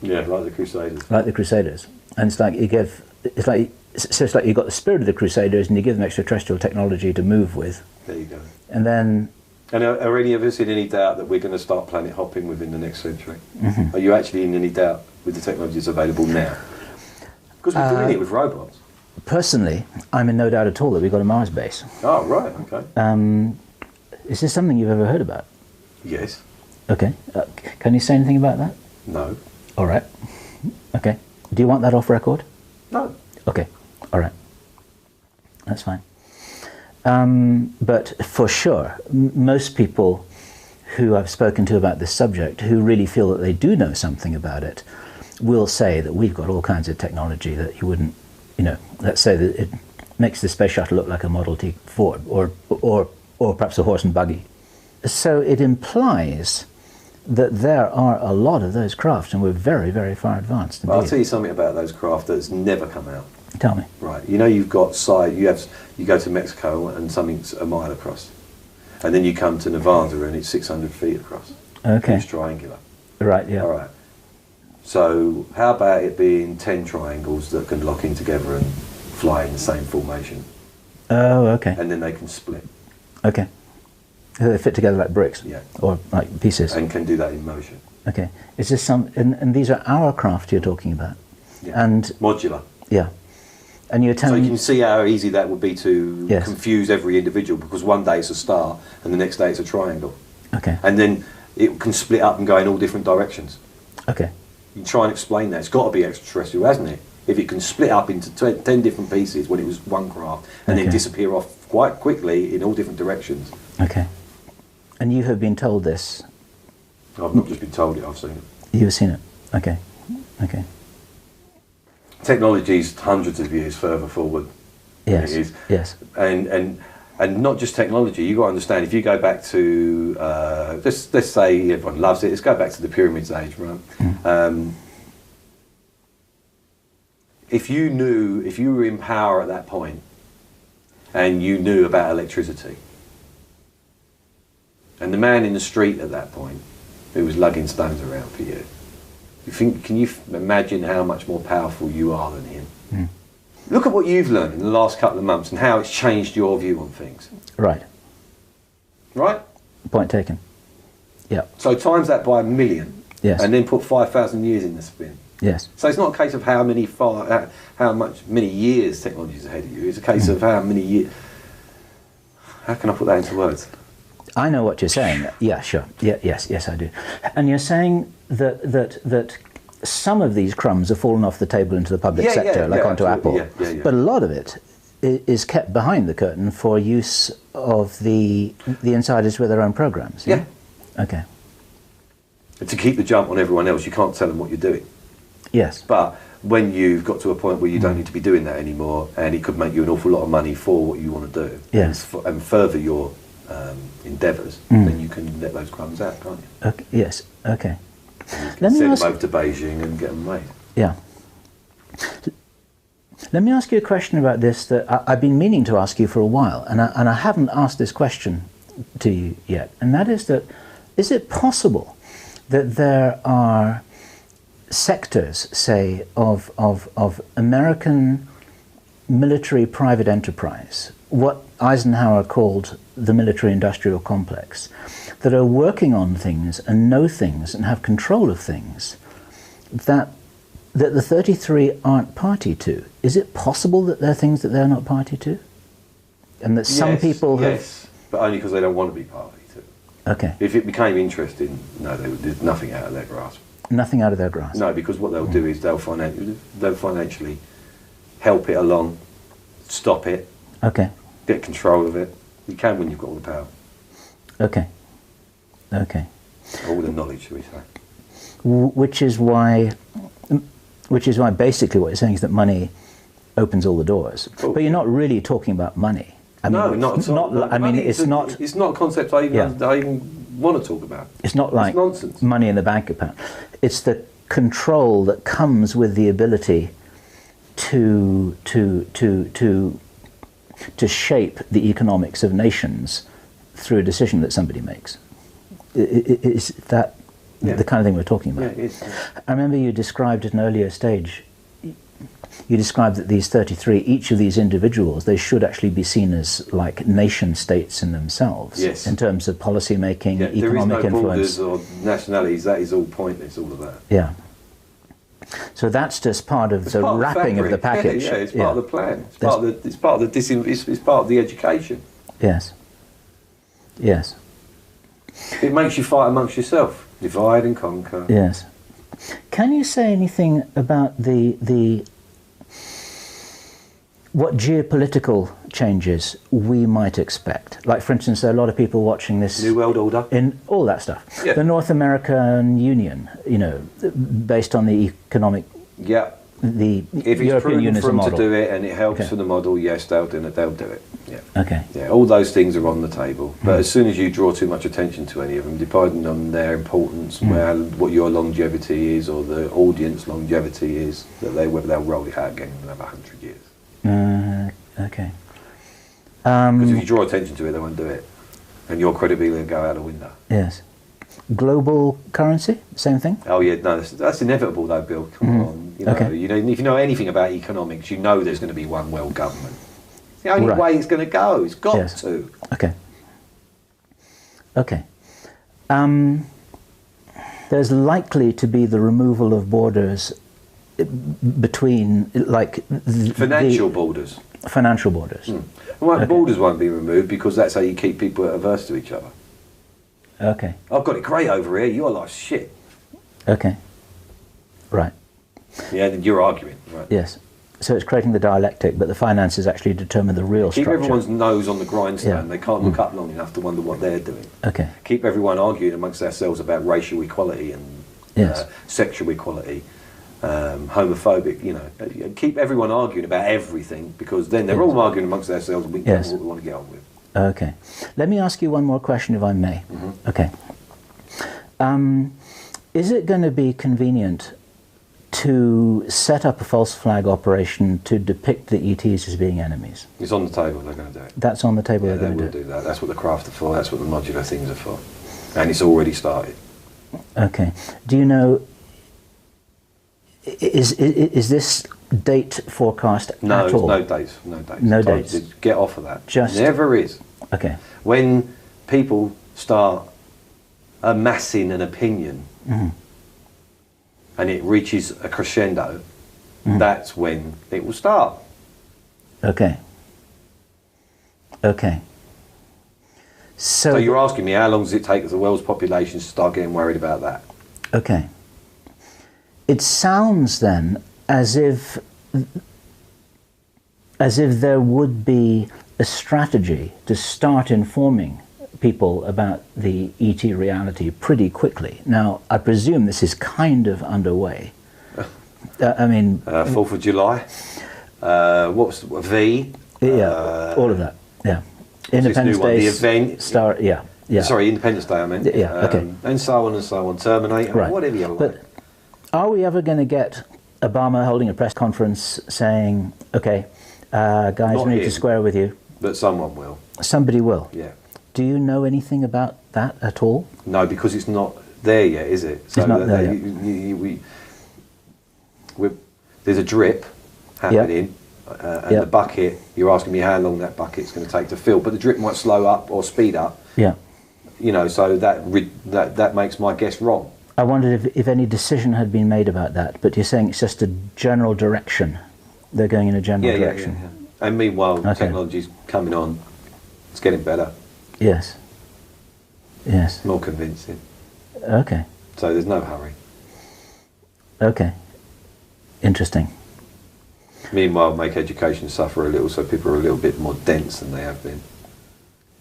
Yeah, like the Crusaders. Like the Crusaders. And it's like it's like you've got the spirit of the Crusaders and you give them extraterrestrial technology to move with. There you go. And then And are any of us in any doubt that we're going to start planet hopping within the next century? Are you actually in any doubt with the technologies available now? Because we're doing it with robots. personally, I'm in no doubt at all that we've got a Mars base. Oh, right, okay. Is this something you've ever heard about? Yes. Okay. Can you say anything about that? No. All right. Okay. Do you want that off record? No. Okay. All right. That's fine. But for sure, most people who I've spoken to about this subject, who really feel that they do know something about it, will say that we've got all kinds of technology that you wouldn't, let's say that it makes the space shuttle look like a Model T Ford or perhaps a horse and buggy. So it implies that there are a lot of those crafts and we're very, very far advanced. Well, I'll indeed. tell you something about those craft that's never come out. Tell me. Right. You know, you've got you go to Mexico and something's a mile across. And then you come to Nevada and it's 600 feet across. Okay. It's triangular. Right, yeah. All right. So how about it being 10 triangles that can lock in together and fly in the same formation? Oh, okay. And then they can split. Okay. They fit together like bricks? Yeah. Or like pieces? And can do that in motion. Okay. Is this and these are our craft you're talking about? Yeah. And, Modular. yeah. And you're So telling you can see how easy that would be to Yes. confuse every individual, because one day it's a star and the next day it's a triangle. Okay. And then it can split up and go in all different directions. Okay. You can try and explain that. It's got to be extraterrestrial, hasn't it? If it can split up into 10 different pieces when it was one craft and then Okay. disappear off quite quickly in all different directions. Okay. And you have been told this? I've not just been told it, I've seen it. You've seen it? Okay. Okay. Technology's hundreds of years further forward than Yes. it is. Yes. And And not just technology. You got to understand. If you go back to let's say everyone loves it. Let's go back to the pyramids age, right? If you were in power at that point, and you knew about electricity, and the man in the street at that point who was lugging stones around for you, can you imagine how much more powerful you are than him? Look at what you've learned in the last couple of months and how it's changed your view on things. Right. Right? Point taken. Yeah. So times that by 1 million. Yes. And then put 5,000 years in the spin. Yes. So it's not a case of many years technology is ahead of you. It's a case of how many years. How can I put that into words? I know what you're saying. Yeah, sure. Yeah, yes, I do. And you're saying that some of these crumbs have fallen off the table into the public sector, like onto Apple. But a lot of it is kept behind the curtain for use of the insiders with their own programs. Yeah. Okay. And to keep the jump on everyone else, you can't tell them what you're doing. Yes. But when you've got to a point where you don't need to be doing that anymore, and it could make you an awful lot of money for what you want to do, yes, and further your endeavours, then you can let those crumbs out, can't you? Okay. Yes. Okay. Let me send them over to Beijing and get them made. Yeah. Let me ask you a question about this that I've been meaning to ask you for a while, and I haven't asked this question to you yet, and that is that, is it possible that there are sectors, say, of American military private enterprise, what Eisenhower called the military-industrial complex, that are working on things and know things and have control of things that the 33 aren't party to? Is it possible that there are things that they're not party to? And that some people have... Yes, but only because they don't want to be party to. Okay. If it became interesting, no, there's nothing out of their grasp. Nothing out of their grasp? No, because what they'll do is they'll financially help it along, stop it, okay, get control of it. You can when you've got all the power. Okay. Okay. All the knowledge, shall we say. Which is why basically what you're saying is that money opens all the doors. Cool. But you're not really talking about money. No, not at all. It's not... It's not a concept I even want to talk about. It's not like nonsense. Money in the bank account. It's the control that comes with the ability to shape the economics of nations through a decision that somebody makes. Is that the kind of thing we're talking about? Yeah, it is. I remember you described at an earlier stage, you described that these 33, each of these individuals, they should actually be seen as like nation states in themselves, yes, in terms of policy making, economic influence. There is no influence. borders or nationalities. That is all pointless. All of that. Yeah. So that's just part of the wrapping of the package. Yeah, it's part of the plan. It's part of the education. Yes. Yes. It makes you fight amongst yourself, divide and conquer. Yes. Can you say anything about what geopolitical changes we might expect? Like, for instance, there are a lot of people watching this... New World Order. In all that stuff. Yeah. The North American Union, based on the economic... Yeah. If it's prudent for them to do it and it helps for the model, yes, they'll do it. Yeah. Okay. Yeah, all those things are on the table. But as soon as you draw too much attention to any of them, depending on their importance, what your longevity is or the audience longevity is, whether they'll roll it out again in another 100 years. Okay. Because if you draw attention to it, they won't do it. And your credibility will go out the window. Yes. Global currency, same thing? Oh yeah, no, that's inevitable though, Bill. Come on. If you know anything about economics, you know there's going to be one world government. It's the only way it's going to go. It's got to. Okay. Okay. There's likely to be the removal of borders between, like... Financial borders. Financial borders. Borders won't be removed because that's how you keep people averse to each other. Okay. I've got it great over here, your life's shit. Okay. Right. Yeah, you're arguing, right? Yes. So it's creating the dialectic, but the finances actually determine the real structure. Keep everyone's nose on the grindstone. They can't look up long enough to wonder what they're doing. Okay. Keep everyone arguing amongst themselves about racial equality and sexual equality, homophobic, keep everyone arguing about everything because then they're all arguing amongst themselves and we get what we want to get on with. Okay. Let me ask you one more question, if I may. Mm-hmm. Okay. Is it going to be convenient to set up a false flag operation to depict the ETs as being enemies? It's on the table, they're going to do it. That's on the table, Yeah, they're they going will to do do that. That's what the craft are for, that's what the modular things are for. And it's already started. Okay. Do you know, is this date forecast No, at all? no dates, no dates. No Don't- dates. Get off of that. Just- Never is. Okay. When people start amassing an opinion Mhm. and it reaches a crescendo, Mhm. that's when it will start. Okay. Okay. So you're asking me how long does it take the world's population to start getting worried about that? Okay. It sounds then as if there would be a strategy to start informing people about the ET reality pretty quickly. Now, I presume this is kind of underway. I mean... 4th of July, what's V? Yeah, all of that, yeah. What's this new one? The Day's event? Start, yeah, yeah. Sorry, Independence Day I meant. Yeah, okay. And so on and so on. Terminator, Right. whatever you like. But are we ever going to get Obama holding a press conference saying, okay, guys, Not we need him. to square with you? But someone will. Somebody will. Yeah. Do you know anything about that at all? No, because it's not there yet, is it? So It's not there yet. There's a drip happening, and Yep. the bucket. You're asking me how long that bucket's going to take to fill, but the drip might slow up or speed up. Yeah. You know, so that makes my guess wrong. I wondered if any decision had been made about that, but you're saying it's just a general direction. They're going in a general direction. Yeah. And meanwhile, Okay. technology's coming on. It's getting better, Yes. Yes. more convincing. Okay. So there's no hurry. Okay. Interesting. Meanwhile, make education suffer a little, so people are a little bit more dense than they have been.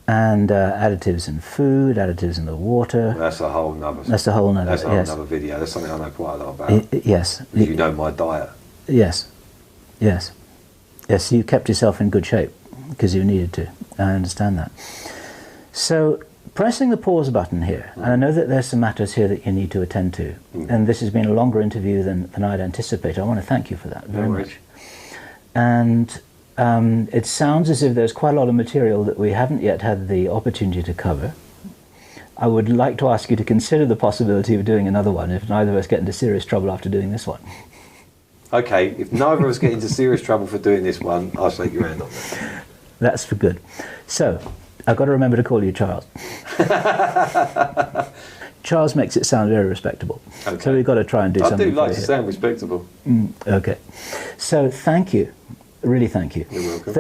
And additives in food, additives in the water. That's a whole nother. That's a whole nother. That's a whole Yes. nother video. That's something I know quite a lot about. Yes. Because you know my diet. Yes. Yes. Yes. You kept yourself in good shape because you needed to. I understand that. So, pressing the pause button here, and I know that there's some matters here that you need to attend to, and this has been a longer interview than I'd anticipated. I want to thank you for that very much. And it sounds as if there's quite a lot of material that we haven't yet had the opportunity to cover. I would like to ask you to consider the possibility of doing another one if neither of us get into serious trouble after doing this one. Okay, if neither of us get into serious trouble for doing this one, I'll shake your hand on that. That's for good. So, I've got to remember to call you Charles. Charles makes it sound very respectable. Okay. So we've got to try and do I something do like for to you sound respectable. here. Okay. So thank you. Really thank you. You're welcome.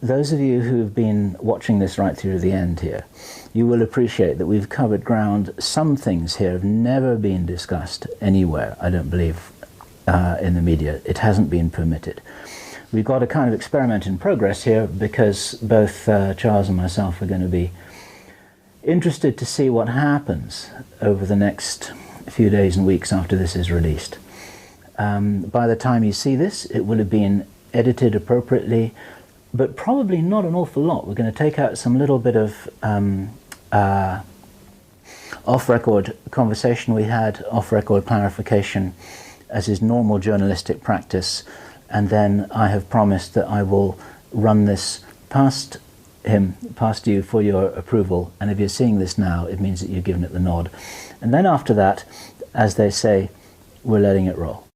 Those of you who've been watching this right through to the end here, you will appreciate that we've covered ground. Some things here have never been discussed anywhere, I don't believe, in the media. It hasn't been permitted. We've got a kind of experiment in progress here because both Charles and myself are going to be interested to see what happens over the next few days and weeks after this is released. By the time you see this, it will have been edited appropriately, but probably not an awful lot. We're going to take out some little bit of off-record conversation we had, off-record clarification, as is normal journalistic practice, and then I have promised that I will run this past him, past you for your approval, and if you're seeing this now, it means that you've given it the nod. And then after that, as they say, we're letting it roll.